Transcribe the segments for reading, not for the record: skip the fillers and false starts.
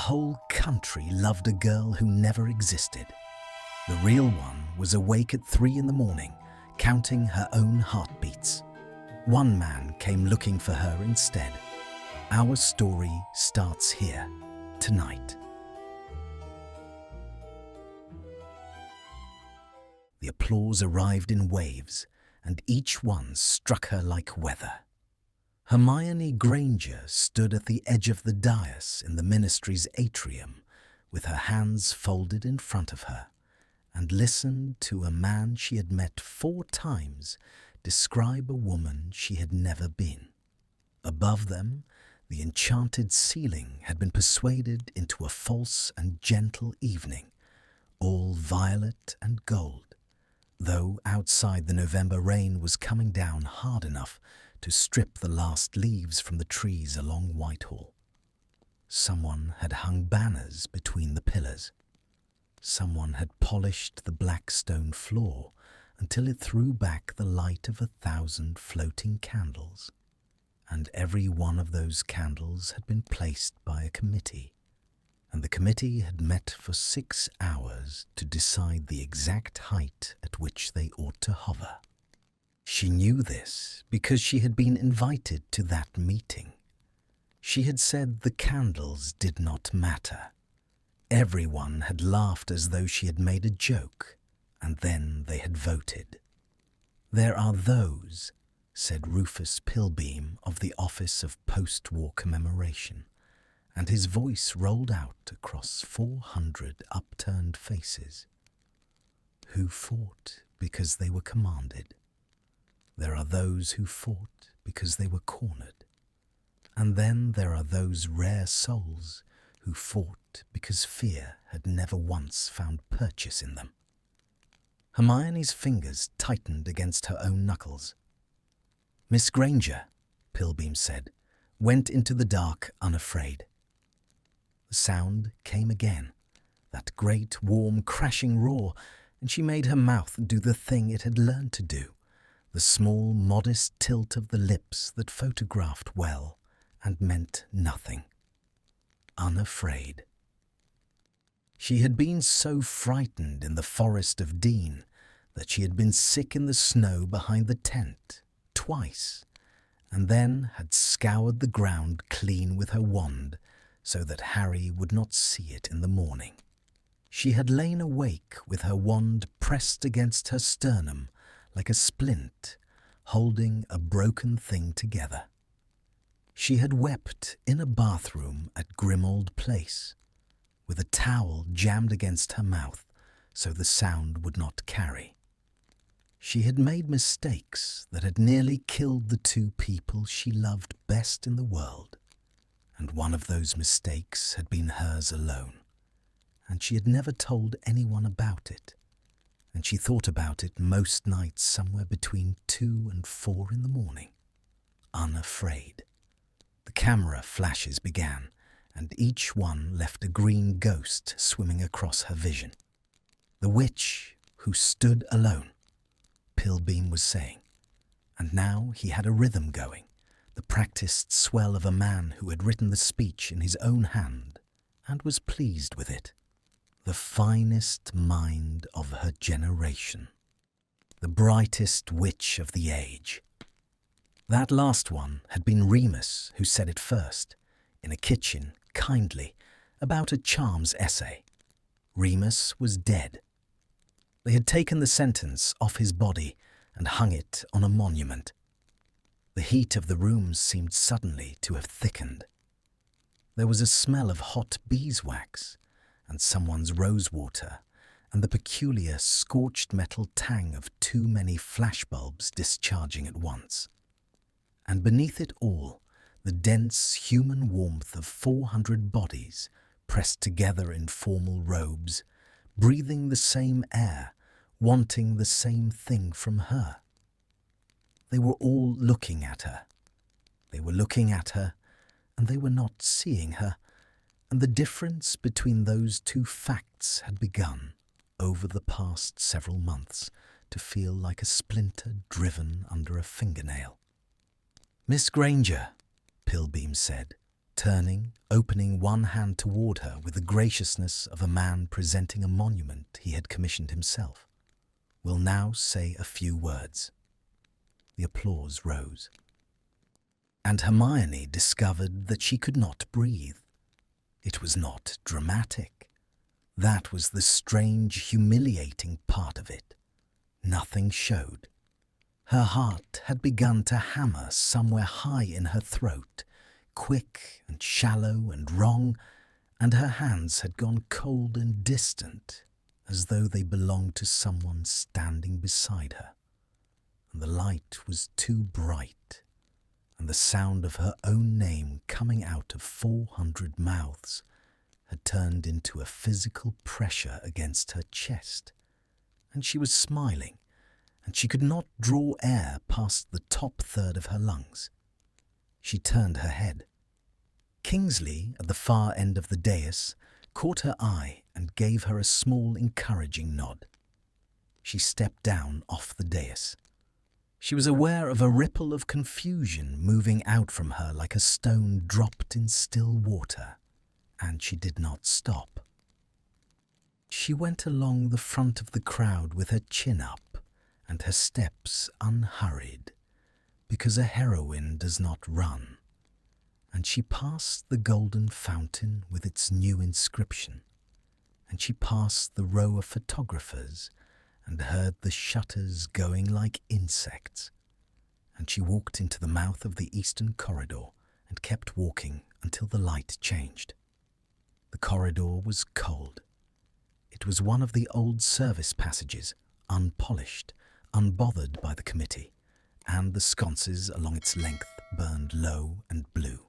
whole country loved a girl who never existed. The real one was awake at 3 in the morning, counting her own heartbeats. One man came looking for her instead. Our story starts here, tonight. The applause arrived in waves, and each one struck her like weather. Hermione Granger stood at the edge of the dais in the ministry's atrium, with her hands folded in front of her, and listened to a man she had met 4 times describe a woman she had never been. Above them, the enchanted ceiling had been persuaded into a false and gentle evening, all violet and gold, though outside the November rain was coming down hard enough to strip the last leaves from the trees along Whitehall. Someone had hung banners between the pillars. Someone had polished the black stone floor until it threw back the light of 1,000 floating candles, and every one of those candles had been placed by a committee, and the committee had met for 6 hours to decide the exact height at which they ought to hover. She knew this because she had been invited to that meeting. She had said the candles did not matter. Everyone had laughed as though she had made a joke, and then they had voted. "There are those," said Rufus Pilbeam of the Office of Post-War Commemoration, and his voice rolled out across 400 upturned faces, "who fought because they were commanded. There are those who fought because they were cornered. And then there are those rare souls who fought because fear had never once found purchase in them." Hermione's fingers tightened against her own knuckles. "Miss Granger," Pilbeam said, "went into the dark unafraid." The sound came again, that great, warm, crashing roar, and she made her mouth do the thing it had learned to do, the small, modest tilt of the lips that photographed well and meant nothing. Unafraid. She had been so frightened in the Forest of Dean that she had been sick in the snow behind the tent twice, and then had scoured the ground clean with her wand so that Harry would not see it in the morning. She had lain awake with her wand pressed against her sternum like a splint, holding a broken thing together. She had wept in a bathroom at Grimmauld Place, with a towel jammed against her mouth so the sound would not carry. She had made mistakes that had nearly killed the 2 people she loved best in the world, and one of those mistakes had been hers alone, and she had never told anyone about it, and she thought about it most nights somewhere between 2 and 4 in the morning, unafraid. The camera flashes began, and each one left a green ghost swimming across her vision. "The witch who stood alone," Pilbeam was saying, and now he had a rhythm going, the practiced swell of a man who had written the speech in his own hand and was pleased with it. "The finest mind of her generation. The brightest witch of the age." That last one had been Remus who said it first, in a kitchen, kindly, about a charms essay. Remus was dead. They had taken the sentence off his body and hung it on a monument. The heat of the room seemed suddenly to have thickened. There was a smell of hot beeswax and someone's rosewater, and the peculiar scorched metal tang of too many flashbulbs discharging at once. And beneath it all, the dense human warmth of 400 bodies pressed together in formal robes, breathing the same air, wanting the same thing from her. They were all looking at her. They were looking at her, and they were not seeing her, and the difference between those 2 facts had begun, over the past several months, to feel like a splinter driven under a fingernail. "Miss Granger," Pilbeam said, turning, opening one hand toward her with the graciousness of a man presenting a monument he had commissioned himself, will now say a few words. The applause rose. And Hermione discovered that she could not breathe. It was not dramatic. That was the strange, humiliating part of it. Nothing showed. Her heart had begun to hammer somewhere high in her throat, quick and shallow and wrong, and her hands had gone cold and distant, as though they belonged to someone standing beside her. And the light was too bright, and the sound of her own name coming out of 400 mouths had turned into a physical pressure against her chest, and she was smiling, and she could not draw air past the top third of her lungs. She turned her head. Kingsley, at the far end of the dais, caught her eye and gave her a small, encouraging nod. She stepped down off the dais. She was aware of a ripple of confusion moving out from her like a stone dropped in still water, and she did not stop. She went along the front of the crowd with her chin up and her steps unhurried, because a heroine does not run, and she passed the golden fountain with its new inscription, and she passed the row of photographers and heard the shutters going like insects, and she walked into the mouth of the eastern corridor and kept walking until the light changed. The corridor was cold. It was one of the old service passages, unpolished, unbothered by the committee, and the sconces along its length burned low and blue.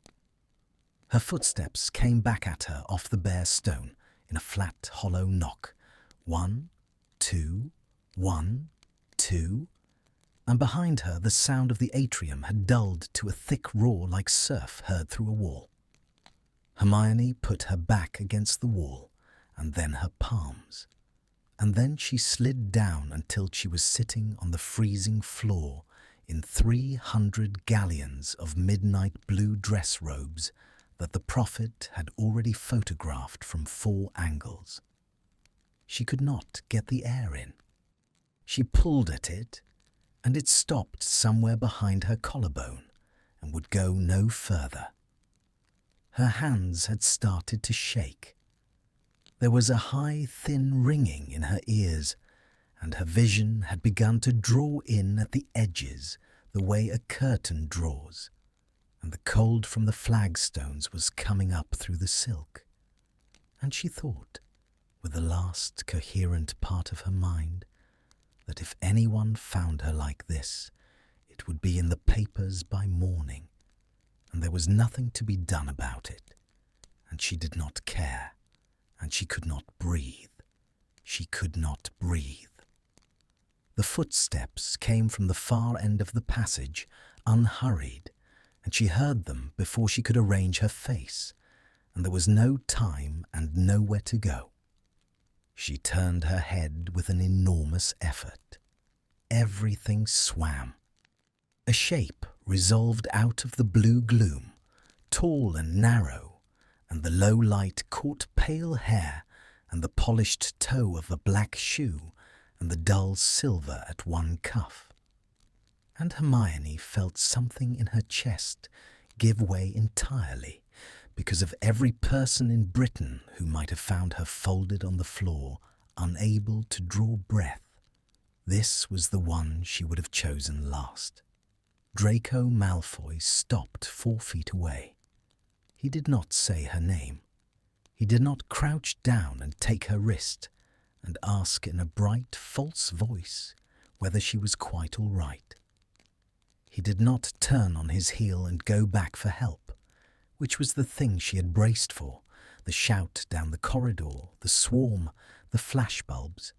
Her footsteps came back at her off the bare stone in a flat, hollow knock. 1, 2, 1, 2, and behind her the sound of the atrium had dulled to a thick roar like surf heard through a wall. Hermione put her back against the wall, and then her palms, and then she slid down until she was sitting on the freezing floor in 300 galleons of midnight blue dress robes that the prophet had already photographed from 4 angles. She could not get the air in. She pulled at it, and it stopped somewhere behind her collarbone and would go no further. Her hands had started to shake. There was a high, thin ringing in her ears, and her vision had begun to draw in at the edges the way a curtain draws, and the cold from the flagstones was coming up through the silk. And she thought, with the last coherent part of her mind, that if anyone found her like this, it would be in the papers by morning, and there was nothing to be done about it, and she did not care, and she could not breathe. She could not breathe. The footsteps came from the far end of the passage, unhurried, and she heard them before she could arrange her face, and there was no time and nowhere to go. She turned her head with an enormous effort. Everything swam. A shape resolved out of the blue gloom, tall and narrow, and the low light caught pale hair and the polished toe of a black shoe and the dull silver at one cuff. And Hermione felt something in her chest give way entirely, because of every person in Britain who might have found her folded on the floor, unable to draw breath. This was the one she would have chosen last. Draco Malfoy stopped 4 feet away. He did not say her name. He did not crouch down and take her wrist and ask in a bright, false voice whether she was quite all right. He did not turn on his heel and go back for help, which was the thing she had braced for, the shout down the corridor, the swarm, the flashbulbs.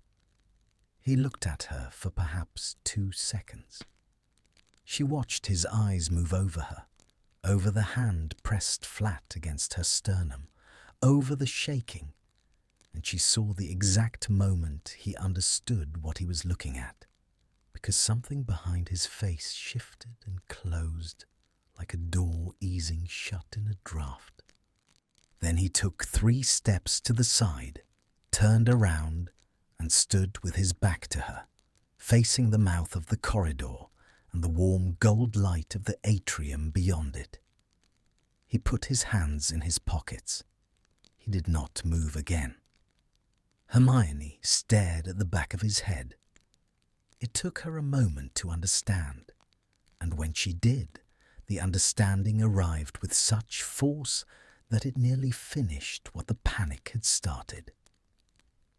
He looked at her for perhaps 2 seconds. She watched his eyes move over her, over the hand pressed flat against her sternum, over the shaking, and she saw the exact moment he understood what he was looking at, because something behind his face shifted and closed like a door easing shut in a draught. Then he took 3 steps to the side, turned around, and stood with his back to her, facing the mouth of the corridor and the warm gold light of the atrium beyond it. He put his hands in his pockets. He did not move again. Hermione stared at the back of his head. It took her a moment to understand, and when she did, the understanding arrived with such force that it nearly finished what the panic had started.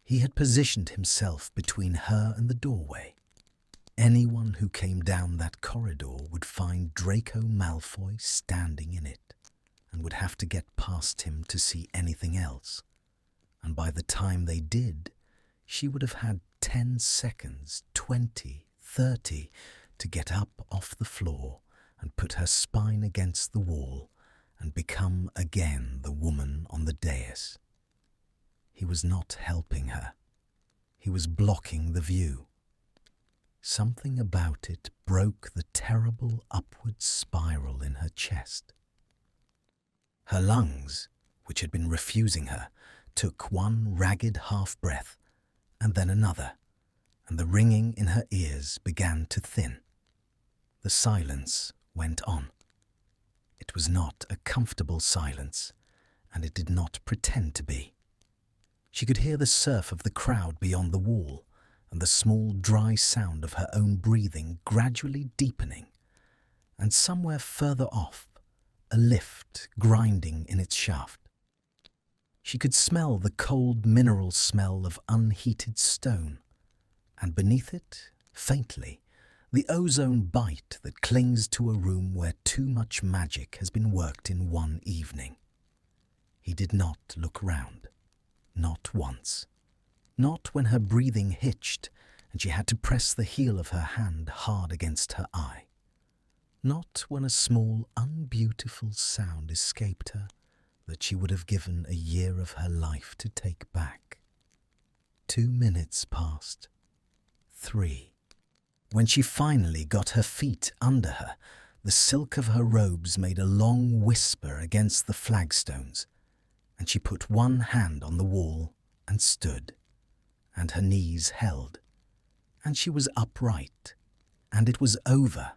He had positioned himself between her and the doorway. Anyone who came down that corridor would find Draco Malfoy standing in it, and would have to get past him to see anything else. And by the time they did, she would have had 10 seconds, 20, 30, to get up off the floor and put her spine against the wall and become again the woman on the dais. He was not helping her. He was blocking the view. Something about it broke the terrible upward spiral in her chest. Her lungs, which had been refusing her, took one ragged half-breath, and then another, and the ringing in her ears began to thin. The silence went on. It was not a comfortable silence, and it did not pretend to be. She could hear the surf of the crowd beyond the wall, and the small dry sound of her own breathing gradually deepening, and somewhere further off, a lift grinding in its shaft. She could smell the cold mineral smell of unheated stone, and beneath it, faintly, the ozone bite that clings to a room where too much magic has been worked in one evening. He did not look round, not once, not when her breathing hitched and she had to press the heel of her hand hard against her eye, not when a small, unbeautiful sound escaped her that she would have given a year of her life to take back. 2 minutes passed. 3. When she finally got her feet under her, the silk of her robes made a long whisper against the flagstones, and she put one hand on the wall and stood, and her knees held, and she was upright, and it was over,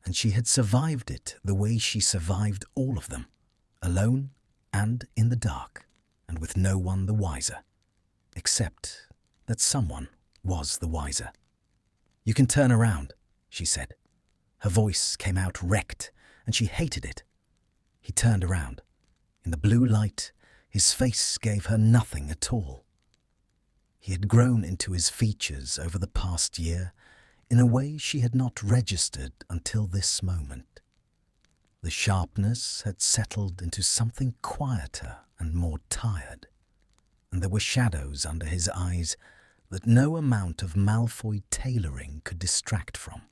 and she had survived it the way she survived all of them, alone and in the dark, and with no one the wiser, except that someone was the wiser. "You can turn around," she said. Her voice came out wrecked, and she hated it. He turned around. In the blue light, his face gave her nothing at all. He had grown into his features over the past year in a way she had not registered until this moment. The sharpness had settled into something quieter and more tired, and there were shadows under his eyes that no amount of Malfoy tailoring could distract from.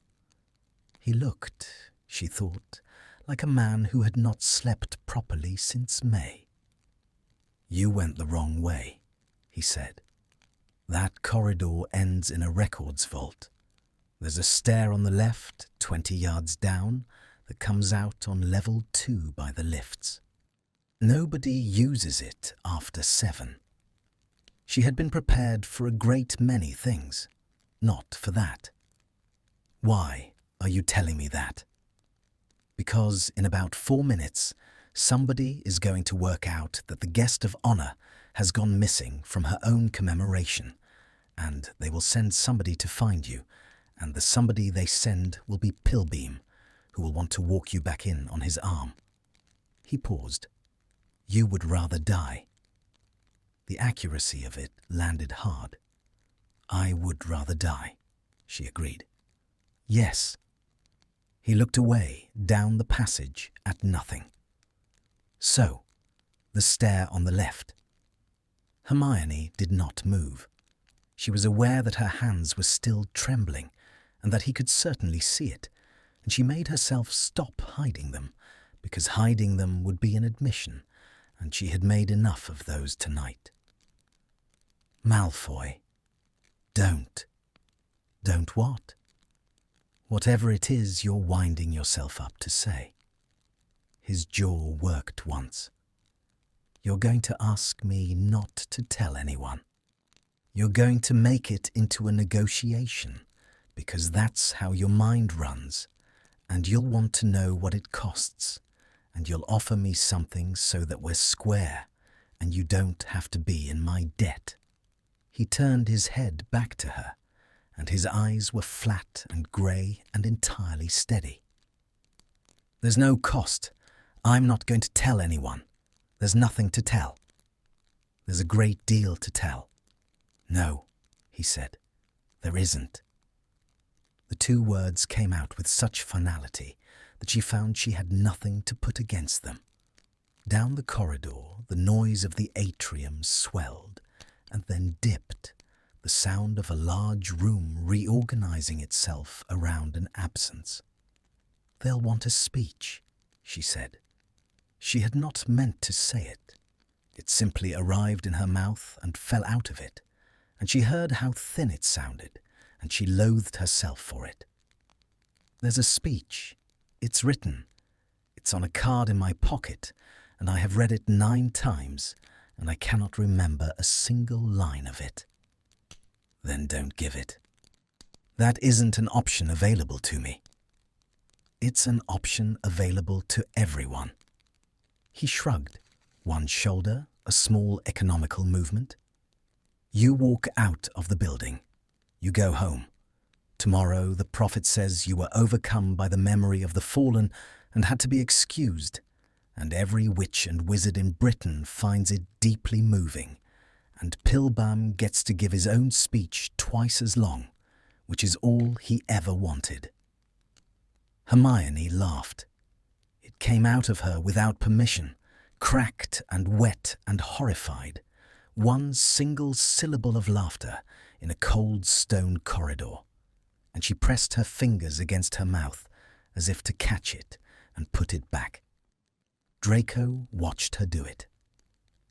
He looked, she thought, like a man who had not slept properly since May. "You went the wrong way," he said. "That corridor ends in a records vault. There's a stair on the left, 20 yards down, that comes out on level 2 by the lifts. Nobody uses it after 7. She had been prepared for a great many things, not for that. "Why are you telling me that?" "Because in about 4 minutes, somebody is going to work out that the guest of honor has gone missing from her own commemoration, and they will send somebody to find you, and the somebody they send will be Pilbeam, who will want to walk you back in on his arm." He paused. "You would rather die." The accuracy of it landed hard. "I would rather die," she agreed. "Yes." He looked away, down the passage, at nothing. "So, the stair on the left." Hermione did not move. She was aware that her hands were still trembling, and that he could certainly see it, and she made herself stop hiding them, because hiding them would be an admission, and she had made enough of those tonight. "Malfoy, don't." "Don't what?" "Whatever it is you're winding yourself up to say." His jaw worked once. You're going to ask me not to tell anyone. You're going to make it into a negotiation, because that's how your mind runs, and you'll want to know what it costs, and you'll offer me something so that we're square, and you don't have to be in my debt." He turned his head back to her, and his eyes were flat and grey and entirely steady. "There's no cost. I'm not going to tell anyone. There's nothing to tell." "There's a great deal to tell." "No," he said, "there isn't." The two words came out with such finality that she found she had nothing to put against them. Down the corridor, the noise of the atrium swelled and then dipped, the sound of a large room reorganizing itself around an absence. "They'll want a speech," she said. She had not meant to say it. It simply arrived in her mouth and fell out of it, and she heard how thin it sounded, and she loathed herself for it. "There's a speech. It's written. It's on a card in my pocket, and I have read it 9 times, and I cannot remember a single line of it." "Then don't give it." "That isn't an option available to me." "It's an option available to everyone." He shrugged, one shoulder, a small economical movement. "You walk out of the building. You go home. Tomorrow the prophet says you were overcome by the memory of the fallen and had to be excused, and every witch and wizard in Britain finds it deeply moving, and Pilbam gets to give his own speech twice as long, which is all he ever wanted." Hermione laughed. It came out of her without permission, cracked and wet and horrified, one single syllable of laughter in a cold stone corridor, and she pressed her fingers against her mouth as if to catch it and put it back. Draco watched her do it.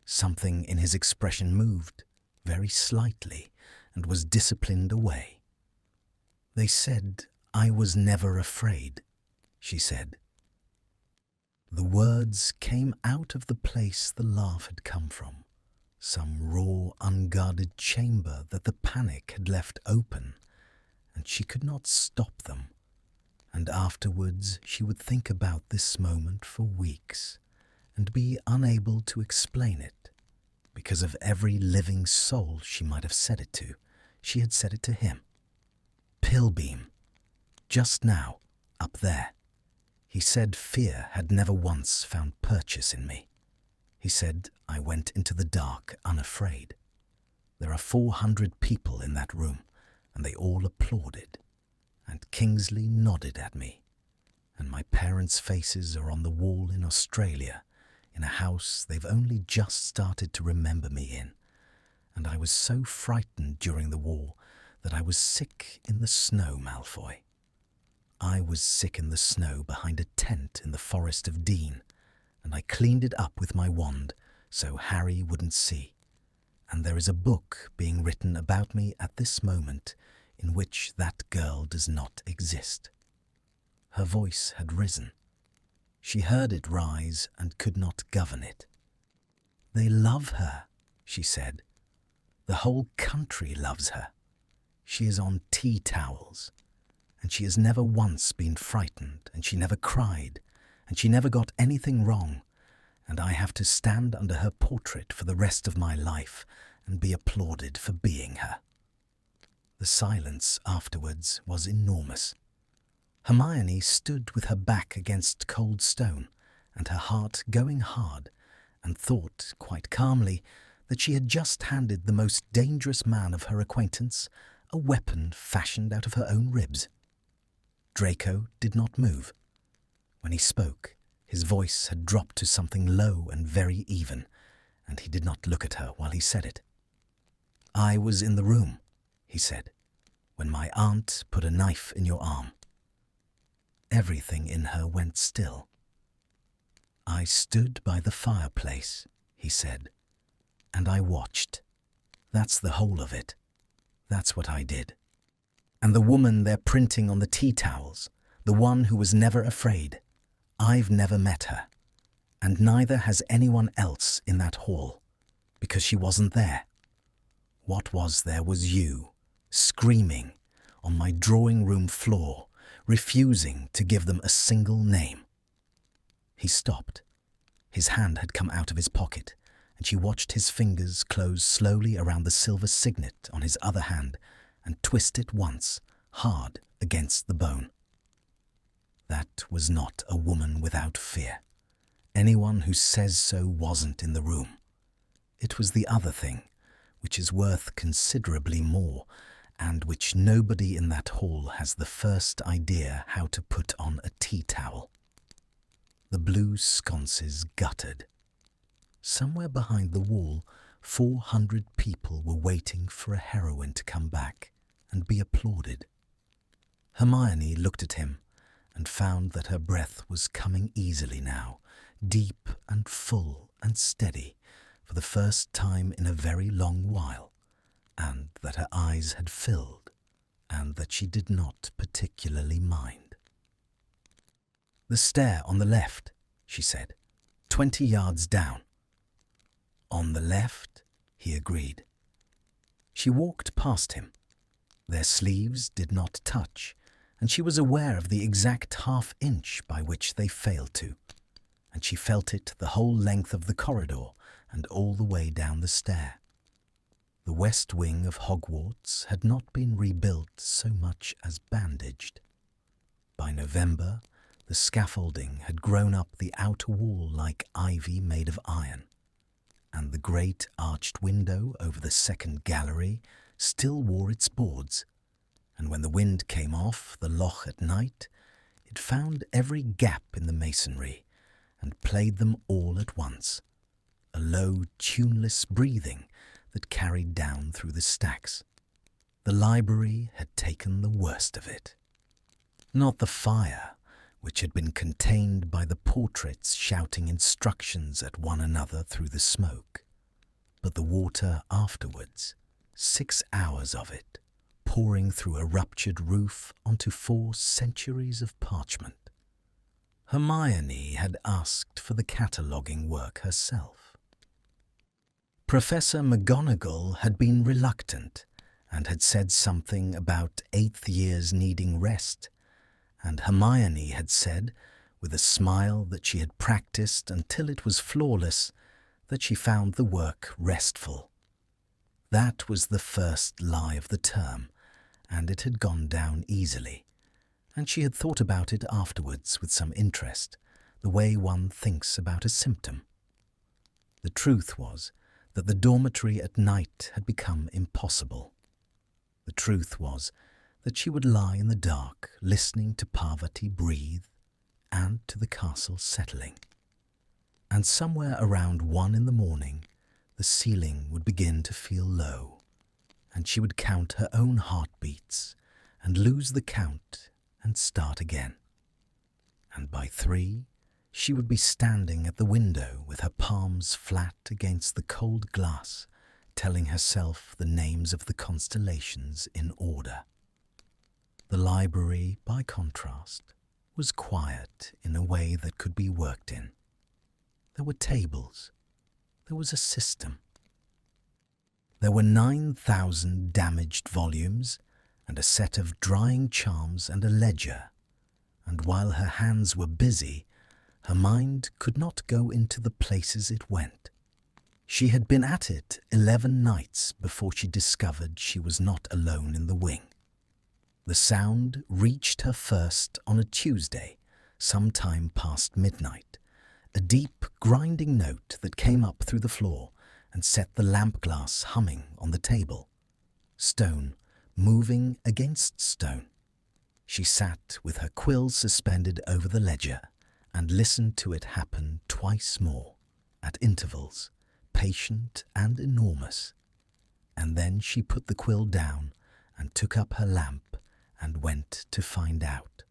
Something in his expression moved, very slightly, and was disciplined away. "They said I was never afraid," she said. The words came out of the place the laugh had come from, some raw, unguarded chamber that the panic had left open, and she could not stop them, and afterwards she would think about this moment for weeks and be unable to explain it, because of every living soul she might have said it to. She had said it to him. Pilbeam, just now, up there. He said fear had never once found purchase in me. He said I went into the dark unafraid. There are 400 people in that room, and they all applauded, and Kingsley nodded at me, and my parents' faces are on the wall in Australia, in a house they've only just started to remember me in, and I was so frightened during the war that I was sick in the snow, Malfoy. I was sick in the snow behind a tent in the Forest of Dean, and I cleaned it up with my wand so Harry wouldn't see. And there is a book being written about me at this moment in which that girl does not exist." Her voice had risen. She heard it rise and could not govern it. "They love her," she said. "The whole country loves her. She is on tea towels. And she has never once been frightened, and she never cried, and she never got anything wrong, and I have to stand under her portrait for the rest of my life and be applauded for being her." The silence afterwards was enormous. Hermione stood with her back against cold stone and her heart going hard, and thought quite calmly that she had just handed the most dangerous man of her acquaintance a weapon fashioned out of her own ribs. Draco did not move. When he spoke, his voice had dropped to something low and very even, and he did not look at her while he said it. "I was in the room," he said, "when my aunt put a knife in your arm." Everything in her went still. "I stood by the fireplace," he said, "and I watched. That's the whole of it. That's what I did. And the woman they're printing on the tea towels, the one who was never afraid, I've never met her. And neither has anyone else in that hall, because she wasn't there. What was there was you, screaming, on my drawing room floor, refusing to give them a single name." He stopped. His hand had come out of his pocket, and she watched his fingers close slowly around the silver signet on his other hand and twist it once, hard against the bone. That was not a woman without fear. Anyone who says so wasn't in the room. It was the other thing, which is worth considerably more, and which nobody in that hall has the first idea how to put on a tea towel. The blue sconces guttered. Somewhere behind the wall, 400 people were waiting for a heroine to come back and be applauded. Hermione looked at him and found that her breath was coming easily now, deep and full and steady, for the first time in a very long while, and that her eyes had filled, and that she did not particularly mind. "The stair on the left," she said, 20 yards down." "On the left," he agreed. She walked past him. Their sleeves did not touch, and she was aware of the exact half-inch by which they failed to, and she felt it the whole length of the corridor and all the way down the stair. The west wing of Hogwarts had not been rebuilt so much as bandaged. By November, the scaffolding had grown up the outer wall like ivy made of iron, and the great arched window over the second gallery still wore its boards, and when the wind came off the loch at night, it found every gap in the masonry and played them all at once, a low, tuneless breathing that carried down through the stacks. The library had taken the worst of it. Not the fire, which had been contained by the portraits shouting instructions at one another through the smoke, but the water afterwards, 6 hours of it, pouring through a ruptured roof onto 4 centuries of parchment. Hermione had asked for the cataloguing work herself. Professor McGonagall had been reluctant and had said something about 8th years needing rest, and Hermione had said, with a smile that she had practiced until it was flawless, that she found the work restful. That was the first lie of the term, and it had gone down easily, and she had thought about it afterwards with some interest, the way one thinks about a symptom. The truth was that the dormitory at night had become impossible. The truth was that she would lie in the dark listening to Parvati breathe and to the castle settling. And somewhere around 1 in the morning, the ceiling would begin to feel low, and she would count her own heartbeats and lose the count and start again. And by 3, she would be standing at the window with her palms flat against the cold glass, telling herself the names of the constellations in order. The library, by contrast, was quiet in a way that could be worked in. There were tables. There was a system. There were 9,000 damaged volumes and a set of drying charms and a ledger, and while her hands were busy, her mind could not go into the places it went. She had been at it 11 nights before she discovered she was not alone in the wing. The sound reached her first on a Tuesday, sometime past midnight, a deep, grinding note that came up through the floor and set the lamp glass humming on the table. Stone moving against stone. She sat with her quill suspended over the ledger and listened to it happen twice more, at intervals, patient and enormous. And then she put the quill down and took up her lamp and went to find out.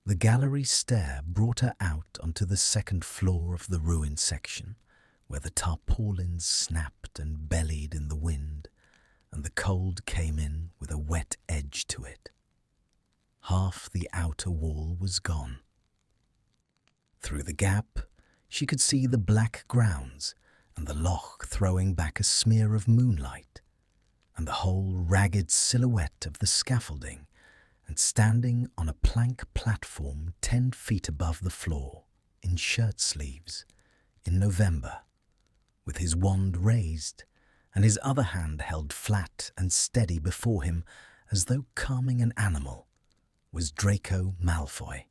The gallery stair brought her out onto the second floor of the ruined section, where the tarpaulins snapped and bellied in the wind, and the cold came in with a wet edge to it. Half the outer wall was gone. Through the gap, She could see the black grounds and the loch throwing back a smear of moonlight, and the whole ragged silhouette of the scaffolding, and standing on a plank platform 10 feet above the floor, in shirt sleeves, in November, with his wand raised and his other hand held flat and steady before him as though calming an animal, was Draco Malfoy.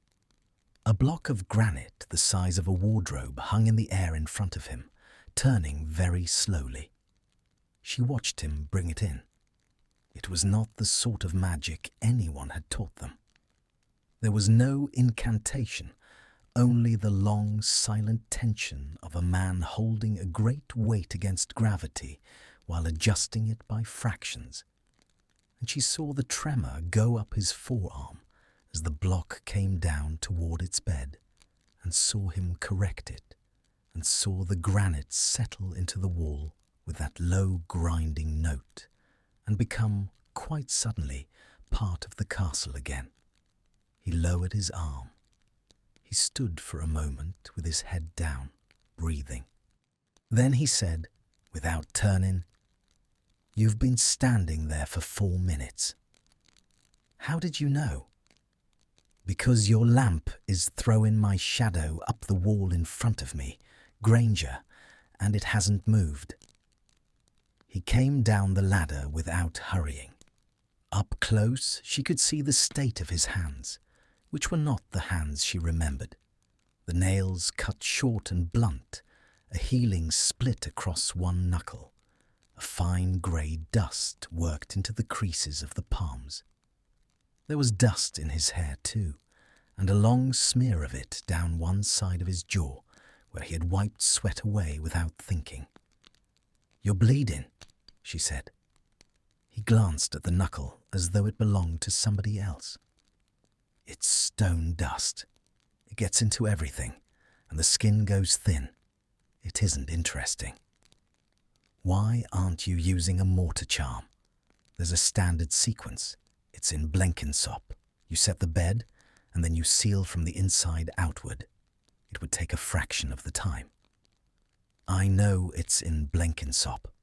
A block of granite the size of a wardrobe hung in the air in front of him, turning very slowly. She watched him bring it in. It was not the sort of magic anyone had taught them. There was no incantation, only the long, silent tension of a man holding a great weight against gravity while adjusting it by fractions. And she saw the tremor go up his forearm as the block came down toward its bed, and saw him correct it, and saw the granite settle into the wall with that low grinding note, and become, quite suddenly, part of the castle again. He lowered his arm. He stood for a moment with his head down, breathing. Then he said, without turning, "You've been standing there for 4 minutes. How did you know?" "Because your lamp is throwing my shadow up the wall in front of me, Granger, and it hasn't moved." He came down the ladder without hurrying. Up close, she could see the state of his hands, which were not the hands she remembered. The nails cut short and blunt, a healing split across one knuckle. A fine grey dust worked into the creases of the palms. There was dust in his hair too, and a long smear of it down one side of his jaw, where he had wiped sweat away without thinking. "You're bleeding," she said. He glanced at the knuckle as though it belonged to somebody else. "It's stone dust. It gets into everything, and the skin goes thin. It isn't interesting." "Why aren't you using a mortar charm? There's a standard sequence. It's in Blenkinsop. You set the bed, and then you seal from the inside outward. It would take a fraction of the time." "I know it's in Blenkinsop."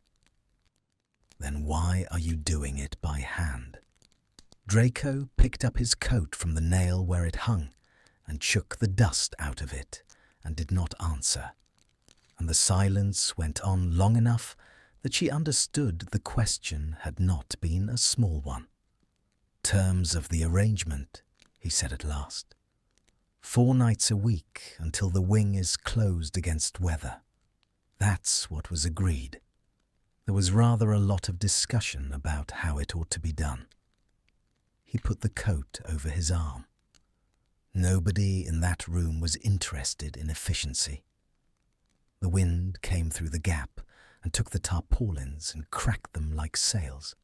"Then why are you doing it by hand?" Draco picked up his coat from the nail where it hung and shook the dust out of it and did not answer, and the silence went on long enough that she understood the question had not been a small one. "Terms of the arrangement," he said at last. 4 nights a week until the wing is closed against weather. That's what was agreed. There was rather a lot of discussion about how it ought to be done. He put the coat over his arm. Nobody in that room was interested in efficiency. The wind came through the gap and took the tarpaulins and cracked them like sails.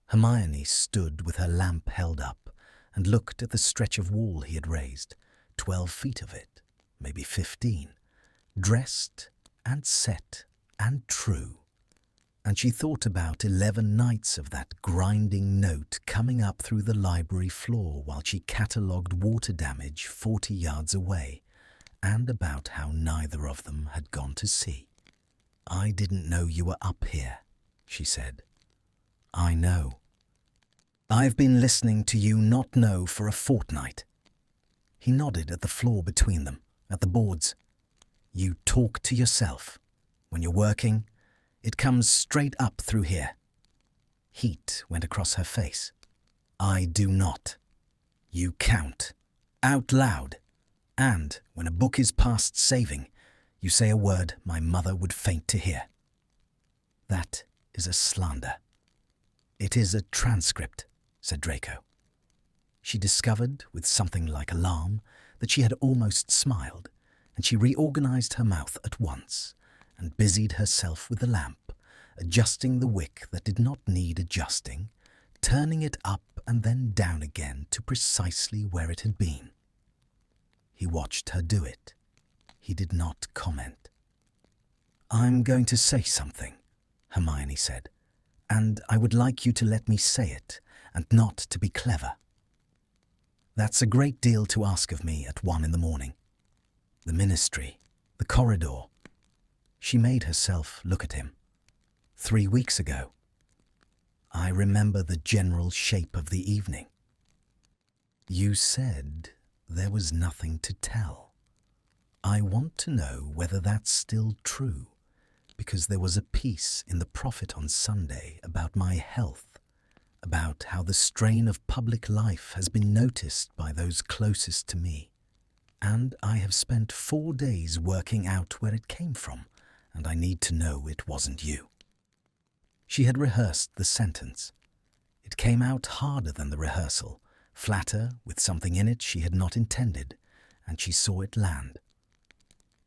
Hermione stood with her lamp held up and looked at the stretch of wall he had raised, 12 feet of it, maybe 15, dressed and set and true. And she thought about 11 nights of that grinding note coming up through the library floor while she catalogued water damage 40 yards away, and about how neither of them had gone to sea. "I didn't know you were up here," she said. "I know. I've been listening to you not know for a fortnight." He nodded at the floor between them, at the boards. "You talk to yourself. When you're working, it comes straight up through here." Heat went across her face. "I do not. You count. Out loud. And when a book is past saving, you say a word my mother would faint to hear." "That is a slander." "It is a transcript," said Draco. She discovered, with something like alarm, that she had almost smiled, and she reorganized her mouth at once, and busied herself with the lamp, adjusting the wick that did not need adjusting, turning it up and then down again to precisely where it had been. He watched her do it. He did not comment. "I'm going to say something," Hermione said, "and I would like you to let me say it, and not to be clever. That's a great deal to ask of me at 1 in the morning. The ministry, The corridor. She made herself look at him. 3 weeks ago. I remember the general shape of the evening. You said there was nothing to tell. I want to know whether that's still true, because there was a piece in the Prophet on Sunday about my health, about how the strain of public life has been noticed by those closest to me, and I have spent 4 days working out where it came from, and I need to know it wasn't you. She had rehearsed the sentence. It came out harder than the rehearsal, flatter, with something in it she had not intended, and she saw it land.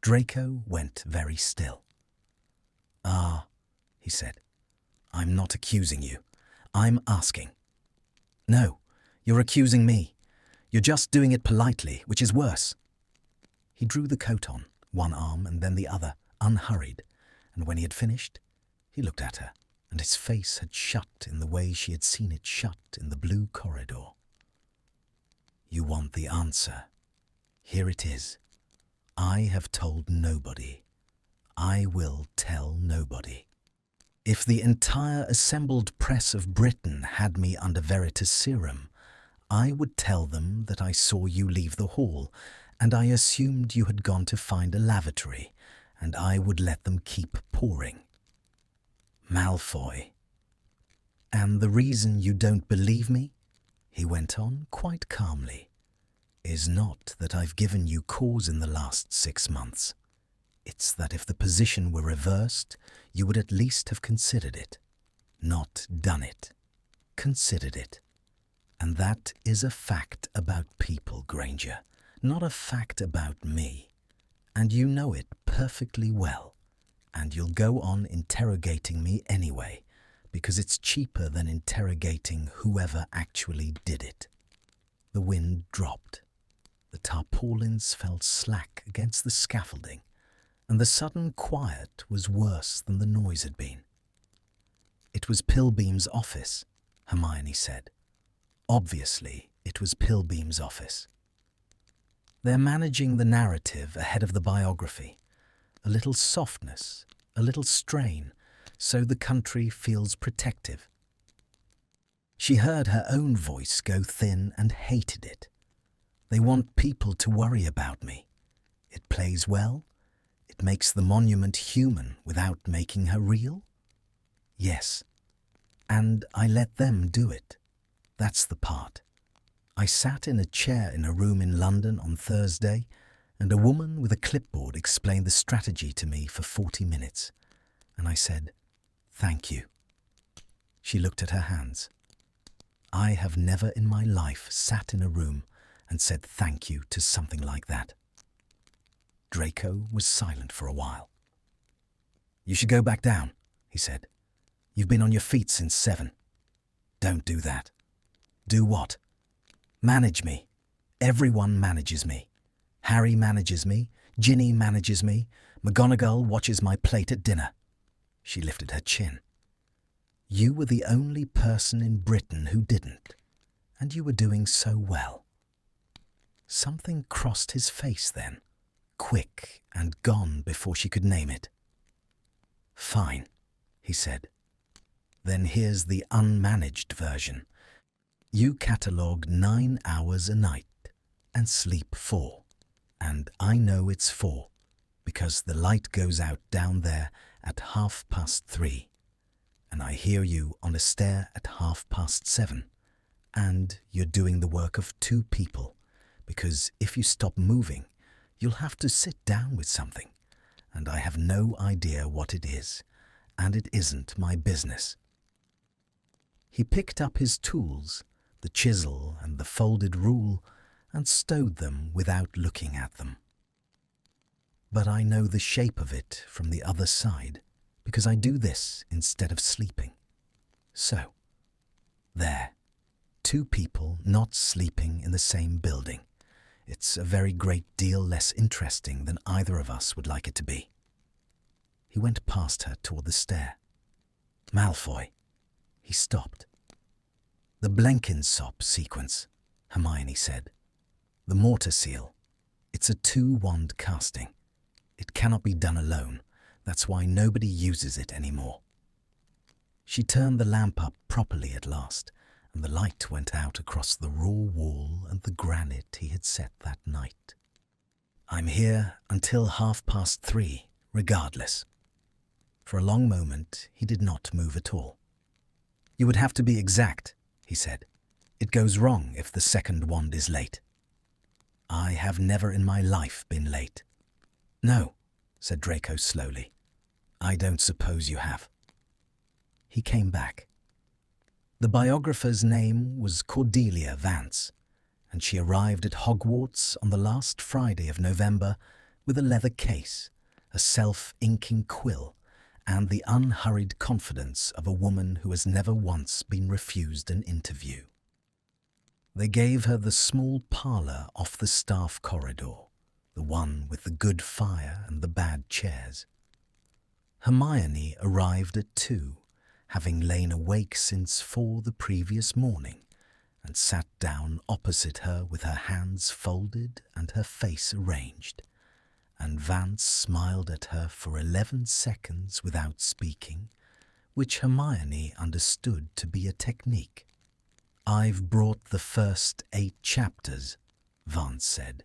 Draco went very still. "Ah," he said, "I'm not accusing you. I'm asking." "No, you're accusing me. You're just doing it politely, which is worse." He drew the coat on, one arm and then the other, unhurried, and when he had finished, he looked at her, and his face had shut in the way she had seen it shut in the blue corridor. "You want the answer. Here it is. I have told nobody. I will tell nobody. If the entire assembled press of Britain had me under veritas serum, I would tell them that I saw you leave the hall, and I assumed you had gone to find a lavatory, and I would let them keep pouring. Malfoy. And the reason you don't believe me," he went on quite calmly, "is not that I've given you cause in the last 6 months. It's that if the position were reversed, you would at least have considered it. Not done it. Considered it. And that is a fact about people, Granger, not a fact about me. And you know it perfectly well. And you'll go on interrogating me anyway, because it's cheaper than interrogating whoever actually did it." The wind dropped. The tarpaulins fell slack against the scaffolding, and the sudden quiet was worse than the noise had been. "It was Pilbeam's office," Hermione said. Obviously, it was Pilbeam's office. "They're managing the narrative ahead of the biography. A little softness, a little strain, so the country feels protective." She heard her own voice go thin and hated it. "They want people to worry about me. It plays well. It makes the monument human without making her real?" "Yes. And I let them do it. That's the part. I sat in a chair in a room in London on Thursday, and a woman with a clipboard explained the strategy to me for 40 minutes. And I said, 'Thank you.'" She looked at her hands. "I have never in my life sat in a room and said thank you to something like that." Draco was silent for a while. "You should go back down," he said. "You've been on your feet since 7. Don't do that." "Do what?" "Manage me. Everyone manages me. Harry manages me. Ginny manages me. McGonagall watches my plate at dinner." She lifted her chin. "You were the only person in Britain who didn't, and you were doing so well." Something crossed his face then, quick and gone before she could name it. "Fine," he said. "Then here's the unmanaged version. You catalogue 9 hours a night and sleep 4. And I know it's 4, because the light goes out down there at 3:30, and I hear you on a stair at 7:30, and you're doing the work of 2 people, because if you stop moving, you'll have to sit down with something, and I have no idea what it is, and it isn't my business." He picked up his tools, the chisel and the folded rule, and stowed them without looking at them. "But I know the shape of it from the other side, because I do this instead of sleeping. So, there, 2 people not sleeping in the same building. It's a very great deal less interesting than either of us would like it to be." He went past her toward the stair. "Malfoy." He stopped. "The Blenkinsop sequence," Hermione said. "The mortar seal. It's a 2-wand casting. It cannot be done alone. That's why nobody uses it anymore." She turned the lamp up properly at last, and the light went out across the raw wall and the granite he had set that night. "I'm here until 3:30, regardless." For a long moment he did not move at all. "You would have to be exact," he said. "It goes wrong if the second wand is late." "I have never in my life been late." "No," said Draco slowly. "I don't suppose you have." He came back. The biographer's name was Cordelia Vance, and she arrived at Hogwarts on the last Friday of November with a leather case, a self-inking quill, and the unhurried confidence of a woman who has never once been refused an interview. They gave her the small parlour off the staff corridor, the one with the good fire and the bad chairs. Hermione arrived at 2, having lain awake since 4 the previous morning, and sat down opposite her with her hands folded and her face arranged, and Vance smiled at her for 11 seconds without speaking, which Hermione understood to be a technique. "I've brought the first 8 chapters," Vance said.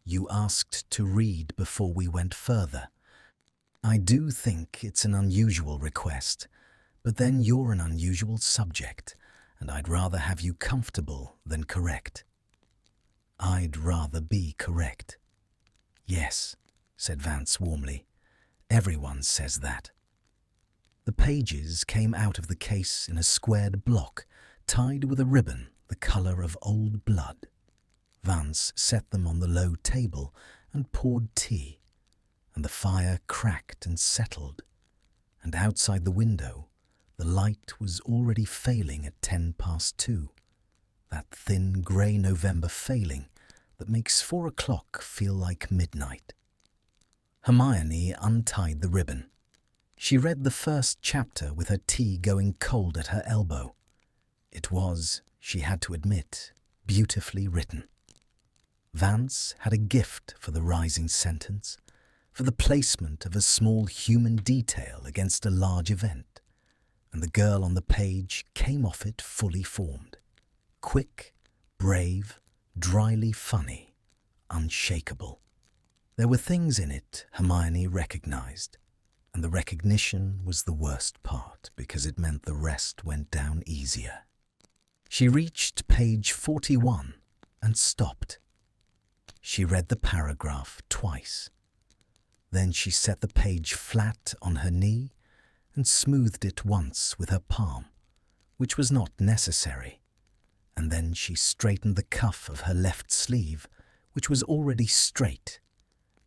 "You asked to read before we went further. I do think it's an unusual request, but then you're an unusual subject, and I'd rather have you comfortable than correct." "I'd rather be correct." "Yes," said Vance warmly. "Everyone says that." The pages came out of the case in a squared block, tied with a ribbon the colour of old blood. Vance set them on the low table and poured tea, and the fire cracked and settled, and outside the window the light was already failing at 2:10, that thin grey November failing that makes 4 o'clock feel like midnight. Hermione untied the ribbon. She read the first chapter with her tea going cold at her elbow. It was, she had to admit, beautifully written. Vance had a gift for the rising sentence, for the placement of a small human detail against a large event, and the girl on the page came off it fully formed. Quick, brave, dryly funny, unshakable. There were things in it Hermione recognized, and the recognition was the worst part because it meant the rest went down easier. She reached page 41 and stopped. She read the paragraph twice. Then she set the page flat on her knee and smoothed it once with her palm, which was not necessary, and then she straightened the cuff of her left sleeve, which was already straight,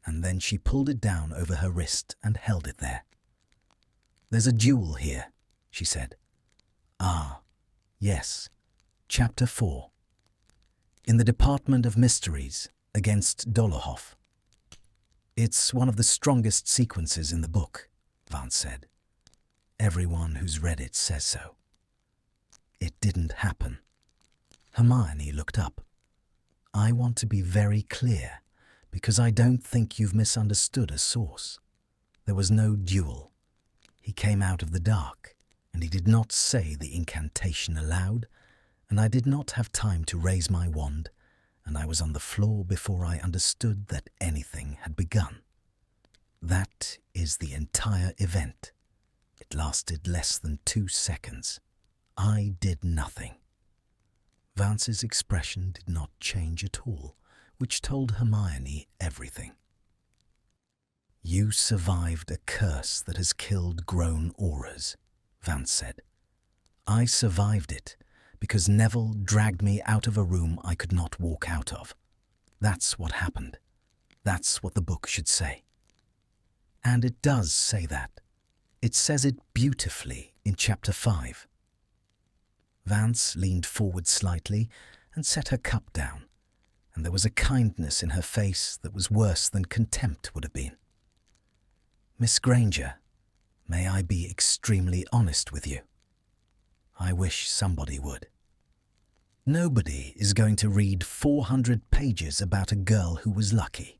and then she pulled it down over her wrist and held it there. "There's a duel here," she said. "Ah, yes, Chapter 4. In the Department of Mysteries, against Dolohov." "It's one of the strongest sequences in the book," Vance said. "Everyone who's read it says so." "It didn't happen." Hermione looked up. "I want to be very clear, because I don't think you've misunderstood a source. There was no duel. He came out of the dark, and he did not say the incantation aloud, and I did not have time to raise my wand, and I was on the floor before I understood that anything had begun. That is the entire event. It lasted less than 2 seconds. I did nothing." Vance's expression did not change at all, which told Hermione everything. "You survived a curse that has killed grown auras," Vance said. "I survived it because Neville dragged me out of a room I could not walk out of. That's what happened. That's what the book should say." And it does say that. It says it beautifully in Chapter 5. Vance leaned forward slightly and set her cup down, and there was a kindness in her face that was worse than contempt would have been. "Miss Granger, may I be extremely honest with you? I wish somebody would. Nobody is going to read 400 pages about a girl who was lucky.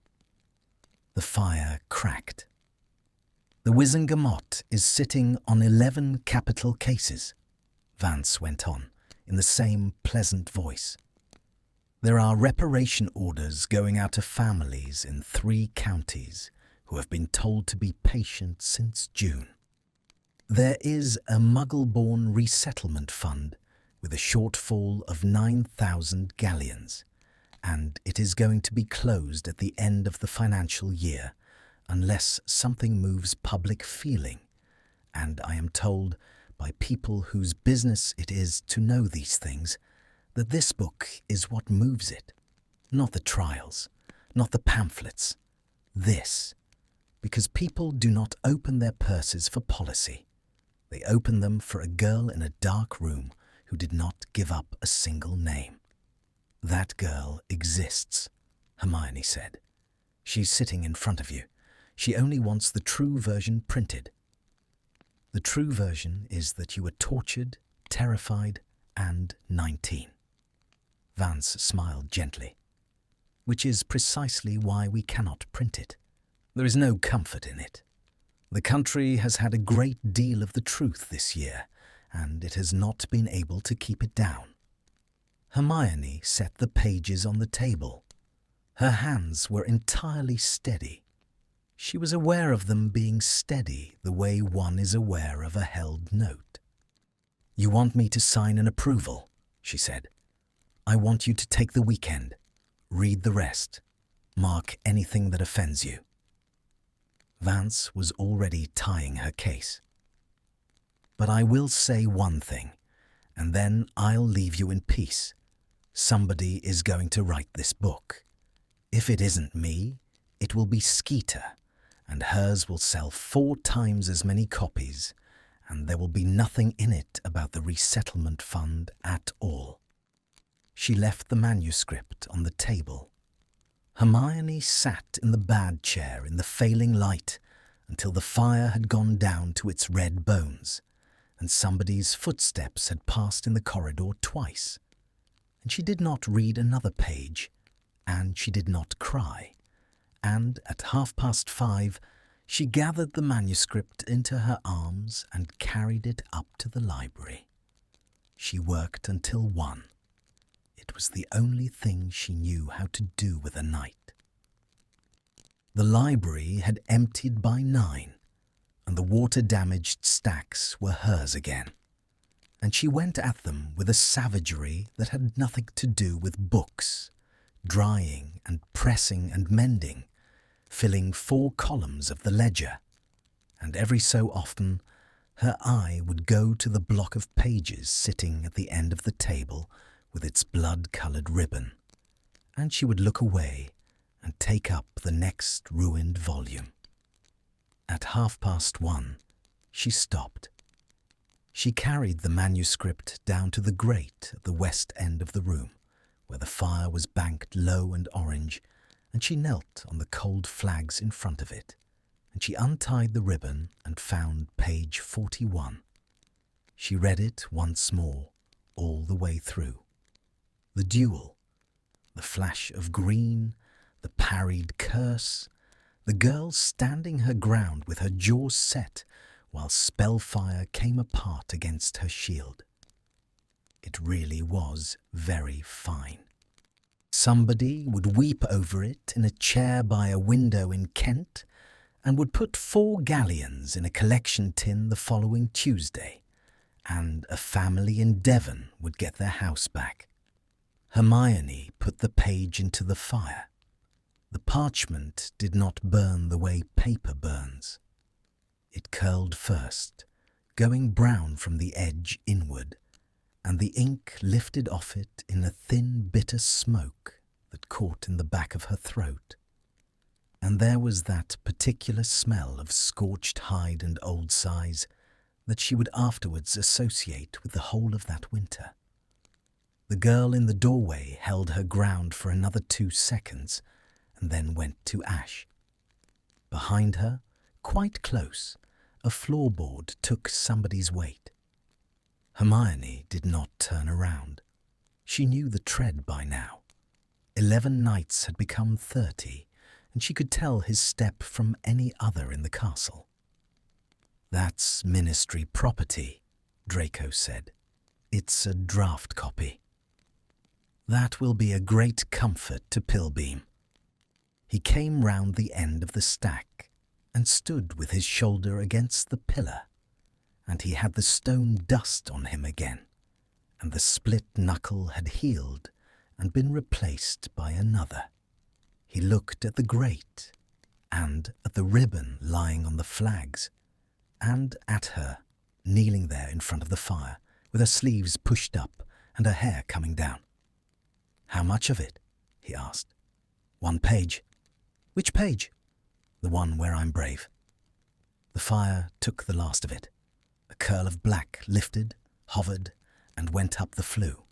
The fire cracked. "The Wizengamot is sitting on 11 capital cases," Vance went on, in the same pleasant voice. "There are reparation orders going out to families in 3 counties who have been told to be patient since June. There is a Muggle-born resettlement fund with a shortfall of 9,000 galleons, and it is going to be closed at the end of the financial year unless something moves public feeling, and I am told by people whose business it is to know these things that this book is what moves it. Not the trials, not the pamphlets. This. Because people do not open their purses for policy. They open them for a girl in a dark room who did not give up a single name. That girl exists," Hermione said. "She's sitting in front of you. She only wants the true version printed. The true version is that you were tortured, terrified, and 19. Vance smiled gently. "Which is precisely why we cannot print it. There is no comfort in it. The country has had a great deal of the truth this year, and it has not been able to keep it down." Hermione set the pages on the table. Her hands were entirely steady. She was aware of them being steady the way one is aware of a held note. "You want me to sign an approval," she said. "I want you to take the weekend. Read the rest. Mark anything that offends you." Vance was already tying her case. "But I will say one thing, and then I'll leave you in peace. Somebody is going to write this book. If it isn't me, it will be Skeeter, and hers will sell 4 times as many copies, and there will be nothing in it about the resettlement fund at all." She left the manuscript on the table. Hermione sat in the bad chair in the failing light until the fire had gone down to its red bones, and somebody's footsteps had passed in the corridor twice. And she did not read another page, and she did not cry, and at 5:30 she gathered the manuscript into her arms and carried it up to the library. She worked until 1. It was the only thing she knew how to do with a night. The library had emptied by 9, and the water-damaged stacks were hers again. And she went at them with a savagery that had nothing to do with books, drying and pressing and mending, filling 4 columns of the ledger, and every so often her eye would go to the block of pages sitting at the end of the table with its blood-coloured ribbon, and she would look away and take up the next ruined volume. At 1:30 she stopped. She carried the manuscript down to the grate at the west end of the room, where the fire was banked low and orange, and she knelt on the cold flags in front of it, and she untied the ribbon and found page 41. She read it once more, all the way through. The duel, the flash of green, the parried curse, the girl standing her ground with her jaws set while spellfire came apart against her shield. It really was very fine. Somebody would weep over it in a chair by a window in Kent and would put 4 galleons in a collection tin the following Tuesday, and a family in Devon would get their house back. Hermione put the page into the fire. The parchment did not burn the way paper burns. It curled first, going brown from the edge inward, and the ink lifted off it in a thin, bitter smoke that caught in the back of her throat. And there was that particular smell of scorched hide and old size that she would afterwards associate with the whole of that winter. The girl in the doorway held her ground for another 2 seconds and then went to ash. Behind her, quite close, a floorboard took somebody's weight. Hermione did not turn around. She knew the tread by now. 11 nights had become 30, and she could tell his step from any other in the castle. "That's ministry property," Draco said. "It's a draft copy." "That will be a great comfort to Pilbeam." He came round the end of the stack and stood with his shoulder against the pillar, and he had the stone dust on him again, and the split knuckle had healed and been replaced by another. He looked at the grate, and at the ribbon lying on the flags, and at her, kneeling there in front of the fire, with her sleeves pushed up and her hair coming down. "How much of it?" he asked. "1 page." "Which page?" "The one where I'm brave." The fire took the last of it. A curl of black lifted, hovered, and went up the flue.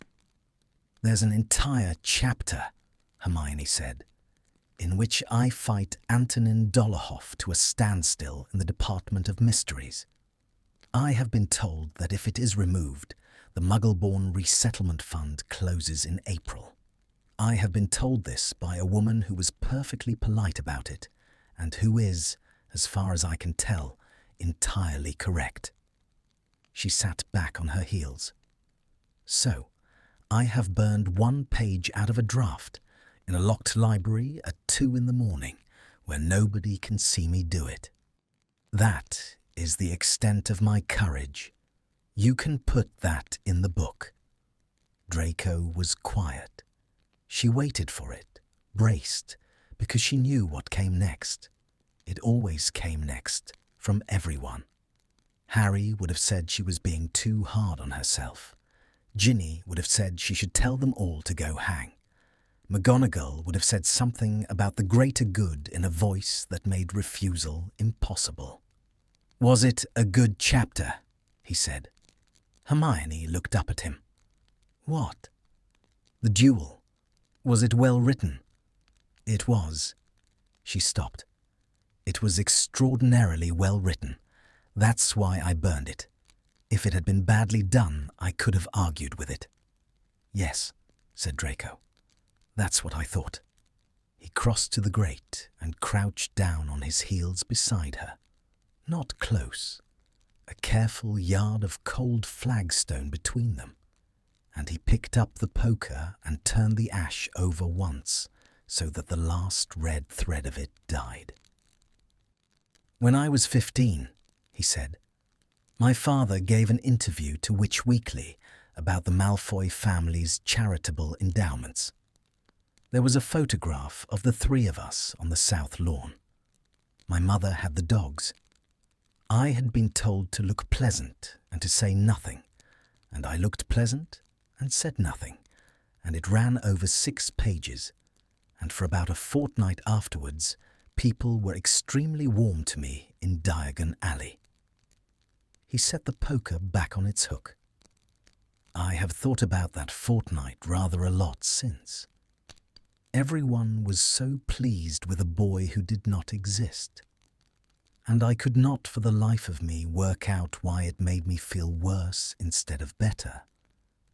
"There's an entire chapter," Hermione said, "in which I fight Antonin Dolohov to a standstill in the Department of Mysteries. I have been told that if it is removed, the Muggle-born Resettlement Fund closes in April. I have been told this by a woman who was perfectly polite about it, and who is, as far as I can tell, entirely correct." She sat back on her heels. "So, I have burned 1 page out of a draft in a locked library at 2 in the morning, where nobody can see me do it. That is the extent of my courage. You can put that in the book." Draco was quiet. She waited for it, braced, because she knew what came next. It always came next, from everyone. Harry would have said she was being too hard on herself. Ginny would have said she should tell them all to go hang. McGonagall would have said something about the greater good in a voice that made refusal impossible. "Was it a good chapter?" he said. Hermione looked up at him. "What?" "The duel. Was it well written?" "It was." She stopped. "It was extraordinarily well written. That's why I burned it. If it had been badly done, I could have argued with it." "Yes," said Draco. "That's what I thought." He crossed to the grate and crouched down on his heels beside her. Not close, a careful yard of cold flagstone between them, and he picked up the poker and turned the ash over once so that the last red thread of it died. "When I was 15, he said, "my father gave an interview to Witch Weekly about the Malfoy family's charitable endowments. There was a photograph of the 3 of us on the south lawn. My mother had the dogs. I had been told to look pleasant and to say nothing, and I looked pleasant and said nothing, and it ran over 6 pages, and for about a fortnight afterwards, people were extremely warm to me in Diagon Alley." He set the poker back on its hook. "I have thought about that fortnight rather a lot since. Everyone was so pleased with a boy who did not exist, and I could not for the life of me work out why it made me feel worse instead of better,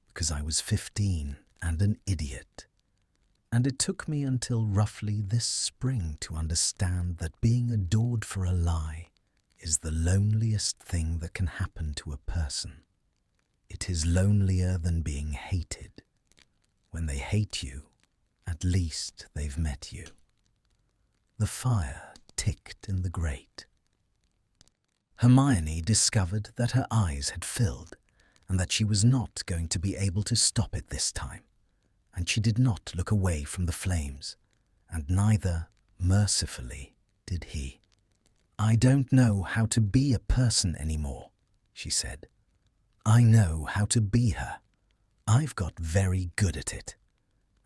because I was 15 and an idiot. And it took me until roughly this spring to understand that being adored for a lie is the loneliest thing that can happen to a person. It is lonelier than being hated. When they hate you, at least they've met you." The fire ticked in the grate. Hermione discovered that her eyes had filled, and that she was not going to be able to stop it this time, and she did not look away from the flames, and neither, mercifully, did he. "I don't know how to be a person anymore," she said. "I know how to be her. I've got very good at it,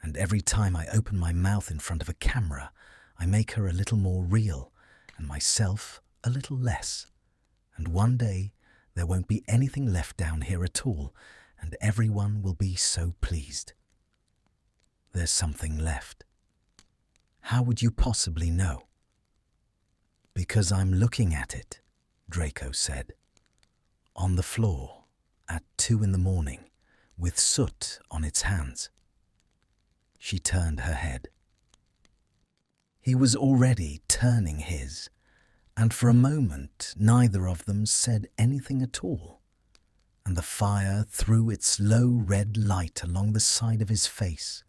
and every time I open my mouth in front of a camera, I make her a little more real, and myself a little less. And one day there won't be anything left down here at all, and everyone will be so pleased." "There's something left." "How would you possibly know?" "Because I'm looking at it," Draco said. "On the floor, at 2 in the morning, with soot on its hands." She turned her head. He was already turning his, and for a moment neither of them said anything at all, and the fire threw its low red light along the side of his face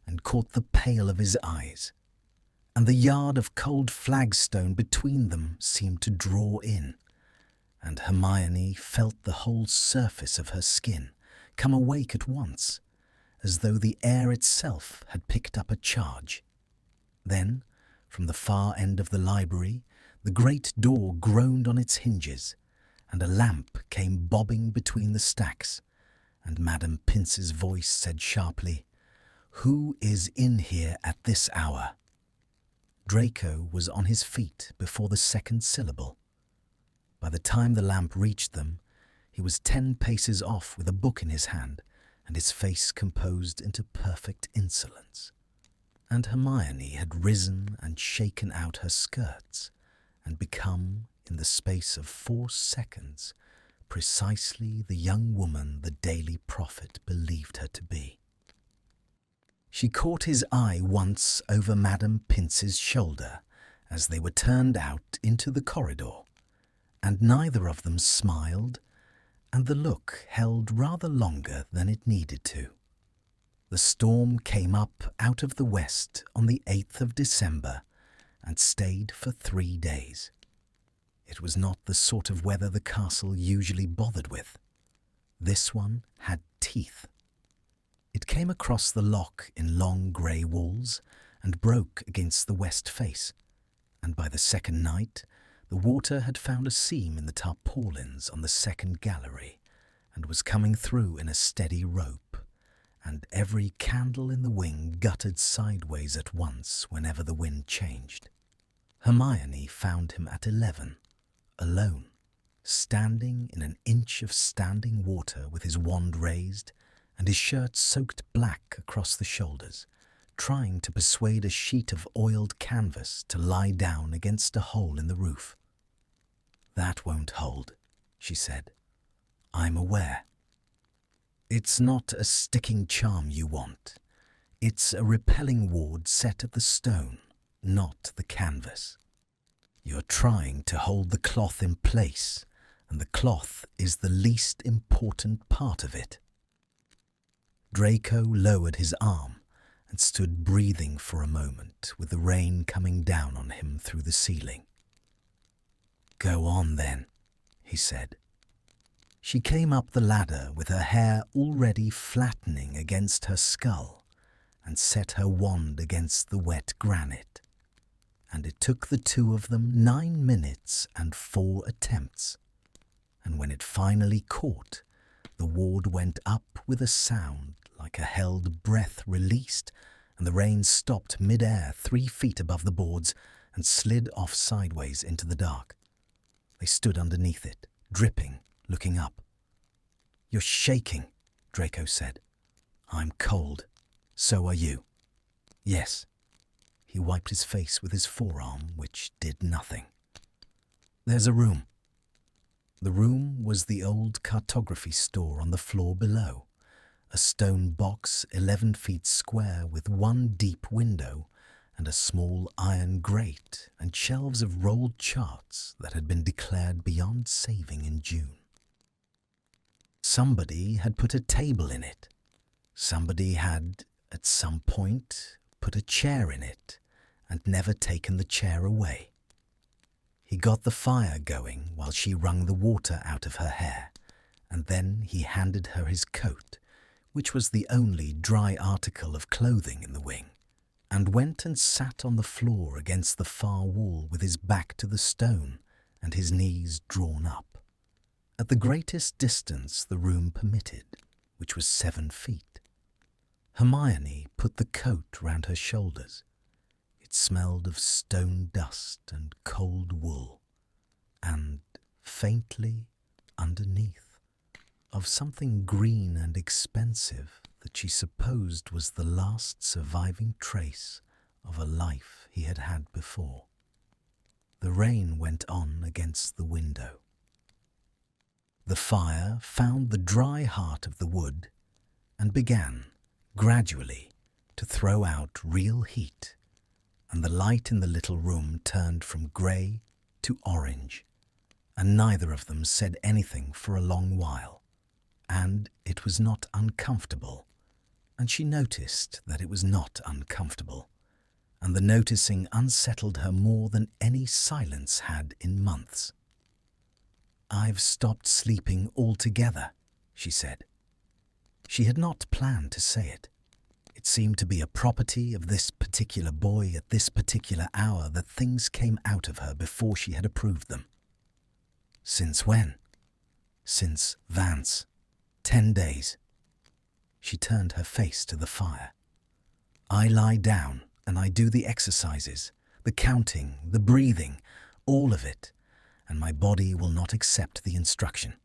and caught the pale of his eyes, and the yard of cold flagstone between them seemed to draw in, and Hermione felt the whole surface of her skin come awake at once, as though the air itself had picked up a charge. Then, from the far end of the library, the great door groaned on its hinges, and a lamp came bobbing between the stacks, and Madame Pince's voice said sharply, "Who is in here at this hour?" Draco was on his feet before the second syllable. By the time the lamp reached them, he was 10 paces off with a book in his hand, and his face composed into perfect insolence. And Hermione had risen and shaken out her skirts, and become, in the space of 4 seconds, precisely the young woman the Daily Prophet believed her to be. She caught his eye once over Madame Pince's shoulder as they were turned out into the corridor, and neither of them smiled, and the look held rather longer than it needed to. The storm came up out of the west on the 8th of December and stayed for 3 days. It was not the sort of weather the castle usually bothered with. This one had teeth. It came across the loch in long grey walls and broke against the west face, and by the second night the water had found a seam in the tarpaulins on the second gallery and was coming through in a steady rope, and every candle in the wing guttered sideways at once whenever the wind changed. Hermione found him at 11, alone, standing in an inch of standing water with his wand raised and his shirt soaked black across the shoulders, trying to persuade a sheet of oiled canvas to lie down against a hole in the roof. "That won't hold," she said. "I'm aware. It's not a sticking charm you want. It's a repelling ward set at the stone, not the canvas. You're trying to hold the cloth in place, and the cloth is the least important part of it." Draco lowered his arm and stood breathing for a moment with the rain coming down on him through the ceiling. "Go on then," he said. She came up the ladder with her hair already flattening against her skull and set her wand against the wet granite, and it took the two of them 9 minutes and 4 attempts, and when it finally caught, the ward went up with a sound like a held breath released, and the rain stopped mid-air 3 feet above the boards and slid off sideways into the dark. They stood underneath it, dripping, looking up. "You're shaking," Draco said. "I'm cold. So are you." "Yes." He wiped his face with his forearm, which did nothing. "There's a room." The room was the old cartography store on the floor below, a stone box 11 feet square with 1 deep window and a small iron grate and shelves of rolled charts that had been declared beyond saving in June. Somebody had put a table in it. Somebody had, at some point, put a chair in it and never taken the chair away. He got the fire going while she wrung the water out of her hair, and then he handed her his coat, which was the only dry article of clothing in the wing, and went and sat on the floor against the far wall with his back to the stone and his knees drawn up, at the greatest distance the room permitted, which was 7 feet. Hermione put the coat round her shoulders. It smelled of stone dust and cold wool, and, faintly, underneath, of something green and expensive that she supposed was the last surviving trace of a life he had had before. The rain went on against the window. The fire found the dry heart of the wood and began, gradually, to throw out real heat, and the light in the little room turned from grey to orange, and neither of them said anything for a long while. And it was not uncomfortable, and she noticed that it was not uncomfortable, and the noticing unsettled her more than any silence had in months. "I've stopped sleeping altogether," she said. She had not planned to say it. It seemed to be a property of this particular boy at this particular hour that things came out of her before she had approved them. "Since when?" "Since Vance. 10 days." She turned her face to the fire. "I lie down and I do the exercises, the counting, the breathing, all of it, and my body will not accept the instruction.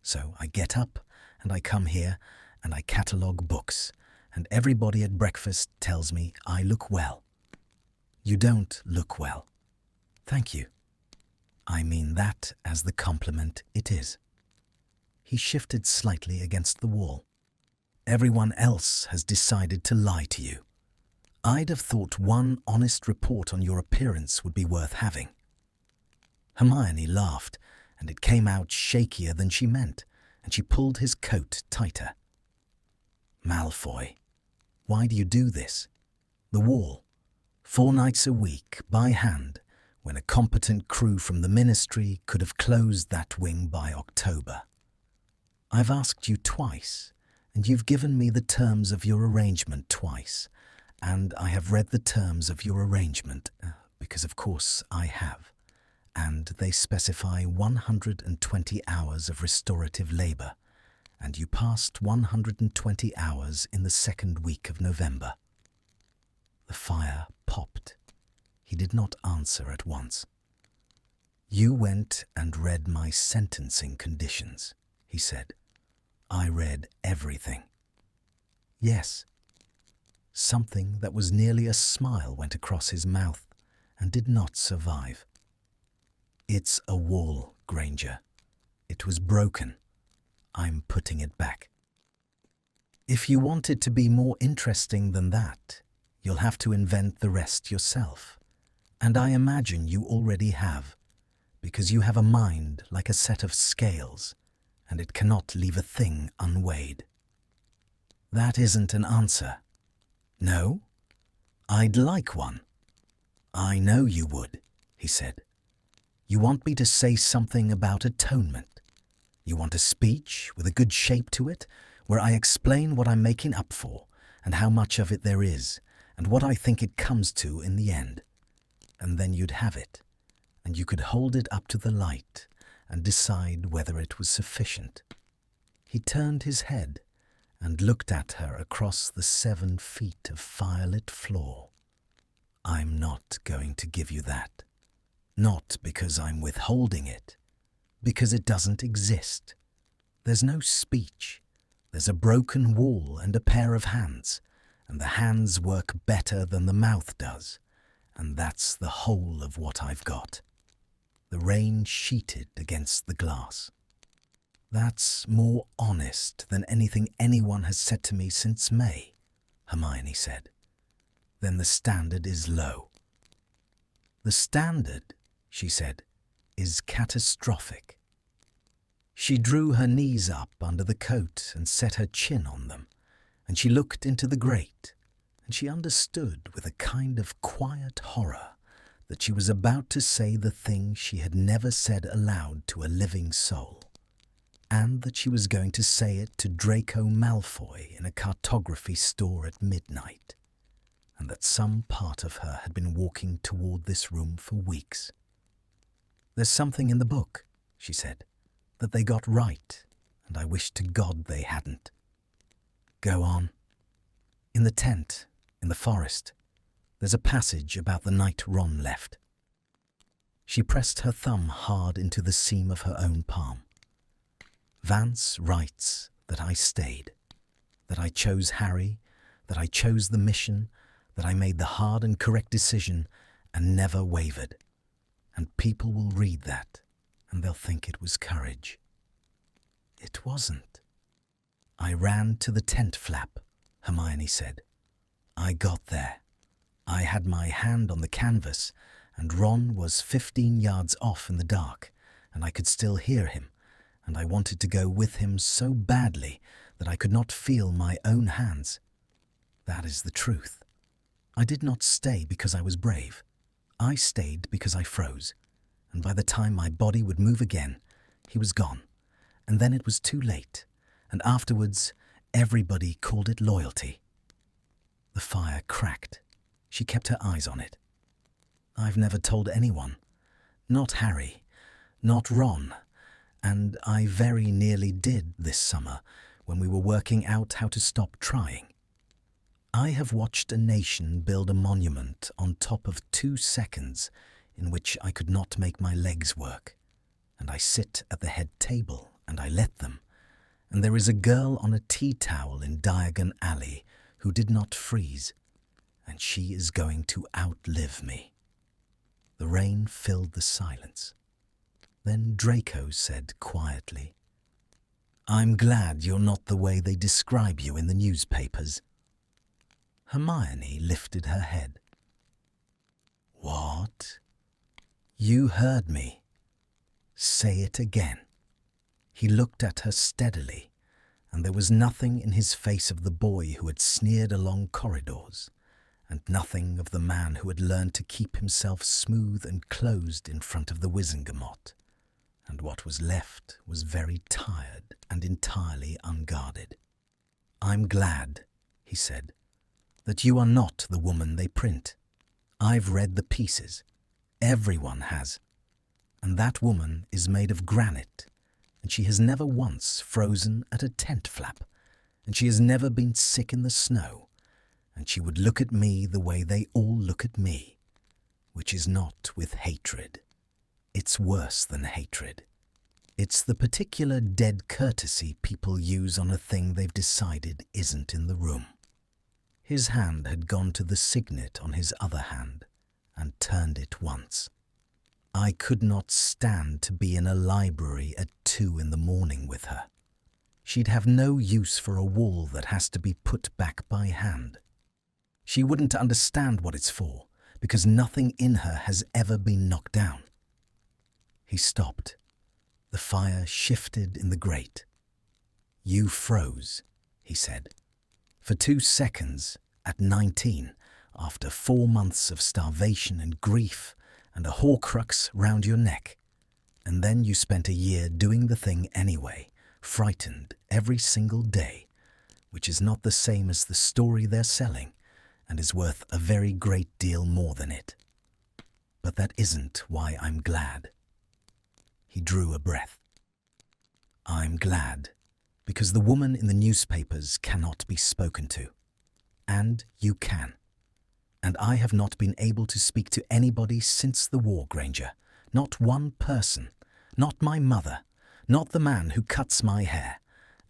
So I get up and I come here and I catalogue books, and everybody at breakfast tells me I look well." "You don't look well." "Thank you. I mean that as the compliment it is." He shifted slightly against the wall. "Everyone else has decided to lie to you. I'd have thought one honest report on your appearance would be worth having." Hermione laughed, and it came out shakier than she meant, and she pulled his coat tighter. "Malfoy, why do you do this? The wall. 4 nights a week, by hand, when a competent crew from the ministry could have closed that wing by October. I've asked you twice, and you've given me the terms of your arrangement twice, and I have read the terms of your arrangement, because of course I have, and they specify 120 hours of restorative labour, and you passed 120 hours in the 2nd week of November." The fire popped. He did not answer at once. "You went and read my sentencing conditions," he said. "I read everything." "Yes." Something that was nearly a smile went across his mouth and did not survive. "It's a wall, Granger. It was broken. I'm putting it back. If you want it to be more interesting than that, you'll have to invent the rest yourself. And I imagine you already have, because you have a mind like a set of scales, and it cannot leave a thing unweighed." "That isn't an answer." "No? I'd like one." "I know you would," he said. "You want me to say something about atonement. You want a speech with a good shape to it, where I explain what I'm making up for, and how much of it there is, and what I think it comes to in the end. And then you'd have it, and you could hold it up to the light and decide whether it was sufficient." He turned his head and looked at her across the 7 feet of firelit floor. "I'm not going to give you that. Not because I'm withholding it, because it doesn't exist. There's no speech. There's a broken wall and a pair of hands, and the hands work better than the mouth does, and that's the whole of what I've got." The rain sheeted against the glass. "That's more honest than anything anyone has said to me since May," Hermione said. "Then the standard is low." "The standard," she said, "is catastrophic." She drew her knees up under the coat and set her chin on them, and she looked into the grate, and she understood with a kind of quiet horror that she was about to say the thing she had never said aloud to a living soul, and that she was going to say it to Draco Malfoy in a cartography store at midnight, and that some part of her had been walking toward this room for weeks. "There's something in the book," she said, "that they got right, and I wish to God they hadn't." "Go on." "In the tent, in the forest, there's a passage about the night Ron left." She pressed her thumb hard into the seam of her own palm. "Vance writes that I stayed, that I chose Harry, that I chose the mission, that I made the hard and correct decision and never wavered. And people will read that, and they'll think it was courage. It wasn't." "I ran to the tent flap," Hermione said. "I got there. I had my hand on the canvas, and Ron was 15 yards off in the dark, and I could still hear him, and I wanted to go with him so badly that I could not feel my own hands. That is the truth. I did not stay because I was brave. I stayed because I froze, and by the time my body would move again, he was gone, and then it was too late, and afterwards everybody called it loyalty. The fire cracked. She kept her eyes on it. I've never told anyone. Not Harry, not Ron, and I very nearly did this summer when we were working out how to stop trying. I have watched a nation build a monument on top of 2 seconds in which I could not make my legs work, and I sit at the head table and I let them, and there is a girl on a tea towel in Diagon Alley who did not freeze, and she is going to outlive me. The rain filled the silence. Then Draco said quietly, "I'm glad you're not the way they describe you in the newspapers." Hermione lifted her head. "What? You heard me. Say it again." He looked at her steadily, and there was nothing in his face of the boy who had sneered along corridors, and nothing of the man who had learned to keep himself smooth and closed in front of the Wizengamot, and what was left was very tired and entirely unguarded. "I'm glad," he said, "that you are not the woman they print. I've read the pieces. Everyone has. And that woman is made of granite, and she has never once frozen at a tent flap, and she has never been sick in the snow, and she would look at me the way they all look at me, which is not with hatred. It's worse than hatred. It's the particular dead courtesy people use on a thing they've decided isn't in the room." His hand had gone to the signet on his other hand and turned it once. I could not stand to be in a library at 2 in the morning with her. She'd have no use for a wall that has to be put back by hand. She wouldn't understand what it's for, because nothing in her has ever been knocked down. He stopped. The fire shifted in the grate. "You froze," he said. "For 2 seconds, at 19, after 4 months of starvation and grief and a horcrux round your neck. And then you spent a year doing the thing anyway, frightened every single day, which is not the same as the story they're selling and is worth a very great deal more than it. But that isn't why I'm glad." He drew a breath. "I'm glad because the woman in the newspapers cannot be spoken to. And you can. And I have not been able to speak to anybody since the war, Granger. Not one person. Not my mother. Not the man who cuts my hair.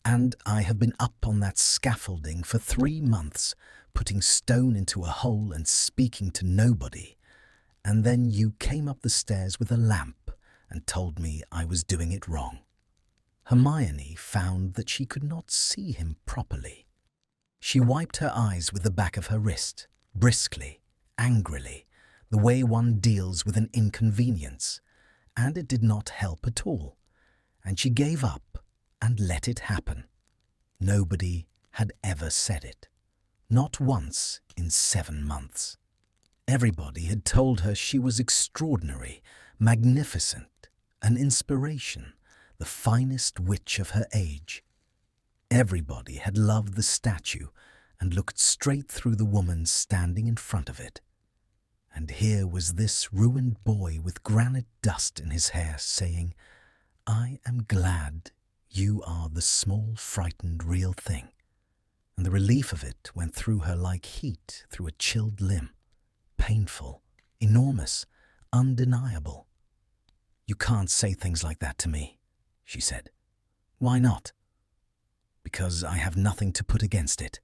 And I have been up on that scaffolding for 3 months, putting stone into a hole and speaking to nobody. And then you came up the stairs with a lamp and told me I was doing it wrong." Hermione found that she could not see him properly. She wiped her eyes with the back of her wrist, briskly, angrily, the way one deals with an inconvenience, and it did not help at all, and she gave up and let it happen. Nobody had ever said it, not once in 7 months. Everybody had told her she was extraordinary, magnificent, an inspiration, the finest witch of her age. Everybody had loved the statue and looked straight through the woman standing in front of it. And here was this ruined boy with granite dust in his hair saying, "I am glad you are the small, frightened, real thing." And the relief of it went through her like heat through a chilled limb. Painful, enormous, undeniable. "You can't say things like that to me," she said. "Why not?" "Because I have nothing to put against it.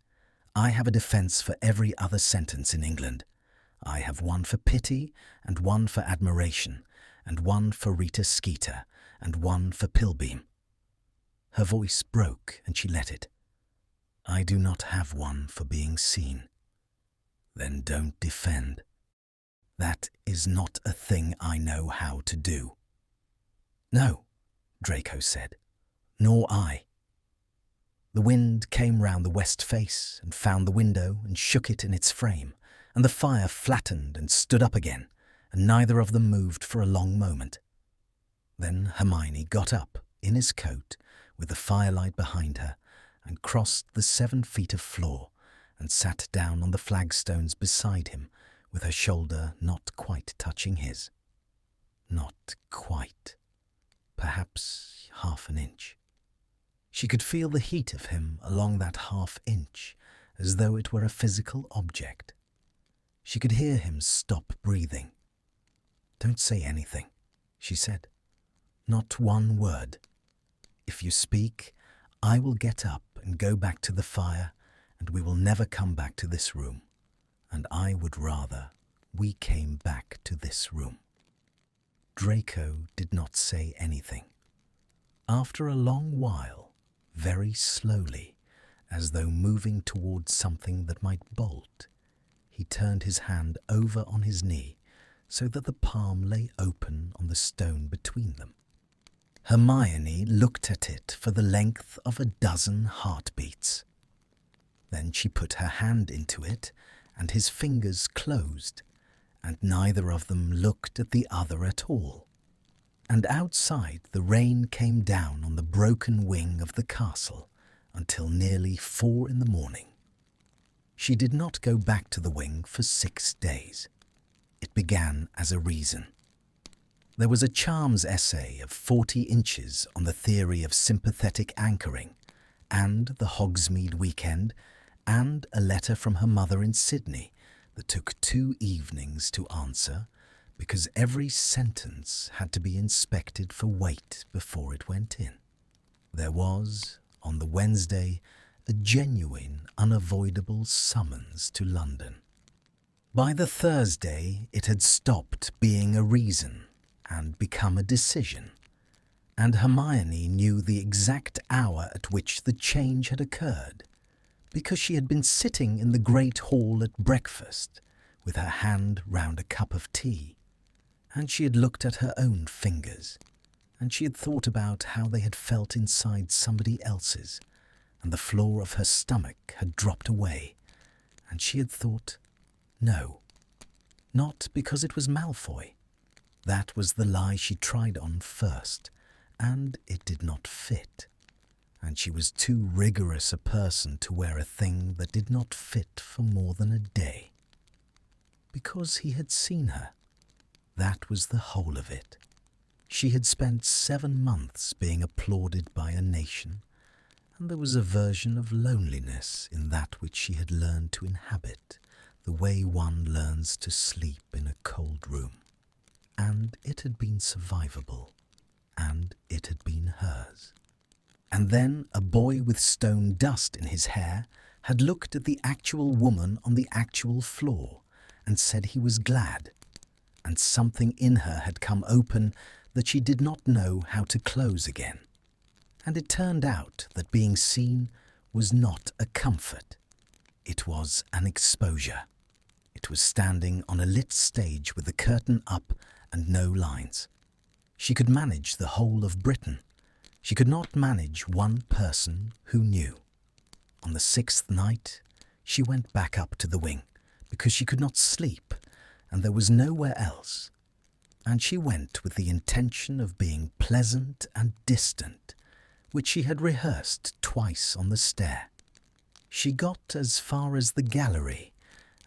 I have a defence for every other sentence in England. I have one for pity, and one for admiration, and one for Rita Skeeter, and one for Pilbeam." Her voice broke, and she let it. "I do not have one for being seen." Then don't defend. That is not a thing I know how to do." "No," Draco said, "nor I." The wind came round the west face and found the window and shook it in its frame, and the fire flattened and stood up again, and neither of them moved for a long moment. Then Hermione got up, in his coat, with the firelight behind her, and crossed the 7 feet of floor, and sat down on the flagstones beside him, with her shoulder not quite touching his. Not quite. Perhaps half an inch. She could feel the heat of him along that half-inch, as though it were a physical object. She could hear him stop breathing. "Don't say anything," she said. "Not one word. If you speak, I will get up and go back to the fire, and we will never come back to this room. And I would rather we came back to this room." Draco did not say anything. After a long while, very slowly, as though moving towards something that might bolt, he turned his hand over on his knee so that the palm lay open on the stone between them. Hermione looked at it for the length of a dozen heartbeats. Then she put her hand into it, and his fingers closed, and neither of them looked at the other at all. And outside the rain came down on the broken wing of the castle until nearly 4 in the morning. She did not go back to the wing for 6 days. It began as a reason. There was a charms essay of 40 inches on the theory of sympathetic anchoring, and the Hogsmeade weekend, and a letter from her mother in Sydney that took 2 evenings to answer because every sentence had to be inspected for weight before it went in. There was, on the Wednesday, a genuine, unavoidable summons to London. By the Thursday, it had stopped being a reason and become a decision, and Hermione knew the exact hour at which the change had occurred, because she had been sitting in the great hall at breakfast with her hand round a cup of tea, and she had looked at her own fingers, and she had thought about how they had felt inside somebody else's, and the floor of her stomach had dropped away, and she had thought, no, not because it was Malfoy. That was the lie she tried on first, and it did not fit. And she was too rigorous a person to wear a thing that did not fit for more than a day. Because he had seen her. That was the whole of it. She had spent 7 months being applauded by a nation, and there was a version of loneliness in that which she had learned to inhabit, the way one learns to sleep in a cold room. And it had been survivable, and it had been hers. And then a boy with stone dust in his hair had looked at the actual woman on the actual floor and said he was glad, and something in her had come open that she did not know how to close again. And it turned out that being seen was not a comfort. It was an exposure. It was standing on a lit stage with the curtain up and no lines. She could manage the whole of Britain. She could not manage one person who knew. On the 6th night, she went back up to the wing because she could not sleep and there was nowhere else. And she went with the intention of being pleasant and distant, which she had rehearsed twice on the stair. She got as far as the gallery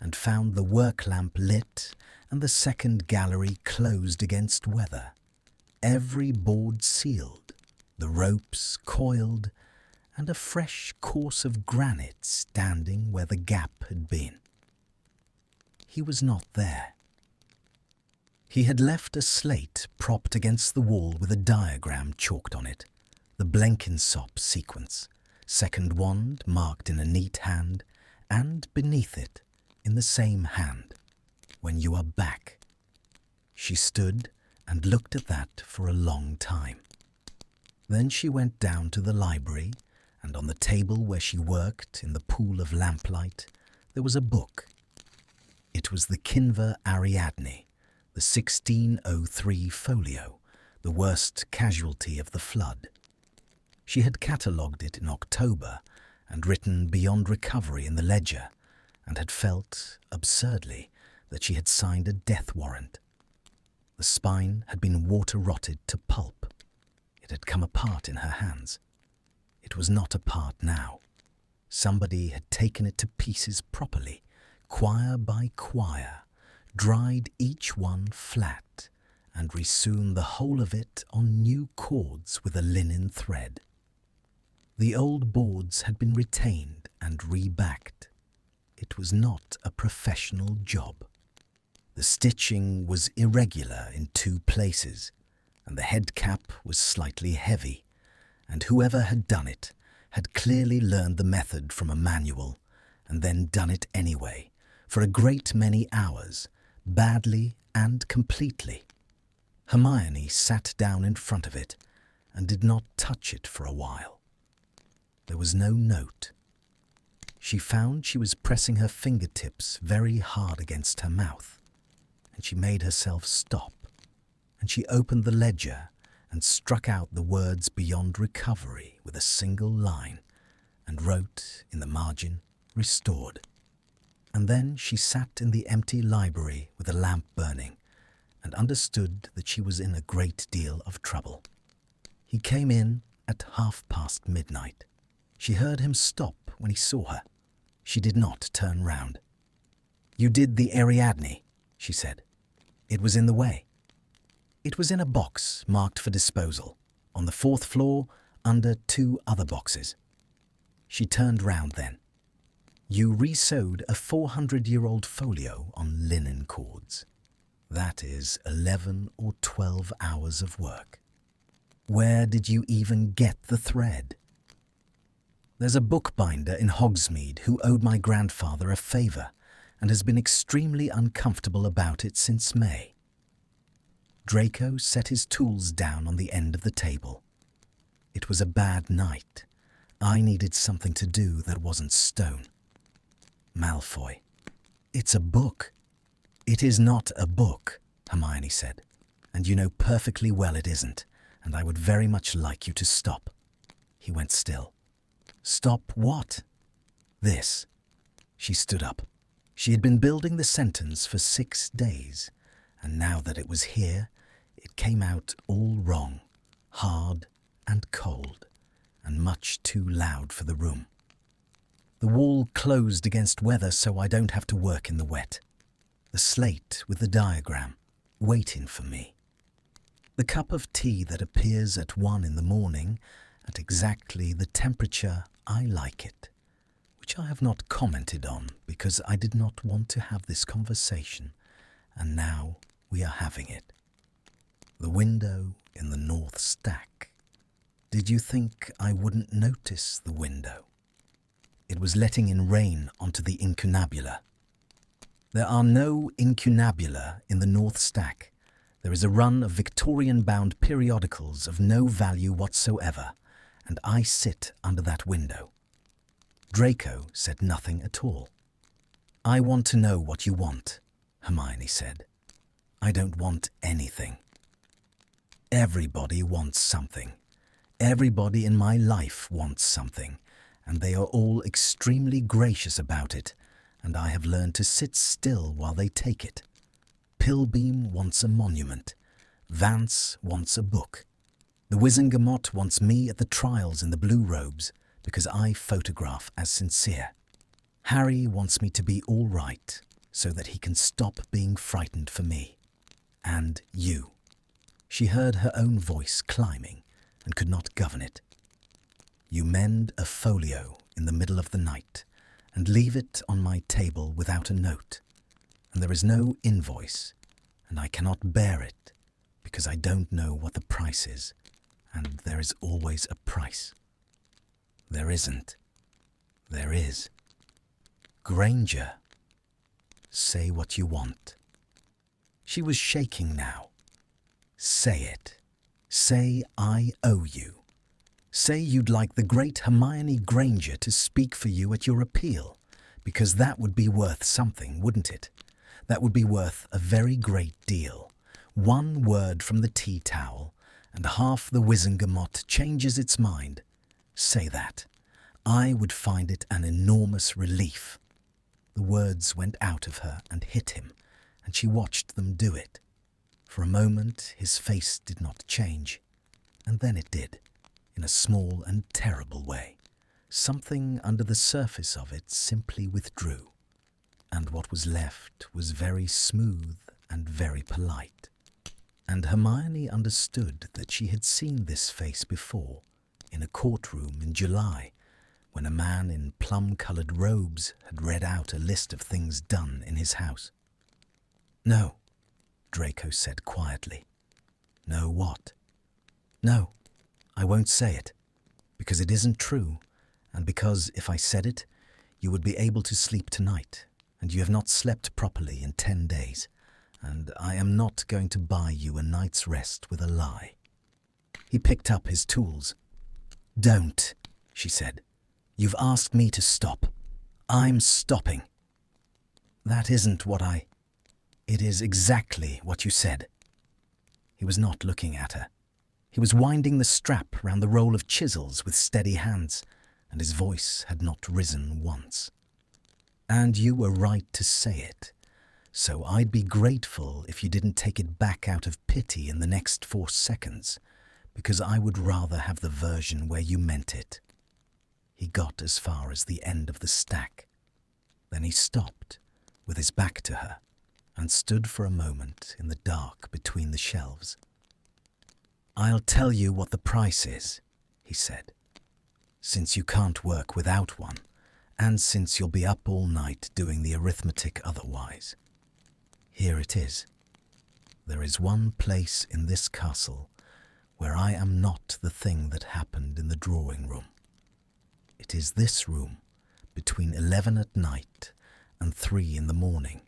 and found the work lamp lit and the second gallery closed against weather, every board sealed, the ropes coiled, and a fresh course of granite standing where the gap had been. He was not there. He had left a slate propped against the wall with a diagram chalked on it, the Blenkinsop sequence, second wand marked in a neat hand, and beneath it, in the same hand, when you are back. She stood and looked at that for a long time. Then she went down to the library, and on the table where she worked in the pool of lamplight, there was a book. It was the Kinver Ariadne, the 1603 folio, the worst casualty of the flood. She had catalogued it in October and written beyond recovery in the ledger, and had felt, absurdly, that she had signed a death warrant. The spine had been water-rotted to pulp. It had come apart in her hands. It was not apart now. Somebody had taken it to pieces properly, quire by quire, dried each one flat, and resewn the whole of it on new cords with a linen thread. The old boards had been retained and rebacked. It was not a professional job. The stitching was irregular in 2 places, and the head cap was slightly heavy, and whoever had done it had clearly learned the method from a manual, and then done it anyway, for a great many hours, badly and completely. Hermione sat down in front of it and did not touch it for a while. There was no note. She found she was pressing her fingertips very hard against her mouth, and she made herself stop, and she opened the ledger and struck out the words "beyond recovery" with a single line, and wrote in the margin "restored." And then she sat in the empty library with a lamp burning, and understood that she was in a great deal of trouble. He came in at midnight. She heard him stop when he saw her. She did not turn round. "You did the Ariadne," she said. "It was in the way." "It was in a box marked for disposal, on the 4th floor, under 2 other boxes." She turned round then. "You resewed a 400-year-old folio on linen cords. That is 11 or 12 hours of work. Where did you even get the thread?" "There's a bookbinder in Hogsmeade who owed my grandfather a favour and has been extremely uncomfortable about it since May." Draco set his tools down on the end of the table. "It was a bad night. I needed something to do that wasn't stone." "Malfoy, it's a book." "It is not a book," Hermione said, "and you know perfectly well it isn't, and I would very much like you to stop." He went still. "Stop what?" "This." She stood up. She had been building the sentence for 6 days, and now that it was here, it came out all wrong, hard and cold, and much too loud for the room. "The wall closed against weather so I don't have to work in the wet. The slate with the diagram, waiting for me. The cup of tea that appears at 1 in the morning, at exactly the temperature I like it, which I have not commented on because I did not want to have this conversation, and now we are having it. The window in the north stack. Did you think I wouldn't notice the window? It was letting in rain onto the incunabula. There are no incunabula in the north stack. There is a run of Victorian-bound periodicals of no value whatsoever, and I sit under that window." Draco said nothing at all. "I want to know what you want," Hermione said. "I don't want anything." "Everybody wants something. Everybody in my life wants something, and they are all extremely gracious about it, and I have learned to sit still while they take it. Pilbeam wants a monument. Vance wants a book. The Wizengamot wants me at the trials in the blue robes because I photograph as sincere. Harry wants me to be all right so that he can stop being frightened for me. And you." She heard her own voice climbing and could not govern it. "You mend a folio in the middle of the night and leave it on my table without a note, and there is no invoice, and I cannot bear it because I don't know what the price is, and there is always a price." "There isn't." "There is." "Granger, say what you want." She was shaking now. "Say it. Say I owe you. Say you'd like the great Hermione Granger to speak for you at your appeal, because that would be worth something, wouldn't it? That would be worth a very great deal. One word from the tea towel, and half the Wizengamot changes its mind. Say that. I would find it an enormous relief. The words went out of her and hit him, and she watched them do it. For a moment his face did not change, and then it did, in a small and terrible way. Something under the surface of it simply withdrew, and what was left was very smooth and very polite. And Hermione understood that she had seen this face before, in a courtroom in July, when a man in plum-coloured robes had read out a list of things done in his house. "No," Draco said quietly. "No what?" "No, I won't say it, because it isn't true, and because if I said it, you would be able to sleep tonight, and you have not slept properly in 10 days, and I am not going to buy you a night's rest with a lie." He picked up his tools. "Don't," she said. "You've asked me to stop. I'm stopping." "That isn't what I—" "It is exactly what you said." He was not looking at her. He was winding the strap round the roll of chisels with steady hands, and his voice had not risen once. "And you were right to say it, so I'd be grateful if you didn't take it back out of pity in the next 4 seconds, because I would rather have the version where you meant it." He got as far as the end of the stack. Then he stopped, with his back to her, and stood for a moment in the dark between the shelves. "I'll tell you what the price is," he said. "Since you can't work without one, and since you'll be up all night doing the arithmetic otherwise. Here it is. There is one place in this castle where I am not the thing that happened in the drawing room. It is this room between 11 at night and 3 in the morning,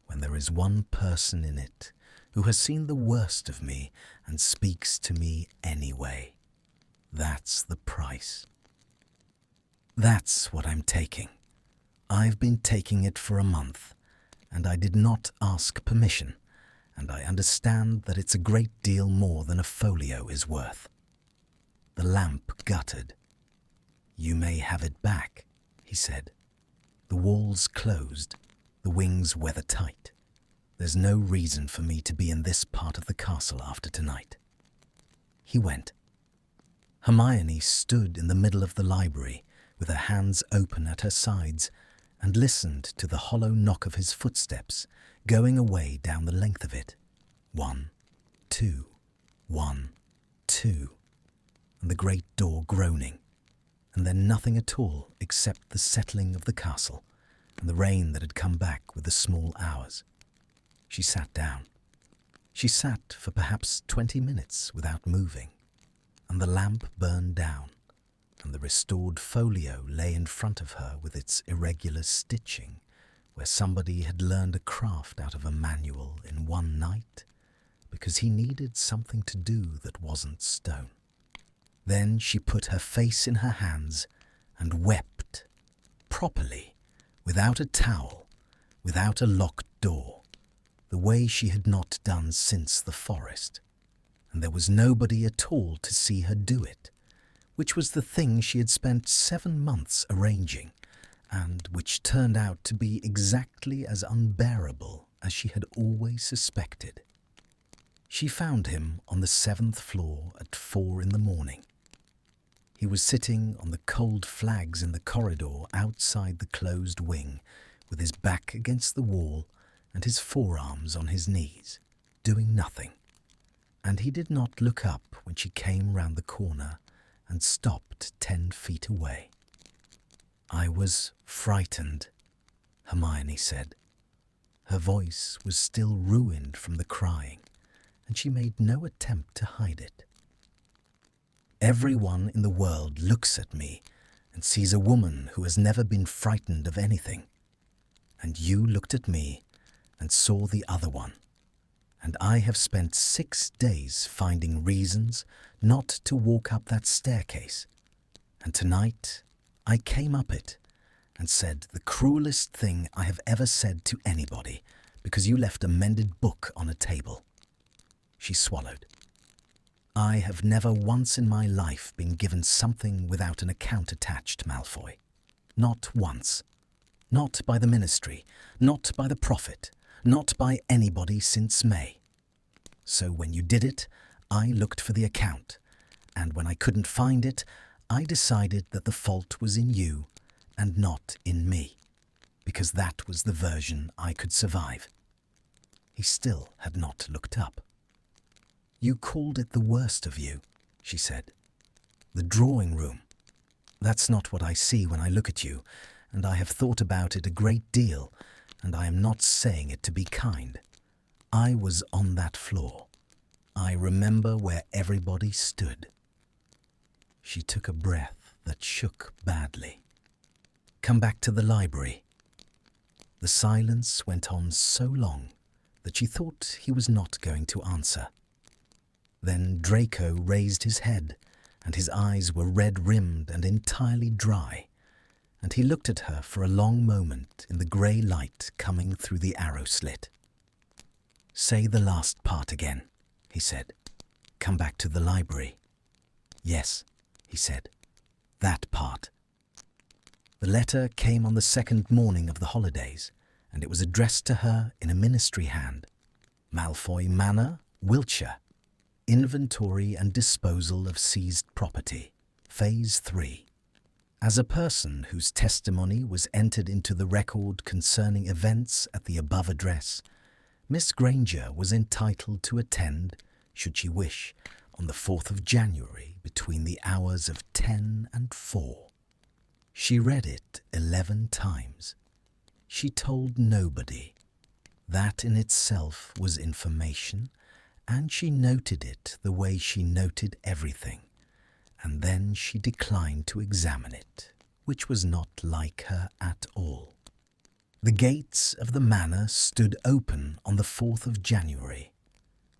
when there is one person in it who has seen the worst of me and speaks to me anyway. That's the price. That's what I'm taking. I've been taking it for a month, and I did not ask permission, and I understand that it's a great deal more than a folio is worth." The lamp guttered. "You may have it back," he said. "The walls closed, the wings weather-tight. There's no reason for me to be in this part of the castle after tonight." He went. Hermione stood in the middle of the library with her hands open at her sides and listened to the hollow knock of his footsteps going away down the length of it. 1, 2, 1, 2, and the great door groaning, and then nothing at all except the settling of the castle and the rain that had come back with the small hours. She sat down. She sat for perhaps 20 minutes without moving, and the lamp burned down, and the restored folio lay in front of her with its irregular stitching, where somebody had learned a craft out of a manual in one night, because he needed something to do that wasn't stone. Then she put her face in her hands and wept, properly, without a towel, without a locked door, the way she had not done since the forest, and there was nobody at all to see her do it, which was the thing she had spent 7 months arranging, and which turned out to be exactly as unbearable as she had always suspected. She found him on the 7th floor at 4 in the morning. He was sitting on the cold flags in the corridor outside the closed wing, with his back against the wall and his forearms on his knees, doing nothing. And he did not look up when she came round the corner and stopped 10 feet away. "I was frightened," Hermione said. Her voice was still ruined from the crying, and she made no attempt to hide it. "Everyone in the world looks at me and sees a woman who has never been frightened of anything. And you looked at me and saw the other one. And I have spent 6 days finding reasons not to walk up that staircase. And tonight I came up it and said the cruelest thing I have ever said to anybody, because you left a mended book on a table." She swallowed. "I have never once in my life been given something without an account attached, Malfoy. Not once. Not by the Ministry, not by the Prophet, not by anybody since May. So when you did it, I looked for the account, and when I couldn't find it, I decided that the fault was in you and not in me, because that was the version I could survive." He still had not looked up. "You called it the worst of you," she said. "The drawing room. That's not what I see when I look at you, and I have thought about it a great deal, and I am not saying it to be kind. I was on that floor. I remember where everybody stood." She took a breath that shook badly. "Come back to the library." The silence went on so long that she thought he was not going to answer. Then Draco raised his head, and his eyes were red-rimmed and entirely dry, and he looked at her for a long moment in the grey light coming through the arrow slit. "Say the last part again," he said. "Come back to the library." "Yes," he said. "That part." The letter came on the second morning of the holidays, and it was addressed to her in a ministry hand. Malfoy Manor, Wiltshire. Inventory and disposal of seized property. Phase 3. As a person whose testimony was entered into the record concerning events at the above address, Miss Granger was entitled to attend, should she wish, on the 4th of January between the hours of 10 and 4. She read it 11 times. She told nobody. That in itself was information, and she noted it the way she noted everything, and then she declined to examine it, which was not like her at all. The gates of the manor stood open on the 4th of January,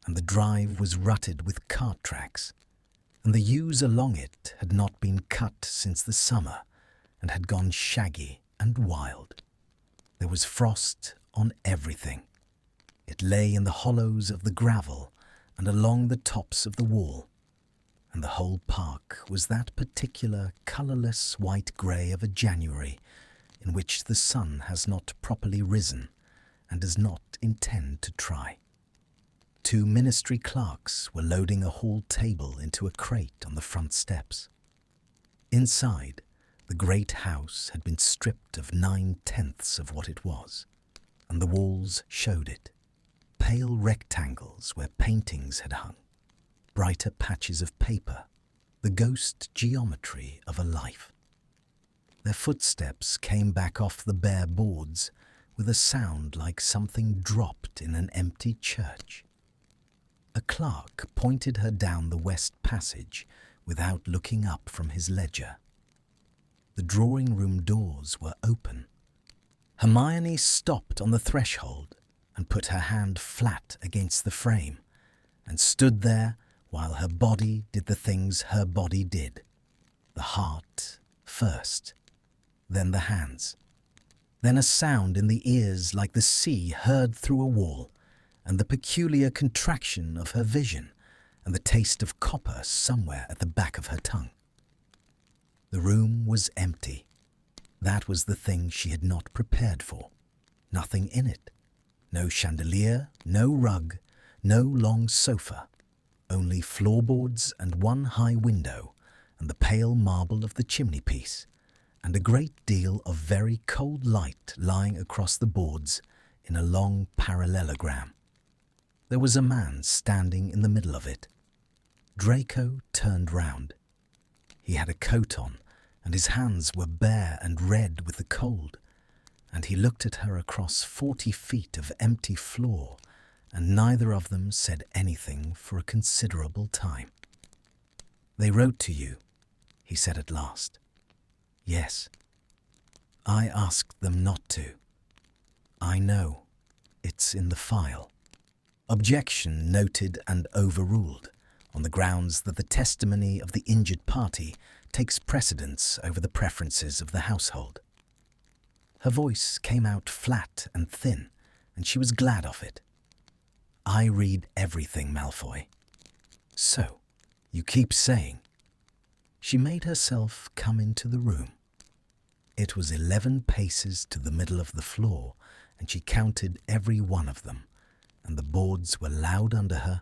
and the drive was rutted with cart tracks, and the yews along it had not been cut since the summer, and had gone shaggy and wild. There was frost on everything. It lay in the hollows of the gravel and along the tops of the wall, and the whole park was that particular colourless white-grey of a January in which the sun has not properly risen and does not intend to try. 2 ministry clerks were loading a hall table into a crate on the front steps. Inside, the great house had been stripped of 9/10 of what it was, and the walls showed it. Pale rectangles where paintings had hung, brighter patches of paper, the ghost geometry of a life. Their footsteps came back off the bare boards with a sound like something dropped in an empty church. A clerk pointed her down the west passage without looking up from his ledger. The drawing-room doors were open. Hermione stopped on the threshold and put her hand flat against the frame, and stood there while her body did the things her body did. The heart first, then the hands. Then a sound in the ears like the sea heard through a wall, and the peculiar contraction of her vision, and the taste of copper somewhere at the back of her tongue. The room was empty. That was the thing she had not prepared for. Nothing in it. No chandelier, no rug, no long sofa. Only floorboards and one high window, and the pale marble of the chimneypiece, and a great deal of very cold light lying across the boards in a long parallelogram. There was a man standing in the middle of it. Draco turned round. He had a coat on, and his hands were bare and red with the cold, and he looked at her across 40 feet of empty floor, and neither of them said anything for a considerable time. "They wrote to you," he said at last. "Yes." "I asked them not to." "I know. It's in the file." Objection noted and overruled, on the grounds that the testimony of the injured party takes precedence over the preferences of the household. Her voice came out flat and thin, and she was glad of it. I read everything, Malfoy. So, you keep saying. She made herself come into the room. It was 11 paces to the middle of the floor, and she counted every one of them, and the boards were loud under her,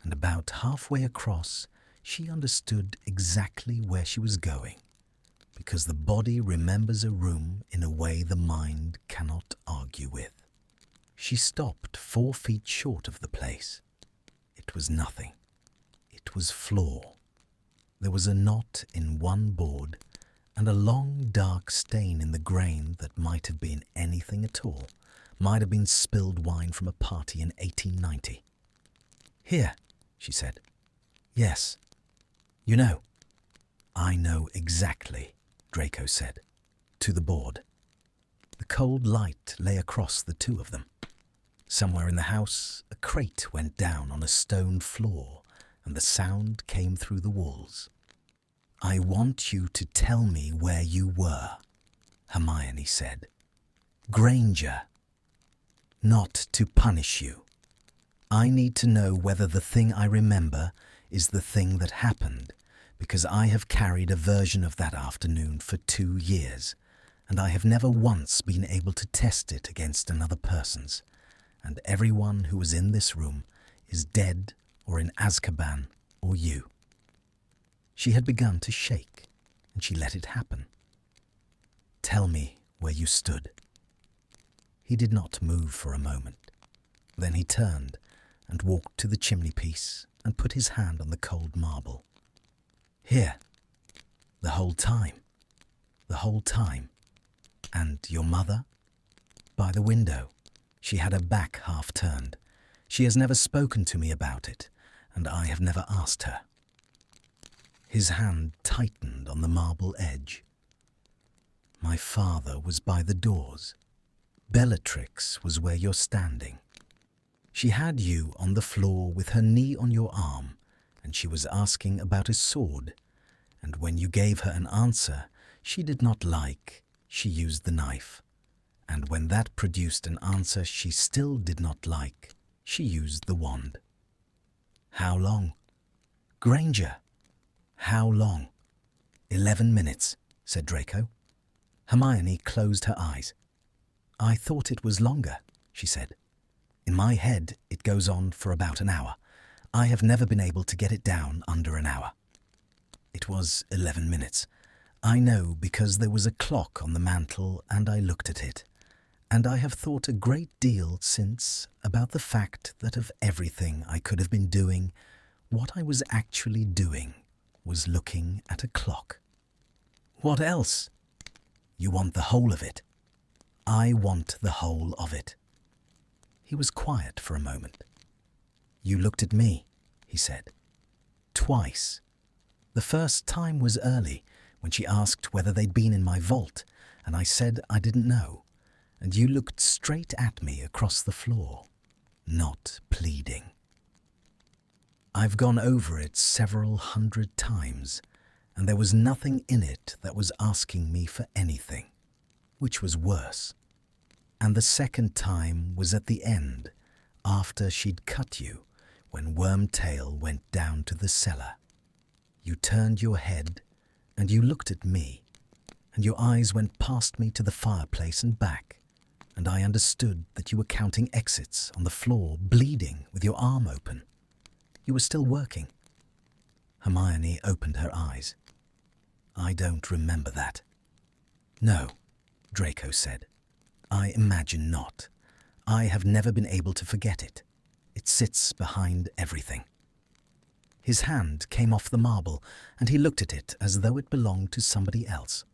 and about halfway across she understood exactly where she was going, because the body remembers a room in a way the mind cannot argue with. She stopped 4 feet short of the place. It was nothing. It was floor. There was a knot in one board and a long dark stain in the grain that might have been anything at all, might have been spilled wine from a party in 1890. "Here," she said. "Yes. You know." "I know exactly," Draco said, to the board. The cold light lay across the two of them. Somewhere in the house, a crate went down on a stone floor, and the sound came through the walls. "I want you to tell me where you were," Hermione said. "Granger. Not to punish you. I need to know whether the thing I remember is the thing that happened, because I have carried a version of that afternoon for 2 years, and I have never once been able to test it against another person's, and everyone who was in this room is dead or in Azkaban or you." She had begun to shake, and she let it happen. "Tell me where you stood." He did not move for a moment. Then he turned and walked to the chimneypiece and put his hand on the cold marble. "Here. The whole time. The whole time. And your mother?" "By the window. She had her back half turned. She has never spoken to me about it, and I have never asked her." His hand tightened on the marble edge. "My father was by the doors. Bellatrix was where you're standing. She had you on the floor with her knee on your arm, and she was asking about a sword, and when you gave her an answer she did not like, she used the knife, and when that produced an answer she still did not like, she used the wand." "How long?" "Granger. How long?" 11 minutes, said Draco. Hermione closed her eyes. "I thought it was longer," she said. "In my head it goes on for about an hour. I have never been able to get it down under an hour." "It was 11 minutes. I know because there was a clock on the mantel and I looked at it. And I have thought a great deal since about the fact that of everything I could have been doing, what I was actually doing was looking at a clock." "What else?" "You want the whole of it." "I want the whole of it." He was quiet for a moment. "You looked at me," he said. "Twice. The first time was early, when she asked whether they'd been in my vault, and I said I didn't know, and you looked straight at me across the floor, not pleading. I've gone over it several 100 times, and there was nothing in it that was asking me for anything, which was worse. And the second time was at the end, after she'd cut you, when Wormtail went down to the cellar. You turned your head, and you looked at me, and your eyes went past me to the fireplace and back, and I understood that you were counting exits on the floor, bleeding, with your arm open. You were still working." Hermione opened her eyes. "I don't remember that." "No," Draco said. "I imagine not. I have never been able to forget it. It sits behind everything." His hand came off the marble, and he looked at it as though it belonged to somebody else.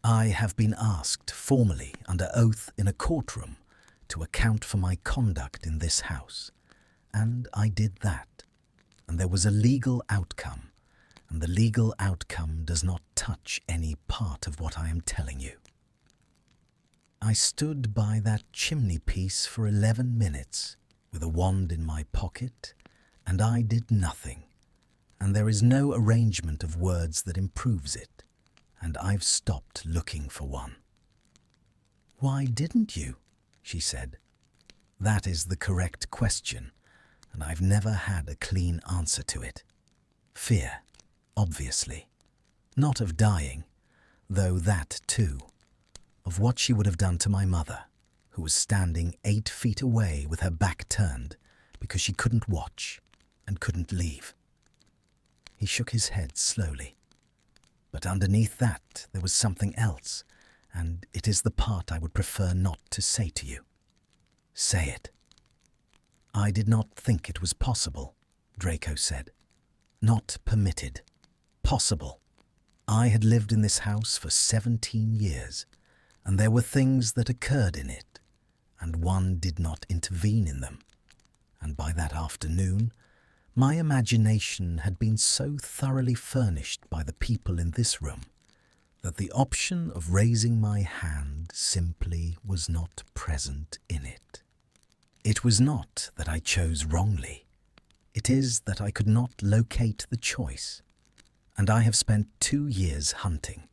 "I have been asked formally under oath in a courtroom to account for my conduct in this house, and I did that, and there was a legal outcome, and the legal outcome does not touch any part of what I am telling you. I stood by that chimneypiece for 11 minutes with a wand in my pocket, and I did nothing, and there is no arrangement of words that improves it, and I've stopped looking for one." "Why didn't you?" she said. That is the correct question, and I've never had a clean answer to it. Fear, obviously. Not of dying, though that too. Of what she would have done to my mother, who was standing 8 feet away with her back turned because she couldn't watch and couldn't leave. He shook his head slowly. But underneath that there was something else, and it is the part I would prefer not to say to you. Say it. I did not think it was possible, Draco said. Not permitted. Possible. I had lived in this house for 17 years, and there were things that occurred in it, and one did not intervene in them. And by that afternoon, my imagination had been so thoroughly furnished by the people in this room that the option of raising my hand simply was not present in it. It was not that I chose wrongly. It is that I could not locate the choice, and I have spent 2 years hunting.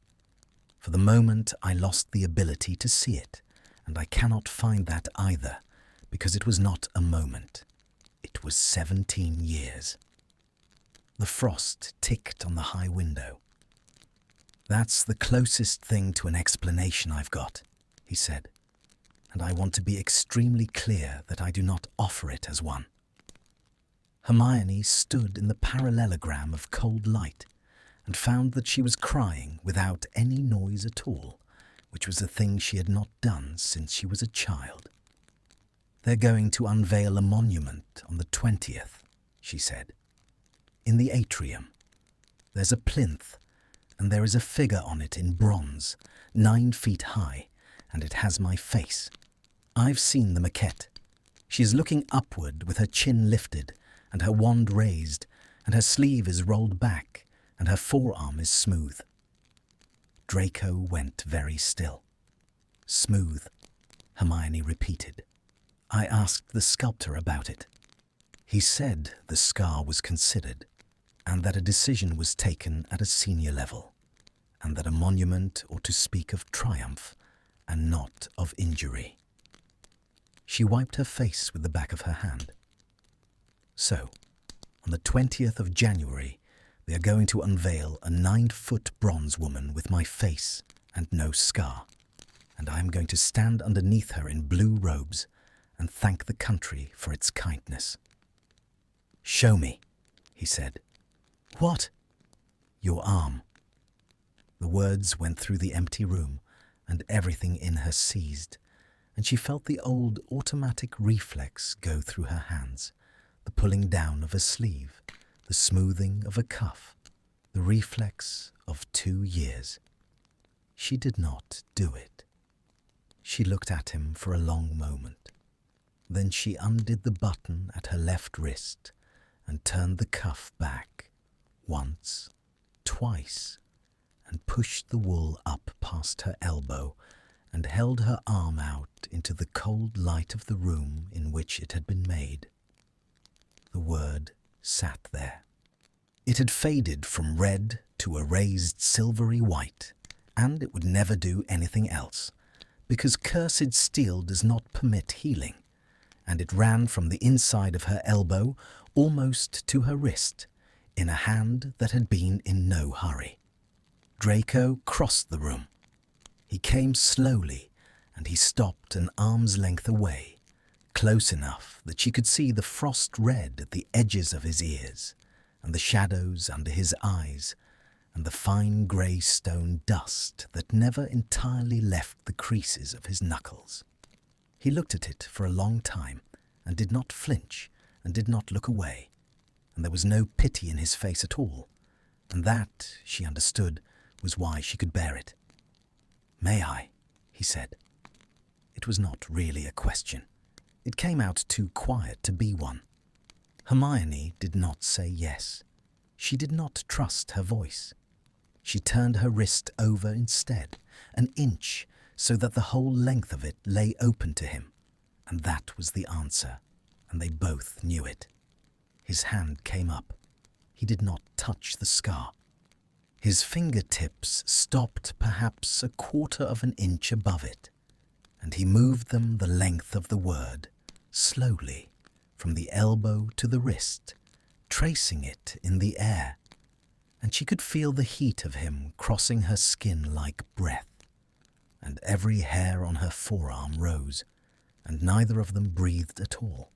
For the moment I lost the ability to see it, and I cannot find that either, because it was not a moment. It was 17 years. The frost ticked on the high window. That's the closest thing to an explanation I've got, he said, and I want to be extremely clear that I do not offer it as one. Hermione stood in the parallelogram of cold light and found that she was crying without any noise at all, which was a thing she had not done since she was a child. They're going to unveil a monument on the 20th, she said. In the atrium. There's a plinth, and there is a figure on it in bronze, 9 feet high, and it has my face. I've seen the maquette. She is looking upward with her chin lifted and her wand raised, and her sleeve is rolled back, and her forearm is smooth. Draco went very still. Smooth, Hermione repeated. I asked the sculptor about it. He said the scar was considered, and that a decision was taken at a senior level, and that a monument ought to speak of triumph and not of injury. She wiped her face with the back of her hand. So, on the 20th of January, they are going to unveil a 9-foot bronze woman with my face and no scar, and I am going to stand underneath her in blue robes and thank the country for its kindness. Show me, he said. What? Your arm. The words went through the empty room, and everything in her seized, and she felt the old automatic reflex go through her hands, the pulling down of a sleeve, the smoothing of a cuff, the reflex of 2 years. She did not do it. She looked at him for a long moment. Then she undid the button at her left wrist and turned the cuff back, once, twice, and pushed the wool up past her elbow and held her arm out into the cold light of the room in which it had been made. The word sat there. It had faded from red to a raised silvery white, and it would never do anything else, because cursed steel does not permit healing, and it ran from the inside of her elbow almost to her wrist, in a hand that had been in no hurry. Draco crossed the room. He came slowly, and he stopped an arm's length away, close enough that she could see the frost red at the edges of his ears, and the shadows under his eyes, and the fine grey stone dust that never entirely left the creases of his knuckles. He looked at it for a long time, and did not flinch, and did not look away, and there was no pity in his face at all, and that, she understood, was why she could bear it. "May I?" he said. It was not really a question. It came out too quiet to be one. Hermione did not say yes. She did not trust her voice. She turned her wrist over instead, an inch, so that the whole length of it lay open to him, and that was the answer, and they both knew it. His hand came up. He did not touch the scar. His fingertips stopped perhaps 1/4 of an inch above it, and he moved them the length of the word, slowly, from the elbow to the wrist, tracing it in the air, and she could feel the heat of him crossing her skin like breath, and every hair on her forearm rose, and neither of them breathed at all.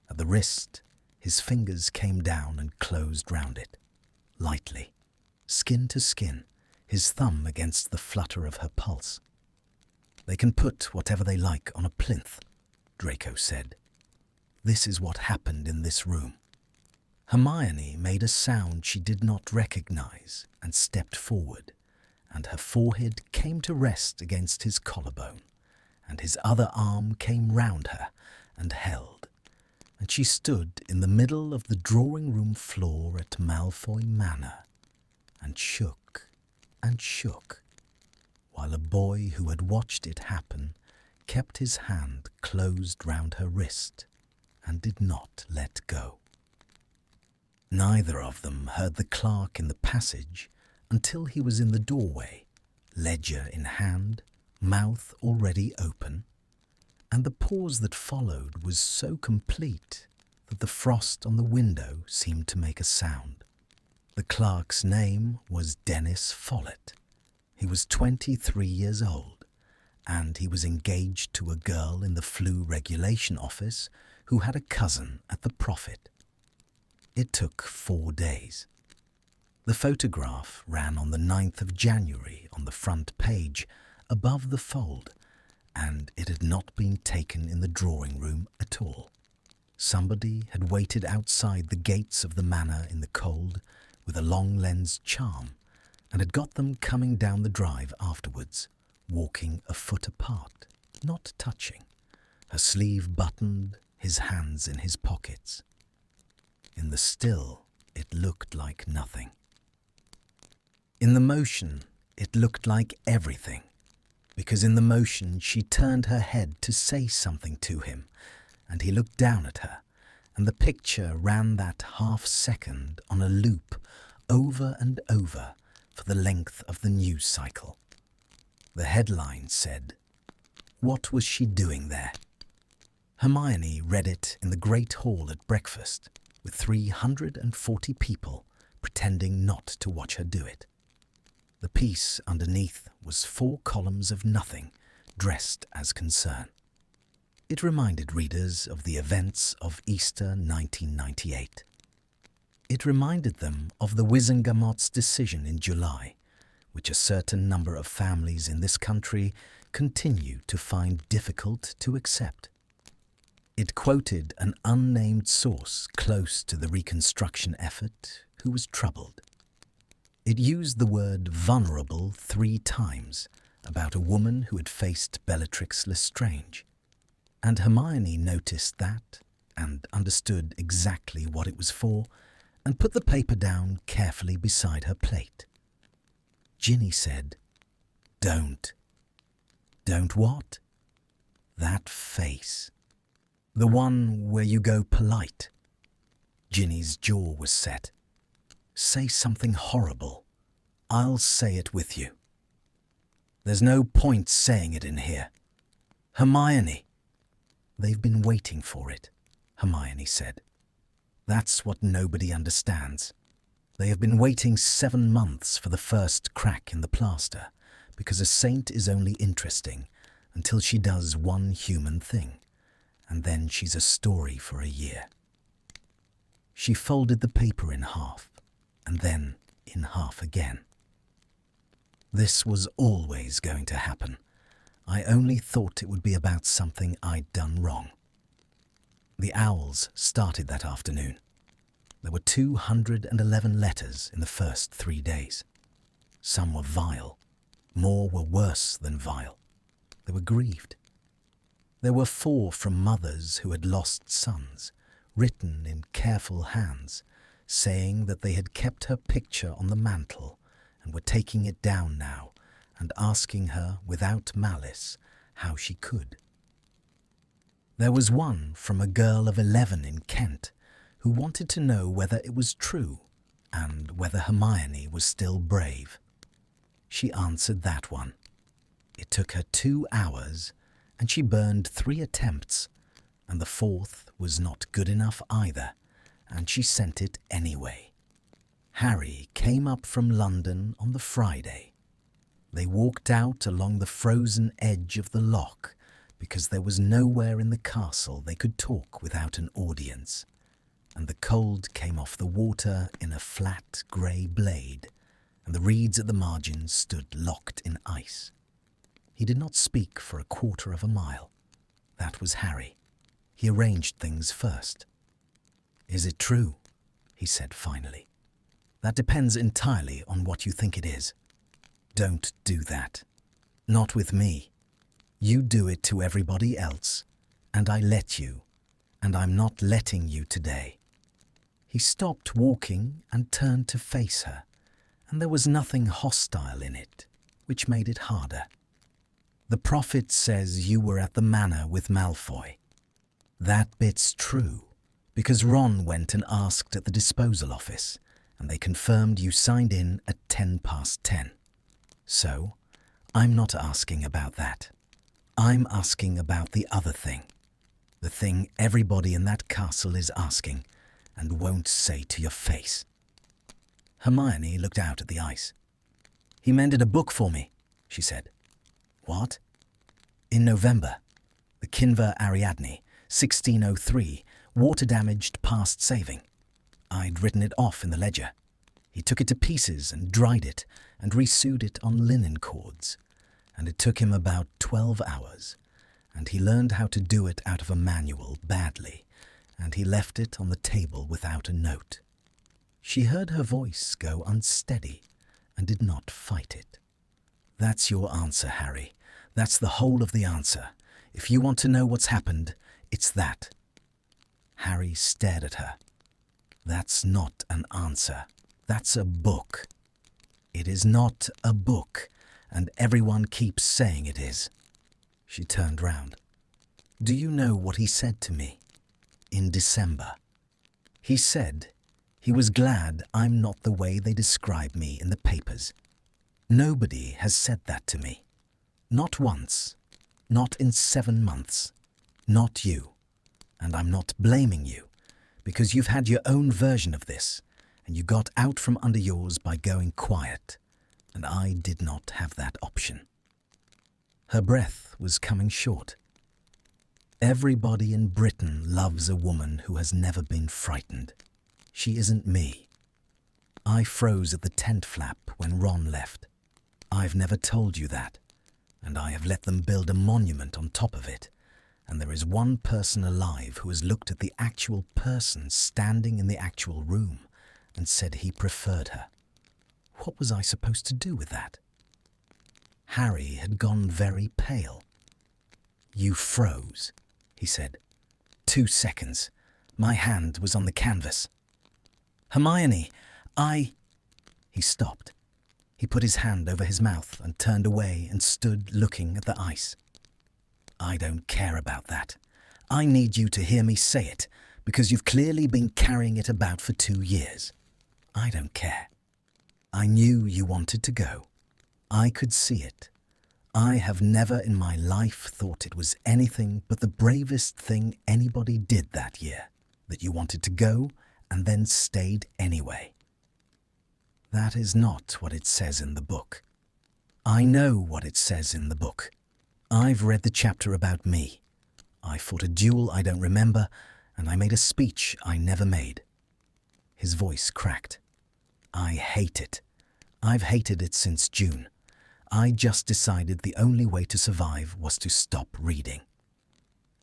At the wrist, his fingers came down and closed round it, lightly, skin to skin, his thumb against the flutter of her pulse. "They can put whatever they like on a plinth," Draco said. "This is what happened in this room." Hermione made a sound she did not recognize and stepped forward, and her forehead came to rest against his collarbone, and his other arm came round her and held, and she stood in the middle of the drawing-room floor at Malfoy Manor, and shook, while a boy who had watched it happen kept his hand closed round her wrist and did not let go. Neither of them heard the clerk in the passage until he was in the doorway, ledger in hand, mouth already open, and the pause that followed was so complete that the frost on the window seemed to make a sound. The clerk's name was Dennis Follett. He was 23 years old, and he was engaged to a girl in the flu regulation office who had a cousin at the Prophet. It took 4 days. The photograph ran on the 9th of January on the front page, above the fold, and it had not been taken in the drawing room at all. Somebody had waited outside the gates of the manor in the cold with a long-lensed charm, and had got them coming down the drive afterwards, walking a foot apart, not touching, her sleeve buttoned, his hands in his pockets. In the still, it looked like nothing. In the motion, it looked like everything, because in the motion she turned her head to say something to him, and he looked down at her, and the picture ran that half-second on a loop over and over for the length of the news cycle. The headline said, "What was she doing there?" Hermione read it in the great hall at breakfast, with 340 people pretending not to watch her do it. The piece underneath was 4 columns of nothing, dressed as concern. It reminded readers of the events of Easter 1998. It reminded them of the Wizengamot's decision in July, which a certain number of families in this country continue to find difficult to accept. It quoted an unnamed source close to the reconstruction effort who was troubled. It used the word vulnerable 3 times about a woman who had faced Bellatrix Lestrange, and Hermione noticed that and understood exactly what it was for and put the paper down carefully beside her plate. Ginny said, "Don't." "Don't what?" "That face. The one where you go polite." Ginny's jaw was set. "Say something horrible. I'll say it with you." "There's no point saying it in here." "Hermione." "They've been waiting for it," Hermione said. "That's what nobody understands. They have been waiting 7 months for the first crack in the plaster, because a saint is only interesting until she does one human thing, and then she's a story for a year." She folded the paper in half, and then in half again. "This was always going to happen. I only thought it would be about something I'd done wrong." The owls started that afternoon. There were 211 letters in the first 3 days. Some were vile. More were worse than vile. They were grieved. There were 4 from mothers who had lost sons, written in careful hands, saying that they had kept her picture on the mantel and were taking it down now and asking her without malice how she could. There was one from a girl of 11 in Kent who wanted to know whether it was true and whether Hermione was still brave. She answered that one. It took her 2 hours, and she burned 3 attempts, and the fourth was not good enough either, and she sent it anyway. Harry came up from London on the Friday. They walked out along the frozen edge of the loch because there was nowhere in the castle they could talk without an audience, and the cold came off the water in a flat grey blade, and the reeds at the margins stood locked in ice. He did not speak for a quarter of a mile. That was Harry. He arranged things first. "Is it true?" he said finally. "That depends entirely on what you think it is. Don't do that. Not with me. You do it to everybody else, and I let you, and I'm not letting you today." He stopped walking and turned to face her, and there was nothing hostile in it, which made it harder. "The prophet says you were at the manor with Malfoy. That bit's true, because Ron went and asked at the disposal office, and they confirmed you signed in at 10 past 10. So, I'm not asking about that. I'm asking about the other thing. The thing everybody in that castle is asking, and won't say to your face." Hermione looked out at the ice. "He mended a book for me," she said. "What?" "In November. The Kinver Ariadne, 1603, water-damaged past saving. I'd written it off in the ledger. He took it to pieces and dried it and resewed it on linen cords, and it took him about 12 hours, and he learned how to do it out of a manual badly, and he left it on the table without a note." She heard her voice go unsteady and did not fight it. "That's your answer, Harry. That's the whole of the answer. If you want to know what's happened, it's that." Harry stared at her. "That's not an answer. That's a book." "It is not a book, and everyone keeps saying it is." She turned round. "Do you know what he said to me? In December. He said he was glad I'm not the way they describe me in the papers. Nobody has said that to me. Not once. Not in 7 months. Not you. And I'm not blaming you, because you've had your own version of this, and you got out from under yours by going quiet, and I did not have that option." Her breath was coming short. "Everybody in Britain loves a woman who has never been frightened. She isn't me. I froze at the tent flap when Ron left. I've never told you that, and I have let them build a monument on top of it, and there is one person alive who has looked at the actual person standing in the actual room and said he preferred her. What was I supposed to do with that?" Harry had gone very pale. "You froze," he said. 2 seconds. My hand was on the canvas. "Hermione, He stopped. He put his hand over his mouth and turned away and stood looking at the ice. "I don't care about that. I need you to hear me say it, because you've clearly been carrying it about for 2 years. I don't care. I knew you wanted to go. I could see it. I have never in my life thought it was anything but the bravest thing anybody did that year, that you wanted to go and then stayed anyway. That is not what it says in the book. I know what it says in the book. I've read the chapter about me. I fought a duel I don't remember, and I made a speech I never made." His voice cracked. "I hate it. I've hated it since June. I just decided the only way to survive was to stop reading."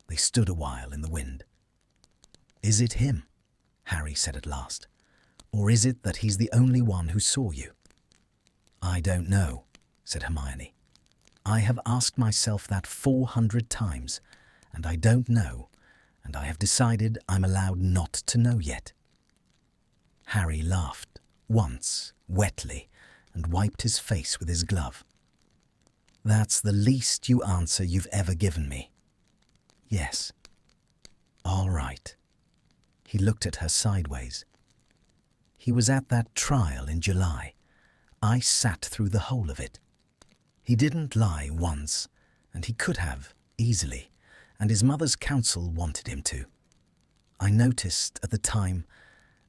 They stood a while in the wind. "Is it him?" Harry said at last. "Or is it that he's the only one who saw you?" "I don't know," said Hermione. "I have asked myself that 400 times, and I don't know, and I have decided I'm allowed not to know yet." Harry laughed, once, wetly, and wiped his face with his glove. "That's the least you answer you've ever given me." "Yes." "All right." He looked at her sideways. "He was at that trial in July. I sat through the whole of it. He didn't lie once, and he could have, easily, and his mother's counsel wanted him to. I noticed at the time,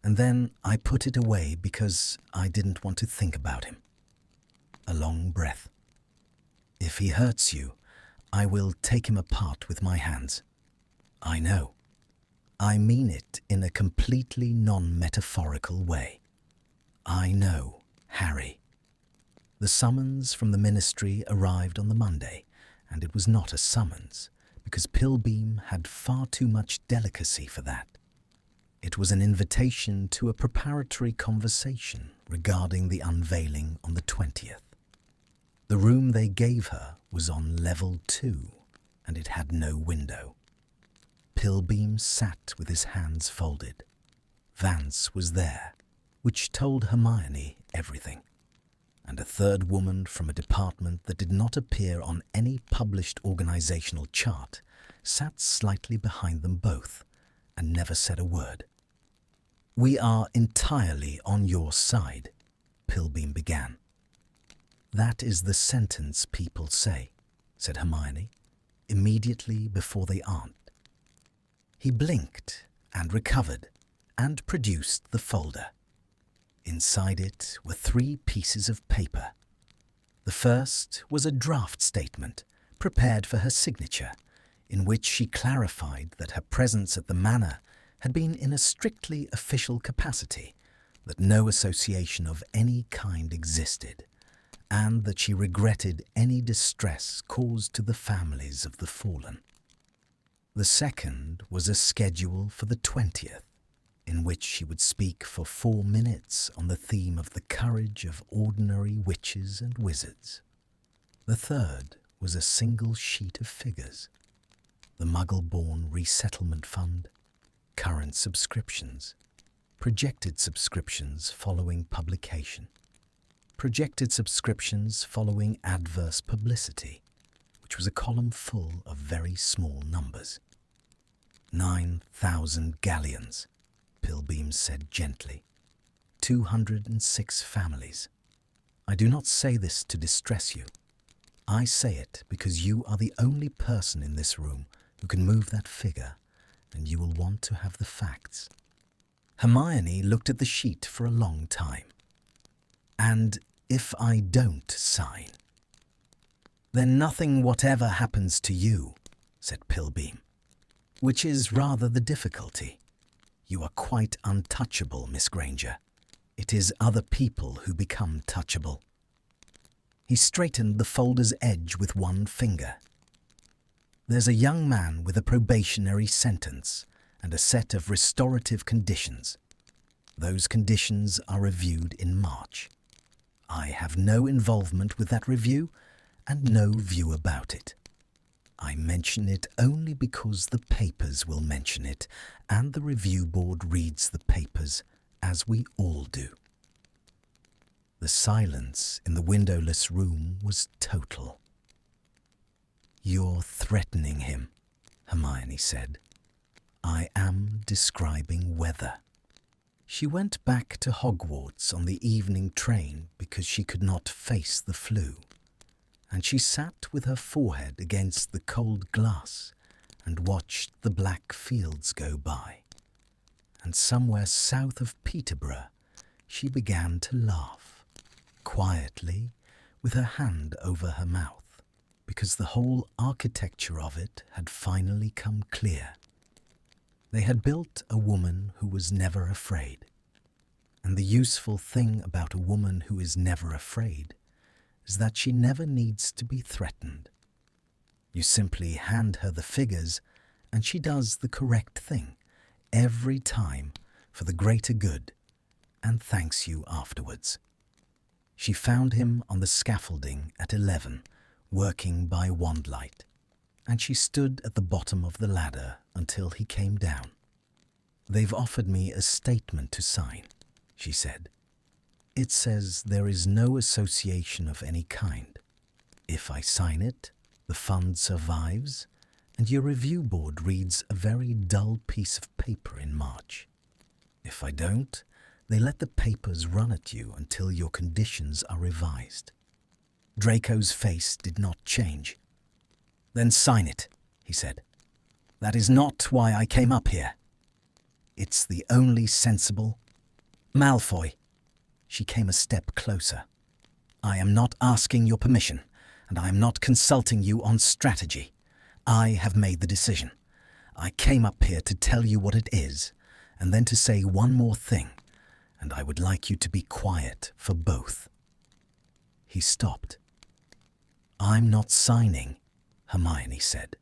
and then I put it away because I didn't want to think about him. A long breath. If he hurts you, I will take him apart with my hands. I know. I mean it in a completely non-metaphorical way. I know, Harry. The summons from the ministry arrived on the Monday, and it was not a summons, because Pilbeam had far too much delicacy for that. It was an invitation to a preparatory conversation regarding the unveiling on the 20th. The room they gave her was on level 2, and it had no window. Pilbeam sat with his hands folded. Vance was there, which told Hermione everything. And a third woman from a department that did not appear on any published organizational chart sat slightly behind them both and never said a word. "We are entirely on your side," Pilbeam began. "That is the sentence people say," said Hermione, "immediately before they aren't." He blinked and recovered and produced the folder. Inside it were 3 pieces of paper. The first was a draft statement prepared for her signature, in which she clarified that her presence at the manor had been in a strictly official capacity, that no association of any kind existed, and that she regretted any distress caused to the families of the fallen. The second was a schedule for the 20th, in which she would speak for 4 minutes on the theme of the courage of ordinary witches and wizards. The third was a single sheet of figures: the Muggle-born Resettlement Fund, current subscriptions, projected subscriptions following publication, projected subscriptions following adverse publicity, which was a column full of very small numbers. 9,000 galleons, Pilbeam said gently. 206 families. I do not say this to distress you. I say it because you are the only person in this room who can move that figure, and you will want to have the facts. Hermione looked at the sheet for a long time. "And if I don't sign?" "Then nothing whatever happens to you," said Pilbeam, "which is rather the difficulty. You are quite untouchable, Miss Granger. It is other people who become touchable." He straightened the folder's edge with one finger. "There's a young man with a probationary sentence and a set of restorative conditions. Those conditions are reviewed in March. I have no involvement with that review and no view about it. I mention it only because the papers will mention it, and the review board reads the papers, as we all do." The silence in the windowless room was total. "You're threatening him," Hermione said. "I am describing weather." She went back to Hogwarts on the evening train because she could not face the flu, and she sat with her forehead against the cold glass and watched the black fields go by. And somewhere south of Peterborough, she began to laugh, quietly, with her hand over her mouth, because the whole architecture of it had finally come clear. They had built a woman who was never afraid. And the useful thing about a woman who is never afraid is that she never needs to be threatened. You simply hand her the figures and she does the correct thing every time for the greater good and thanks you afterwards. She found him on the scaffolding at 11, working by wandlight, and she stood at the bottom of the ladder until he came down. "They've offered me a statement to sign," she said. "It says there is no association of any kind. If I sign it, the fund survives, and your review board reads a very dull piece of paper in March. If I don't, they let the papers run at you until your conditions are revised." Draco's face did not change. "Then sign it," he said. That is not why I came up here. It's the only sensible... Malfoy. She came a step closer. I am not asking your permission, and I am not consulting you on strategy. I have made the decision. I came up here to tell you what it is, and then to say one more thing, and I would like you to be quiet for both. He stopped. I'm not signing, Hermione said.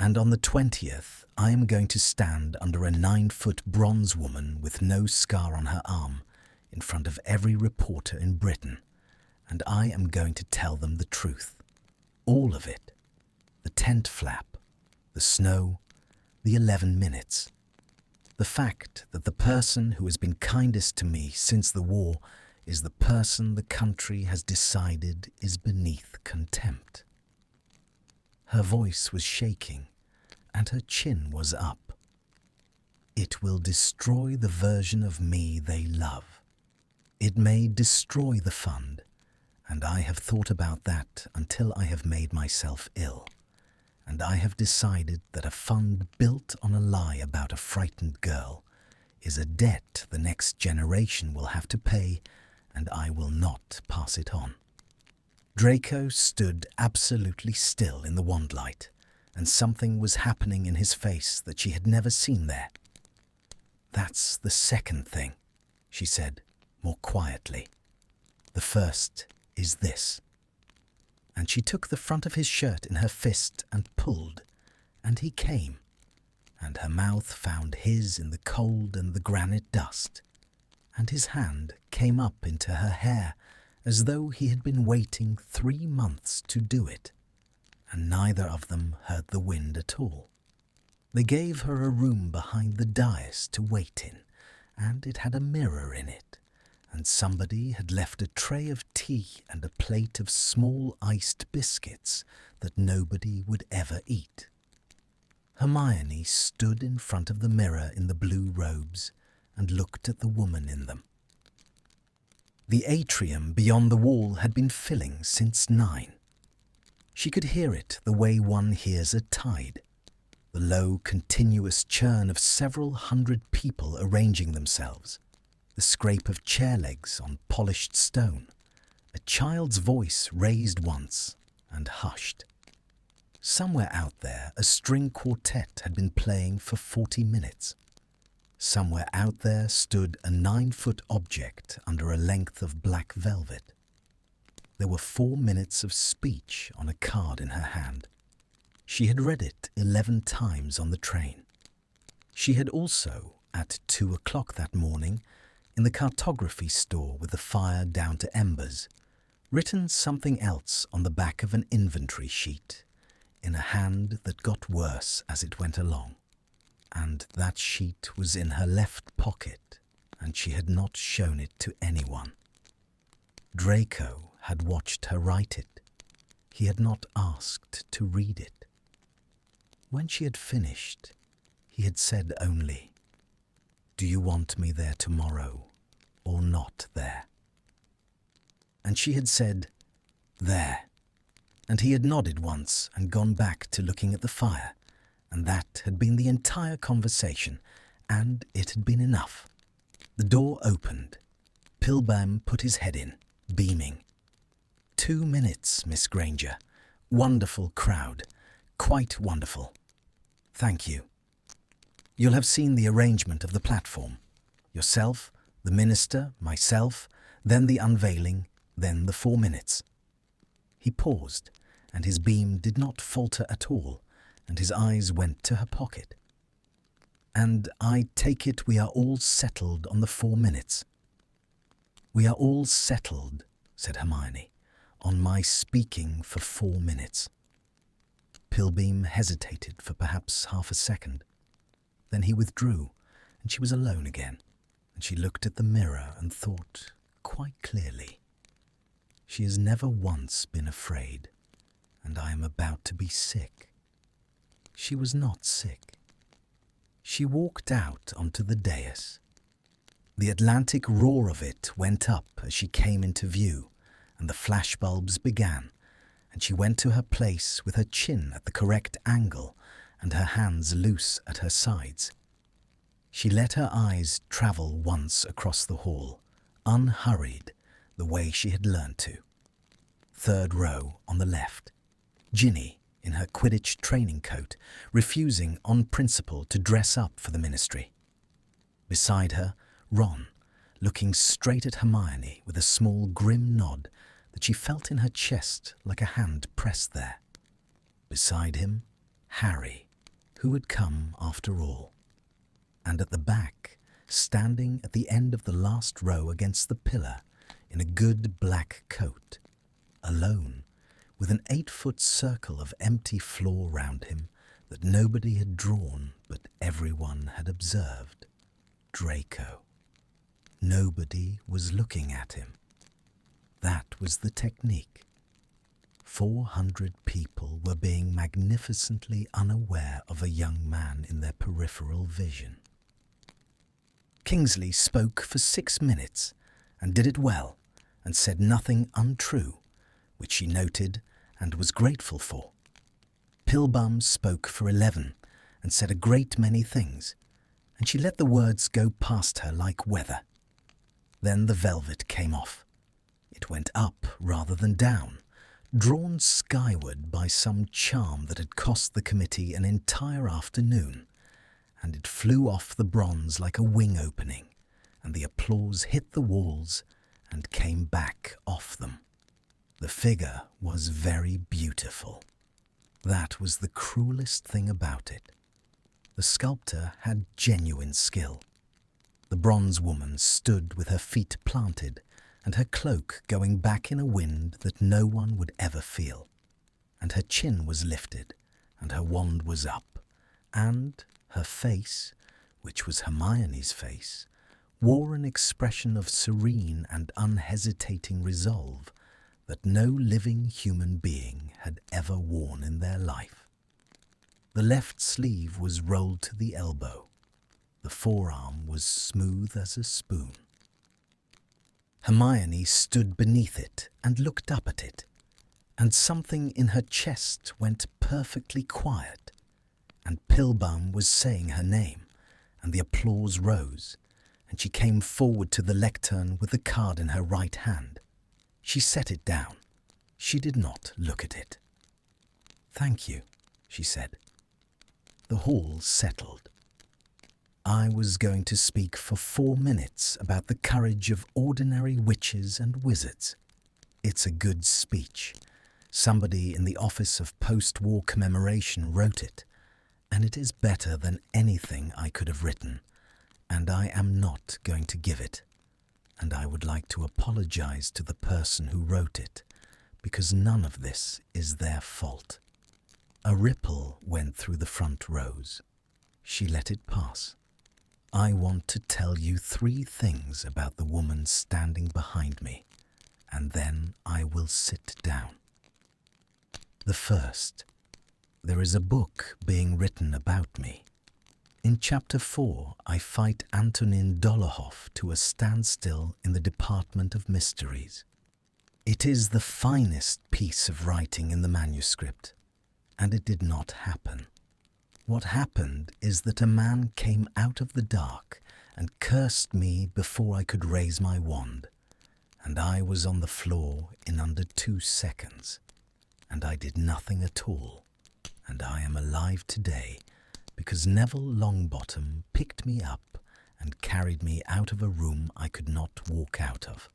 And on the 20th, I am going to stand under a 9-foot bronze woman with no scar on her arm in front of every reporter in Britain, and I am going to tell them the truth. All of it. The tent flap, the snow, the 11 minutes. The fact that the person who has been kindest to me since the war is the person the country has decided is beneath contempt. Her voice was shaking, and her chin was up. It will destroy the version of me they love. It may destroy the fund, and I have thought about that until I have made myself ill. And I have decided that a fund built on a lie about a frightened girl is a debt the next generation will have to pay, and I will not pass it on. Draco stood absolutely still in the wandlight, and something was happening in his face that she had never seen there. That's the second thing, she said, more quietly. The first is this. And she took the front of his shirt in her fist and pulled, and he came, and her mouth found his in the cold and the granite dust, and his hand came up into her hair as though he had been waiting 3 months to do it, and neither of them heard the wind at all. They gave her a room behind the dais to wait in, and it had a mirror in it, and somebody had left a tray of tea and a plate of small iced biscuits that nobody would ever eat. Hermione stood in front of the mirror in the blue robes and looked at the woman in them. The atrium beyond the wall had been filling since 9. She could hear it the way one hears a tide, the low, continuous churn of several hundred people arranging themselves, the scrape of chair legs on polished stone, a child's voice raised once and hushed. Somewhere out there, a string quartet had been playing for 40 minutes. Somewhere out there stood a 9-foot object under a length of black velvet. There were 4 minutes of speech on a card in her hand. She had read it 11 times on the train. She had also, at 2 o'clock that morning, in the cartography store with the fire down to embers, written something else on the back of an inventory sheet, in a hand that got worse as it went along. And that sheet was in her left pocket, and she had not shown it to anyone. Draco had watched her write it. He had not asked to read it. When she had finished, he had said only, "Do you want me there tomorrow or not there?" And she had said, "There." And he had nodded once and gone back to looking at the fire, and that had been the entire conversation, and it had been enough. The door opened. Pilbeam put his head in, beaming. 2 minutes, Miss Granger. Wonderful crowd. Quite wonderful. Thank you. You'll have seen the arrangement of the platform. Yourself, the minister, myself, then the unveiling, then the 4 minutes. He paused, and his beam did not falter at all, and his eyes went to her pocket. And I take it we are all settled on the 4 minutes. We are all settled, said Hermione, on my speaking for 4 minutes. Pilbeam hesitated for perhaps half a second. Then he withdrew, and she was alone again, and she looked at the mirror and thought quite clearly, she has never once been afraid, and I am about to be sick. She was not sick. She walked out onto the dais. The Atlantic roar of it went up as she came into view, and the flashbulbs began, and she went to her place with her chin at the correct angle and her hands loose at her sides. She let her eyes travel once across the hall, unhurried, the way she had learned to. Third row on the left, Ginny, in her Quidditch training coat, refusing on principle to dress up for the ministry. Beside her, Ron, looking straight at Hermione with a small grim nod that she felt in her chest like a hand pressed there. Beside him, Harry, who had come after all. And at the back, standing at the end of the last row against the pillar, in a good black coat, alone, with an 8-foot circle of empty floor round him that nobody had drawn but everyone had observed. Draco. Nobody was looking at him. That was the technique. 400 people were being magnificently unaware of a young man in their peripheral vision. Kingsley spoke for 6 minutes and did it well and said nothing untrue, which she noted and was grateful for. Pilbum spoke for 11 and said a great many things, and she let the words go past her like weather. Then the velvet came off. It went up rather than down, drawn skyward by some charm that had cost the committee an entire afternoon, and it flew off the bronze like a wing opening, and the applause hit the walls and came back off them. The figure was very beautiful. That was the cruelest thing about it. The sculptor had genuine skill. The bronze woman stood with her feet planted and her cloak going back in a wind that no one would ever feel, and her chin was lifted and her wand was up, and her face, which was Hermione's face, wore an expression of serene and unhesitating resolve that no living human being had ever worn in their life. The left sleeve was rolled to the elbow. The forearm was smooth as a spoon. Hermione stood beneath it and looked up at it, and something in her chest went perfectly quiet, and Pilbum was saying her name, and the applause rose, and she came forward to the lectern with the card in her right hand. She set it down. She did not look at it. "Thank you," she said. The hall settled. I was going to speak for 4 minutes about the courage of ordinary witches and wizards. It's a good speech. Somebody in the Office of Post-War Commemoration wrote it, and it is better than anything I could have written, and I am not going to give it. And I would like to apologize to the person who wrote it, because none of this is their fault. A ripple went through the front rows. She let it pass. I want to tell you 3 things about the woman standing behind me, and then I will sit down. The first, there is a book being written about me. In Chapter 4, I fight Antonin Dolohov to a standstill in the Department of Mysteries. It is the finest piece of writing in the manuscript, and it did not happen. What happened is that a man came out of the dark and cursed me before I could raise my wand, and I was on the floor in under 2 seconds, and I did nothing at all, and I am alive today because Neville Longbottom picked me up and carried me out of a room I could not walk out of.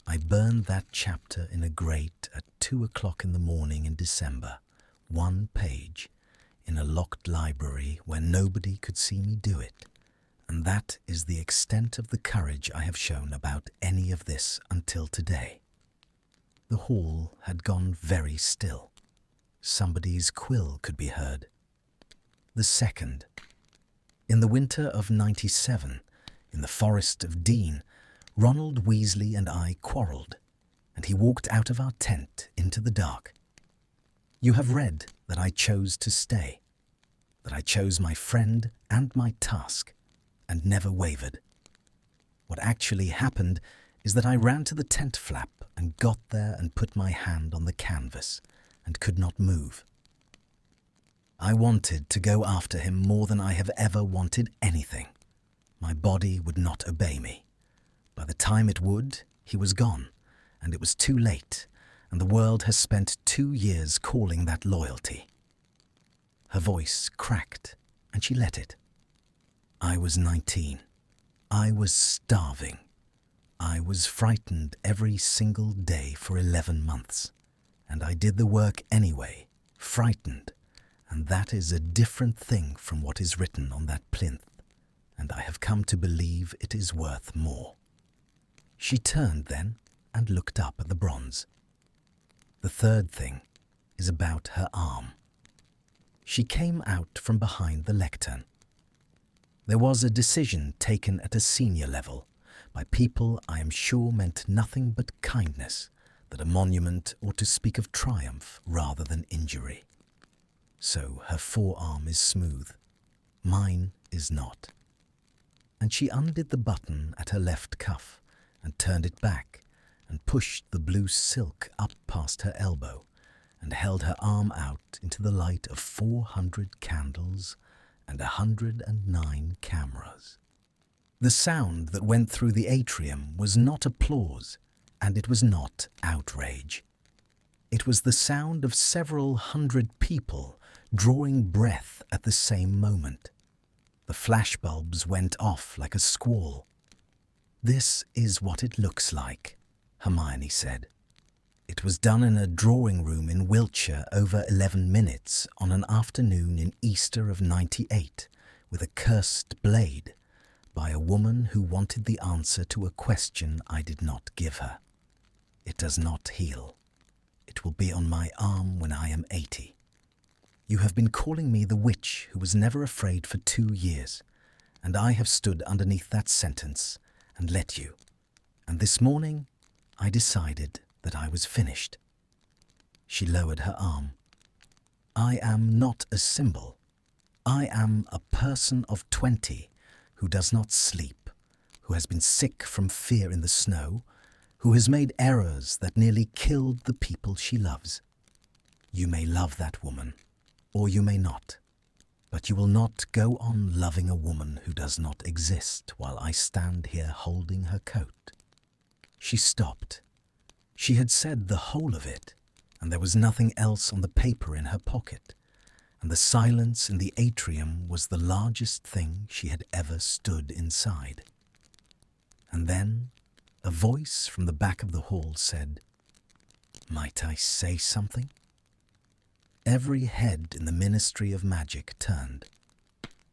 I burned that chapter in a grate at 2 o'clock in the morning in December, 1 page, in a locked library where nobody could see me do it, and that is the extent of the courage I have shown about any of this until today. The hall had gone very still. Somebody's quill could be heard. The second, in the winter of '97, in the Forest of Dean, Ronald Weasley and I quarrelled, and he walked out of our tent into the dark. You have read that I chose to stay, that I chose my friend and my task, and never wavered. What actually happened is that I ran to the tent flap and got there and put my hand on the canvas, and could not move. I wanted to go after him more than I have ever wanted anything. My body would not obey me. By the time it would, he was gone, and it was too late, and the world has spent 2 years calling that loyalty. Her voice cracked, and she let it. I was 19. I was starving. I was frightened every single day for 11 months, and I did the work anyway, frightened, and that is a different thing from what is written on that plinth, and I have come to believe it is worth more. She turned then and looked up at the bronze. The third thing is about her arm. She came out from behind the lectern. There was a decision taken at a senior level by people I am sure meant nothing but kindness, that a monument ought to speak of triumph rather than injury. So her forearm is smooth. Mine is not. And she undid the button at her left cuff and turned it back and pushed the blue silk up past her elbow and held her arm out into the light of 400 candles and 109 cameras. The sound that went through the atrium was not applause, and it was not outrage. It was the sound of several hundred people drawing breath at the same moment. The flashbulbs went off like a squall. "This is what it looks like," Hermione said. It was done in a drawing room in Wiltshire over 11 minutes on an afternoon in Easter of '98 with a cursed blade by a woman who wanted the answer to a question I did not give her. It does not heal. It will be on my arm when I am 80. You have been calling me the witch who was never afraid for 2 years, and I have stood underneath that sentence and let you. And this morning I decided that I was finished. She lowered her arm. I am not a symbol. I am a person of 20 who does not sleep, who has been sick from fear in the snow, who has made errors that nearly killed the people she loves. You may love that woman, or you may not, but you will not go on loving a woman who does not exist while I stand here holding her coat. She stopped. She had said the whole of it, and there was nothing else on the paper in her pocket, and the silence in the atrium was the largest thing she had ever stood inside. And then a voice from the back of the hall said, "Might I say something?" Every head in the Ministry of Magic turned.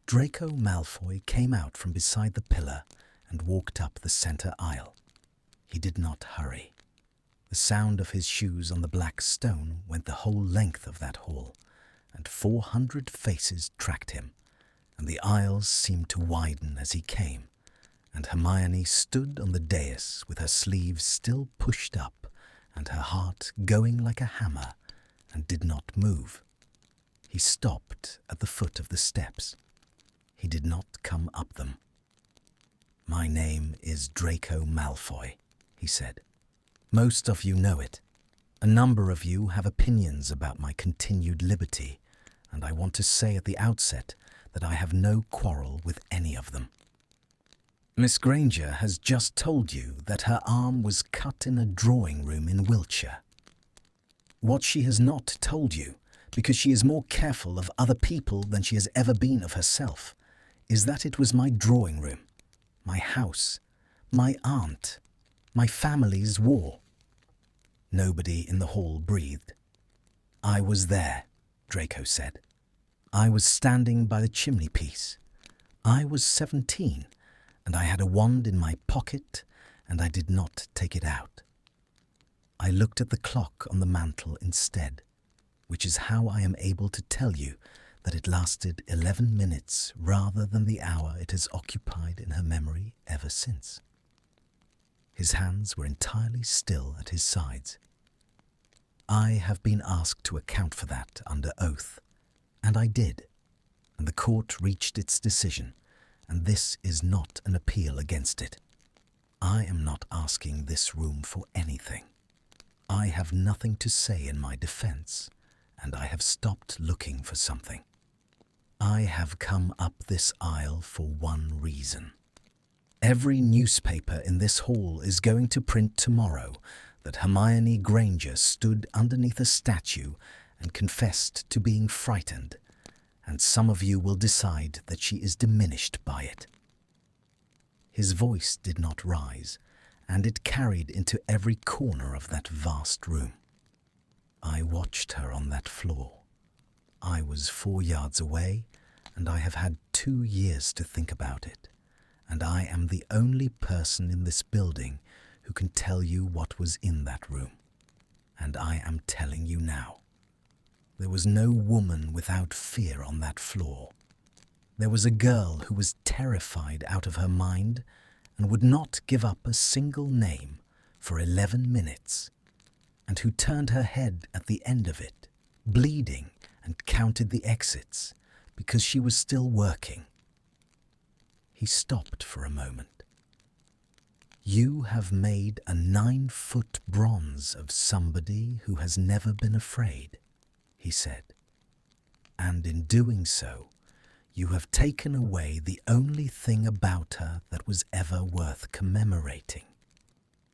Draco Malfoy came out from beside the pillar and walked up the center aisle. He did not hurry. The sound of his shoes on the black stone went the whole length of that hall, and 400 faces tracked him, and the aisles seemed to widen as he came, and Hermione stood on the dais with her sleeves still pushed up and her heart going like a hammer, and did not move. He stopped at the foot of the steps. He did not come up them. "My name is Draco Malfoy," he said. "Most of you know it. A number of you have opinions about my continued liberty, and I want to say at the outset that I have no quarrel with any of them. Miss Granger has just told you that her arm was cut in a drawing room in Wiltshire. What she has not told you, because she is more careful of other people than she has ever been of herself, is that it was my drawing room, my house, my aunt, my family's war." Nobody in the hall breathed. "I was there," Draco said. "I was standing by the chimneypiece. I was 17, and I had a wand in my pocket, and I did not take it out. I looked at the clock on the mantel instead, which is how I am able to tell you that it lasted 11 minutes rather than the hour it has occupied in her memory ever since." His hands were entirely still at his sides. "I have been asked to account for that under oath, and I did, and the court reached its decision, and this is not an appeal against it. I am not asking this room for anything. I have nothing to say in my defense, and I have stopped looking for something. I have come up this aisle for one reason. Every newspaper in this hall is going to print tomorrow that Hermione Granger stood underneath a statue and confessed to being frightened, and some of you will decide that she is diminished by it." His voice did not rise, and it carried into every corner of that vast room. I watched her on that floor. I was 4 yards away, and I have had 2 years to think about it, and I am the only person in this building who can tell you what was in that room. And I am telling you now. There was no woman without fear on that floor. There was a girl who was terrified out of her mind and would not give up a single name for 11 minutes, and who turned her head at the end of it, bleeding, and counted the exits because she was still working. He stopped for a moment. "You have made a 9-foot bronze of somebody who has never been afraid," he said. "And in doing so, you have taken away the only thing about her that was ever worth commemorating.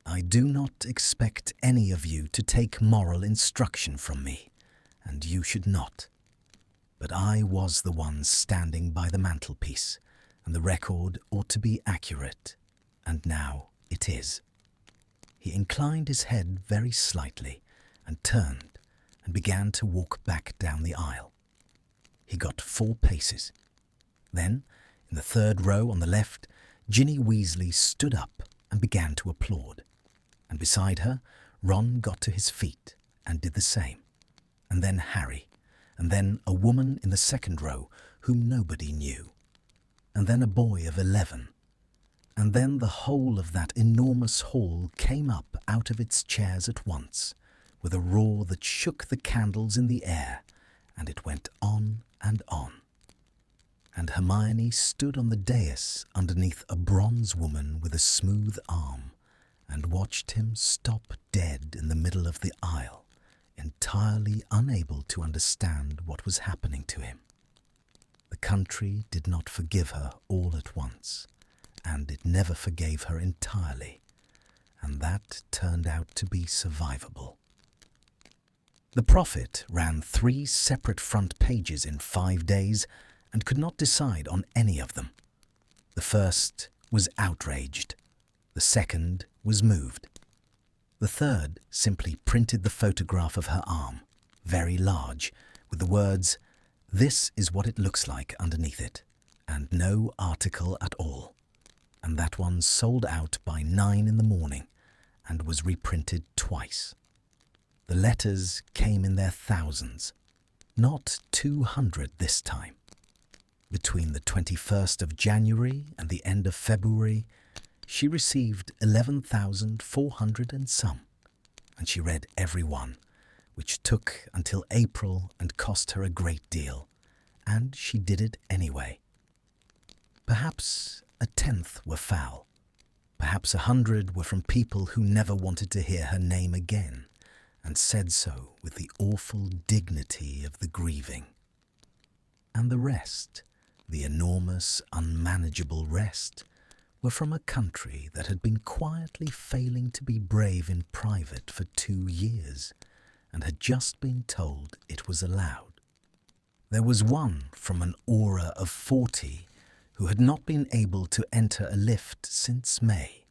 I do not expect any of you to take moral instruction from me, and you should not. But I was the one standing by the mantelpiece, and the record ought to be accurate, and now it is." He inclined his head very slightly and turned and began to walk back down the aisle. He got 4 paces. Then, in the 3rd row on the left, Ginny Weasley stood up and began to applaud. And beside her, Ron got to his feet and did the same. And then Harry, and then a woman in the 2nd row whom nobody knew. And then a boy of 11. And then the whole of that enormous hall came up out of its chairs at once, with a roar that shook the candles in the air, and it went on and on. And Hermione stood on the dais underneath a bronze woman with a smooth arm, and watched him stop dead in the middle of the aisle, entirely unable to understand what was happening to him. The country did not forgive her all at once, and it never forgave her entirely, and that turned out to be survivable. The Prophet ran 3 separate front pages in 5 days and could not decide on any of them. The first was outraged. The second was moved. The third simply printed the photograph of her arm, very large, with the words, "This is what it looks like underneath it," and no article at all. And that one sold out by 9 in the morning and was reprinted twice. The letters came in their thousands, not 200 this time. Between the 21st of January and the end of February, she received 11,400 and some, and she read every one, which took until April and cost her a great deal, and she did it anyway. Perhaps 1/10 were foul. Perhaps 100 were from people who never wanted to hear her name again, and said so with the awful dignity of the grieving. And the rest, the enormous, unmanageable rest, were from a country that had been quietly failing to be brave in private for 2 years, and had just been told it was allowed. There was one from an aura of 40 who had not been able to enter a lift since May.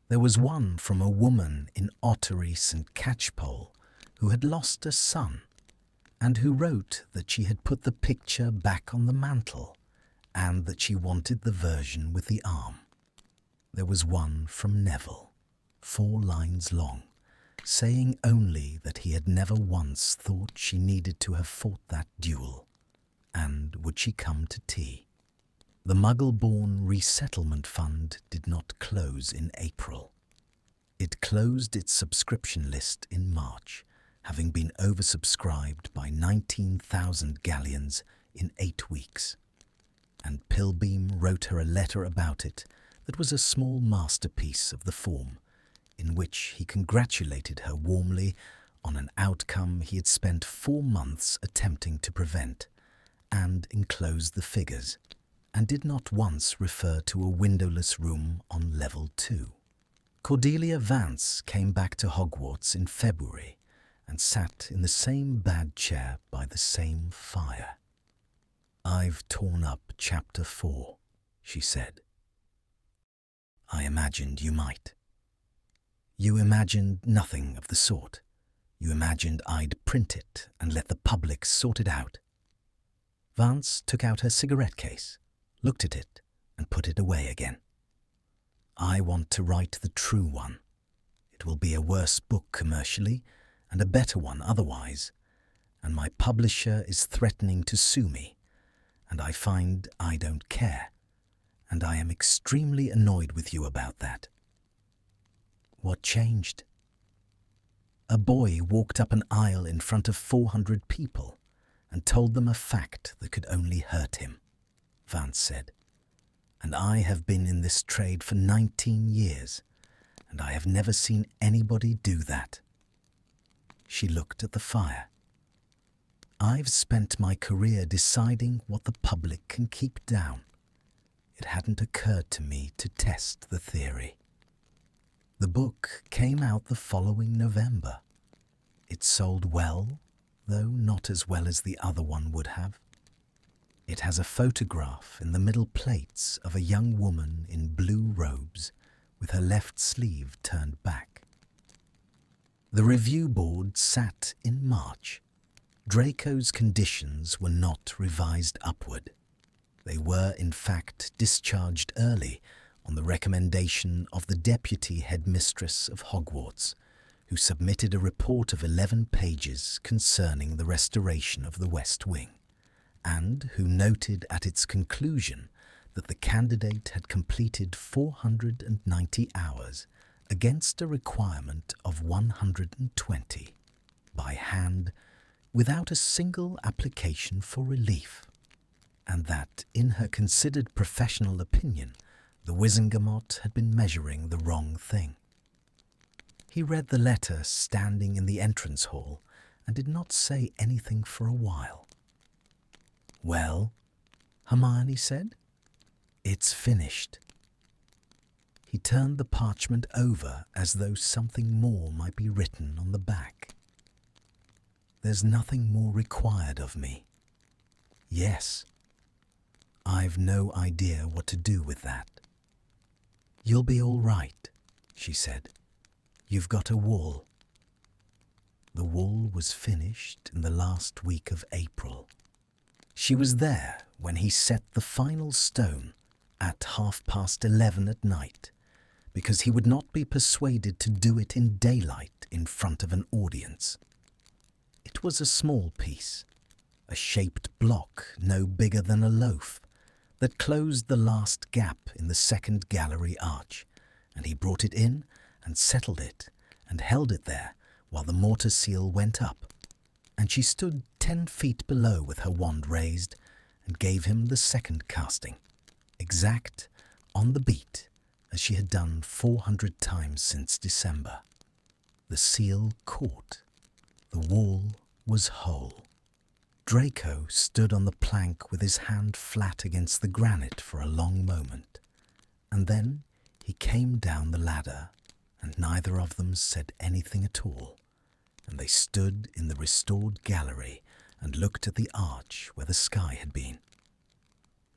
There was one from a woman in Ottery St. Catchpole who had lost a son, and who wrote that she had put the picture back on the mantel, and that she wanted the version with the arm. There was one from Neville, 4 lines long, saying only that he had never once thought she needed to have fought that duel, and would she come to tea. The Muggle-born Resettlement Fund did not close in April. It closed its subscription list in March, having been oversubscribed by 19,000 galleons in 8 weeks. And Pilbeam wrote her a letter about it that was a small masterpiece of the form, in which he congratulated her warmly on an outcome he had spent 4 months attempting to prevent, and enclosed the figures, and did not once refer to a windowless room on level 2. Cordelia Vance came back to Hogwarts in February and sat in the same bad chair by the same fire. "I've torn up Chapter 4, she said. "I imagined you might." "You imagined nothing of the sort. You imagined I'd print it and let the public sort it out." Vance took out her cigarette case, looked at it, and put it away again. "I want to write the true one. It will be a worse book commercially and a better one otherwise, and my publisher is threatening to sue me, and I find I don't care, and I am extremely annoyed with you about that." "What changed?" "A boy walked up an aisle in front of 400 people and told them a fact that could only hurt him," Vance said. "And I have been in this trade for 19 years, and I have never seen anybody do that." She looked at the fire. "I've spent my career deciding what the public can keep down. It hadn't occurred to me to test the theory." The book came out the following November. It sold well, though not as well as the other one would have. It has a photograph in the middle plates of a young woman in blue robes with her left sleeve turned back. The review board sat in March. Draco's conditions were not revised upward. They were, in fact, discharged early on the recommendation of the deputy headmistress of Hogwarts, who submitted a report of 11 pages concerning the restoration of the West Wing, and who noted at its conclusion that the candidate had completed 490 hours against a requirement of 120, by hand, without a single application for relief, and that, in her considered professional opinion, the Wizengamot had been measuring the wrong thing. He read the letter standing in the entrance hall and did not say anything for a while. "Well," Hermione said, "it's finished." He turned the parchment over as though something more might be written on the back. "There's nothing more required of me." "Yes." "I've no idea what to do with that." "You'll be all right," she said. "You've got a wall." The wall was finished in the last week of April. She was there when he set the final stone at 11:30 at night, because he would not be persuaded to do it in daylight in front of an audience. It was a small piece, a shaped block no bigger than a loaf, that closed the last gap in the second gallery arch, and he brought it in and settled it and held it there while the mortar seal went up, and she stood 10 feet below with her wand raised and gave him the second casting, exact, on the beat, as she had done 400 times since December. The seal caught. The wall was whole. Draco stood on the plank with his hand flat against the granite for a long moment, and then he came down the ladder, and neither of them said anything at all, and they stood in the restored gallery and looked at the arch where the sky had been.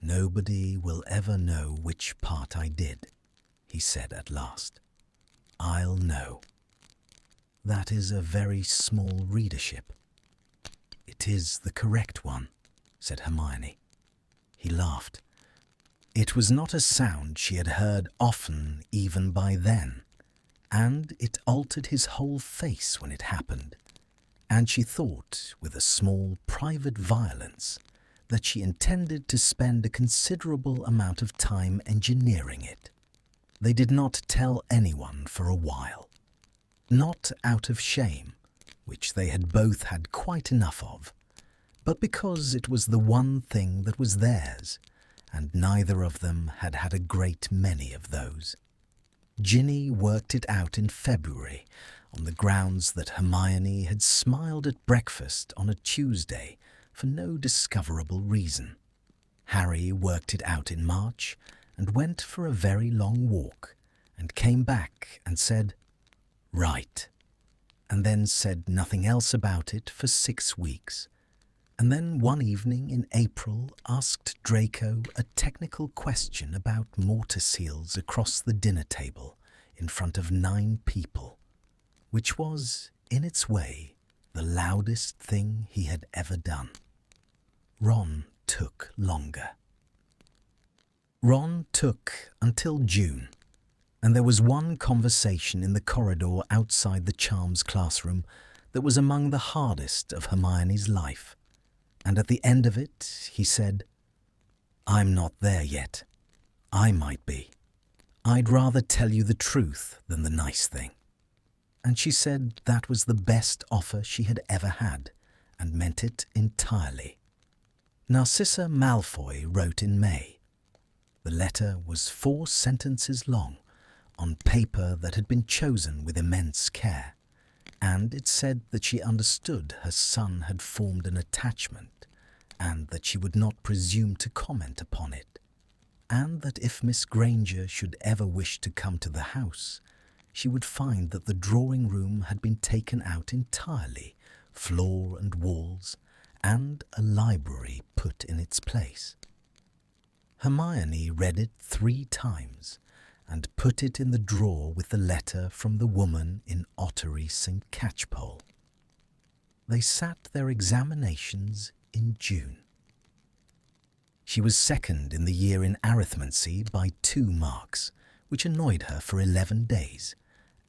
"Nobody will ever know which part I did," he said at last. "I'll know." "That is a very small readership." "It is the correct one," said Hermione. He laughed. It was not a sound she had heard often even by then, and it altered his whole face when it happened, and she thought, with a small private violence, that she intended to spend a considerable amount of time engineering it. They did not tell anyone for a while, not out of shame, which they had both had quite enough of, but because it was the one thing that was theirs, and neither of them had had a great many of those. Ginny worked it out in February on the grounds that Hermione had smiled at breakfast on a Tuesday for no discoverable reason. Harry worked it out in March and went for a very long walk and came back and said, "Right," and then said nothing else about it for 6 weeks. And then one evening in April asked Draco a technical question about mortar seals across the dinner table in front of 9 people, which was, in its way, the loudest thing he had ever done. Ron took longer. Ron took until June, and there was one conversation in the corridor outside the Charms classroom that was among the hardest of Hermione's life. And at the end of it, he said, "I'm not there yet. I might be. I'd rather tell you the truth than the nice thing." And she said that was the best offer she had ever had, and meant it entirely. Narcissa Malfoy wrote in May. The letter was 4 sentences long, on paper that had been chosen with immense care, and it said that she understood her son had formed an attachment, and that she would not presume to comment upon it, and that if Miss Granger should ever wish to come to the house, she would find that the drawing room had been taken out entirely, floor and walls, and a library put in its place. Hermione read it 3 times, and put it in the drawer with the letter from the woman in Ottery St. Catchpole. They sat their examinations in June. She was second in the year in arithmancy by 2 marks, which annoyed her for 11 days,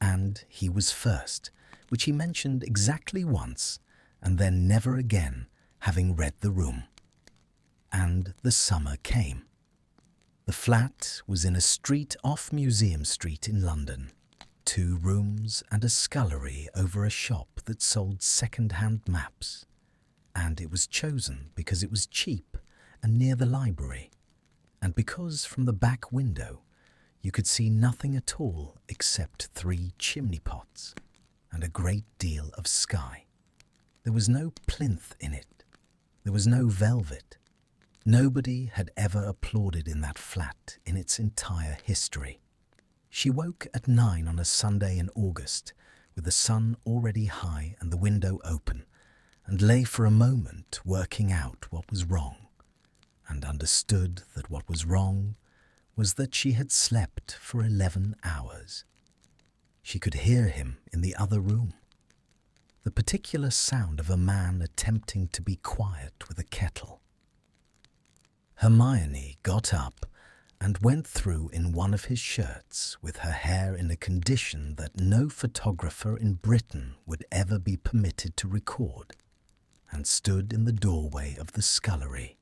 and he was first, which he mentioned exactly once, and then never again, having read the room. And the summer came. The flat was in a street off Museum Street in London, 2 rooms and a scullery over a shop that sold second-hand maps, and it was chosen because it was cheap and near the library, and because from the back window you could see nothing at all except 3 chimney pots and a great deal of sky. There was no plinth in it. There was no velvet. Nobody had ever applauded in that flat in its entire history. She woke at 9 on a Sunday in August, with the sun already high and the window open, and lay for a moment working out what was wrong, and understood that what was wrong was that she had slept for 11 hours. She could hear him in the other room. The particular sound of a man attempting to be quiet with a kettle. Hermione got up and went through in one of his shirts with her hair in a condition that no photographer in Britain would ever be permitted to record, and stood in the doorway of the scullery.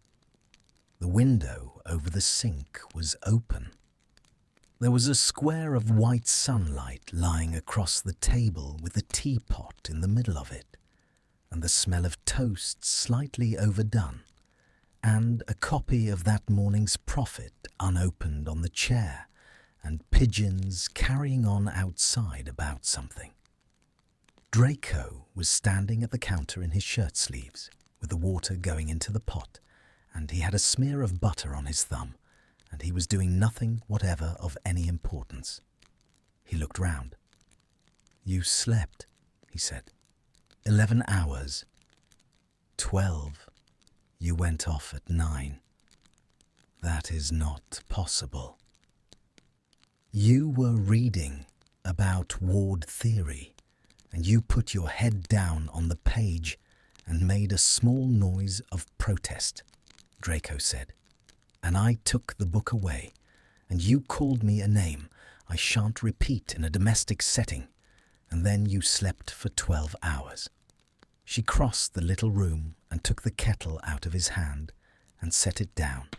The window over the sink was open. There was a square of white sunlight lying across the table with a teapot in the middle of it, and the smell of toast slightly overdone, and a copy of that morning's Prophet unopened on the chair, and pigeons carrying on outside about something. Draco was standing at the counter in his shirt sleeves, with the water going into the pot, and he had a smear of butter on his thumb, and he was doing nothing whatever of any importance. He looked round. "You slept," he said. 11 hours. 12. You went off at 9. That is not possible. You were reading about ward theory, and you put your head down on the page and made a small noise of protest, Draco said. And I took the book away, and you called me a name I shan't repeat in a domestic setting, and then you slept for 12 hours. She crossed the little room and took the kettle out of his hand and set it down,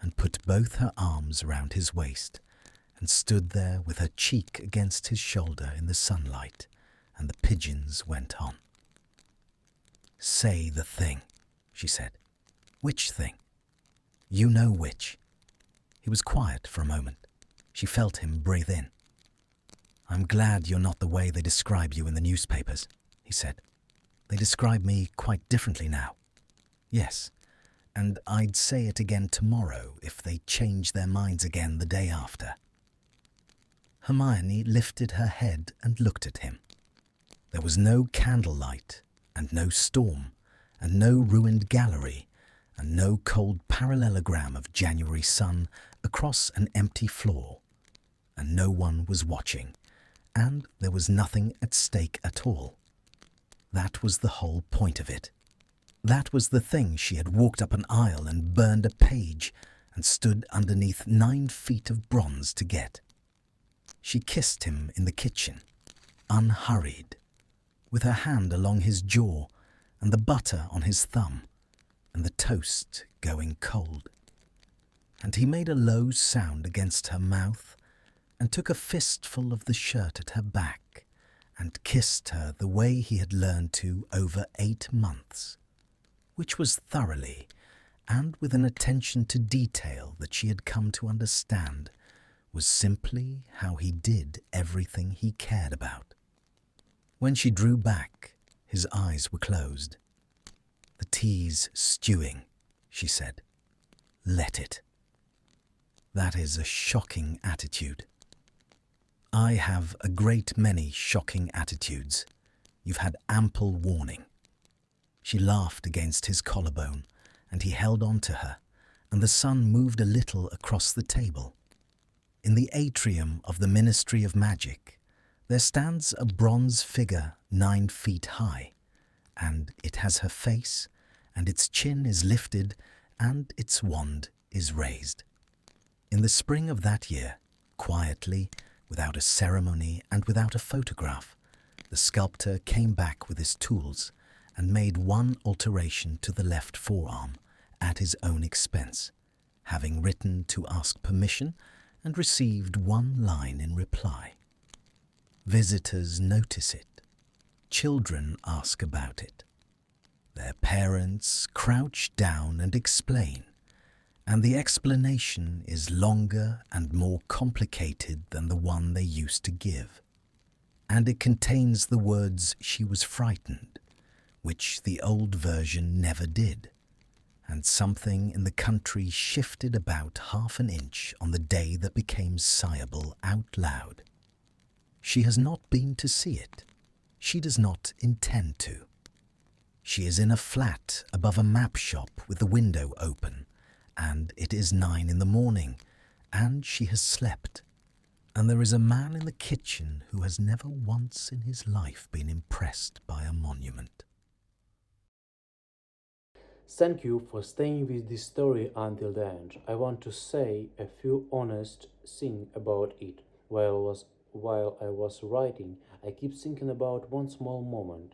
and put both her arms round his waist, and stood there with her cheek against his shoulder in the sunlight, and the pigeons went on. "Say the thing," she said. "Which thing?" "You know which." He was quiet for a moment. She felt him breathe in. "I'm glad you're not the way they describe you in the newspapers," he said. "They describe me quite differently now." Yes, and I'd say it again tomorrow if they change their minds again the day after. Hermione lifted her head and looked at him. There was no candlelight, and no storm, and no ruined gallery, and no cold parallelogram of January sun across an empty floor. And no one was watching, and there was nothing at stake at all. That was the whole point of it. That was the thing she had walked up an aisle and burned a page and stood underneath 9 feet of bronze to get. She kissed him in the kitchen, unhurried, with her hand along his jaw and the butter on his thumb and the toast going cold. And he made a low sound against her mouth and took a fistful of the shirt at her back and kissed her the way he had learned to over 8 months, which was thoroughly and with an attention to detail that she had come to understand was simply how he did everything he cared about. When she drew back, his eyes were closed. "The tea's stewing," she said. "Let it." That is a shocking attitude. I have a great many shocking attitudes. You've had ample warning. She laughed against his collarbone, and he held on to her, and the sun moved a little across the table. In the atrium of the Ministry of Magic, there stands a bronze figure 9 feet high, and it has her face, and its chin is lifted, and its wand is raised. In the spring of that year, quietly, without a ceremony and without a photograph, the sculptor came back with his tools and made one alteration to the left forearm at his own expense, having written to ask permission and received 1 line in reply. Visitors notice it. Children ask about it. Their parents crouch down and explain, and the explanation is longer and more complicated than the one they used to give. And it contains the words "she was frightened," which the old version never did, and something in the country shifted about 1/2 an inch on the day that became sighable out loud. She has not been to see it. She does not intend to. She is in a flat above a map shop with the window open, and it is 9 in the morning, and she has slept. And there is a man in the kitchen who has never once in his life been impressed by a monument. Thank you for staying with this story until the end. I want to say a few honest things about it. While I was writing, I keep thinking about one small moment.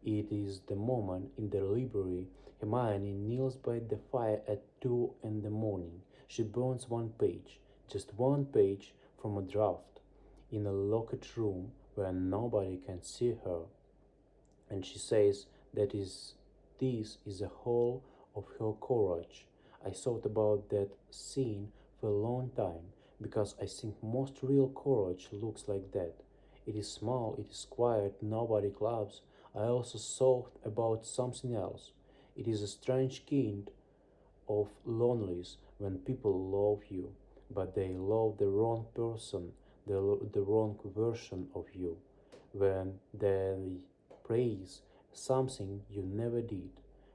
It is the moment in the library. Hermione kneels by the fire at 2 in the morning. She burns 1 page, just 1 page from a draft, in a locked room where nobody can see her. And she says this is the whole of her courage. I thought about that scene for a long time because I think most real courage looks like that. It is small, it is quiet, nobody claps. I also thought about something else. It is a strange kind of loneliness when people love you, but they love the wrong person, the wrong version of you, when they praise something you never did,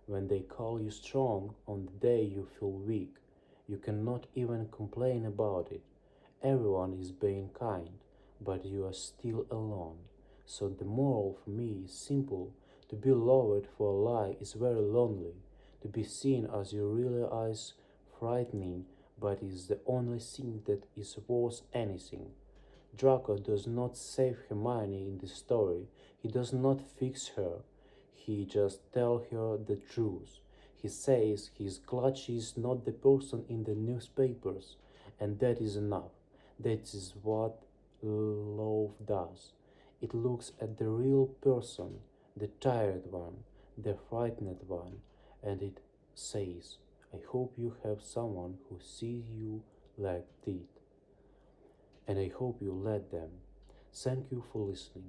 when they call you strong on the day you feel weak. You cannot even complain about it. Everyone is being kind, but you are still alone. So the moral for me is simple. To be loved for a lie is very lonely. To be seen as you really are is frightening, but is the only thing that is worth anything. Draco does not save Hermione in this story. He does not fix her. He just tells her the truth. He says he is glad she is not the person in the newspapers, and that is enough. That is what love does. It looks at the real person, the tired one, the frightened one, and it says, I hope you have someone who sees you like that, and I hope you let them. Thank you for listening.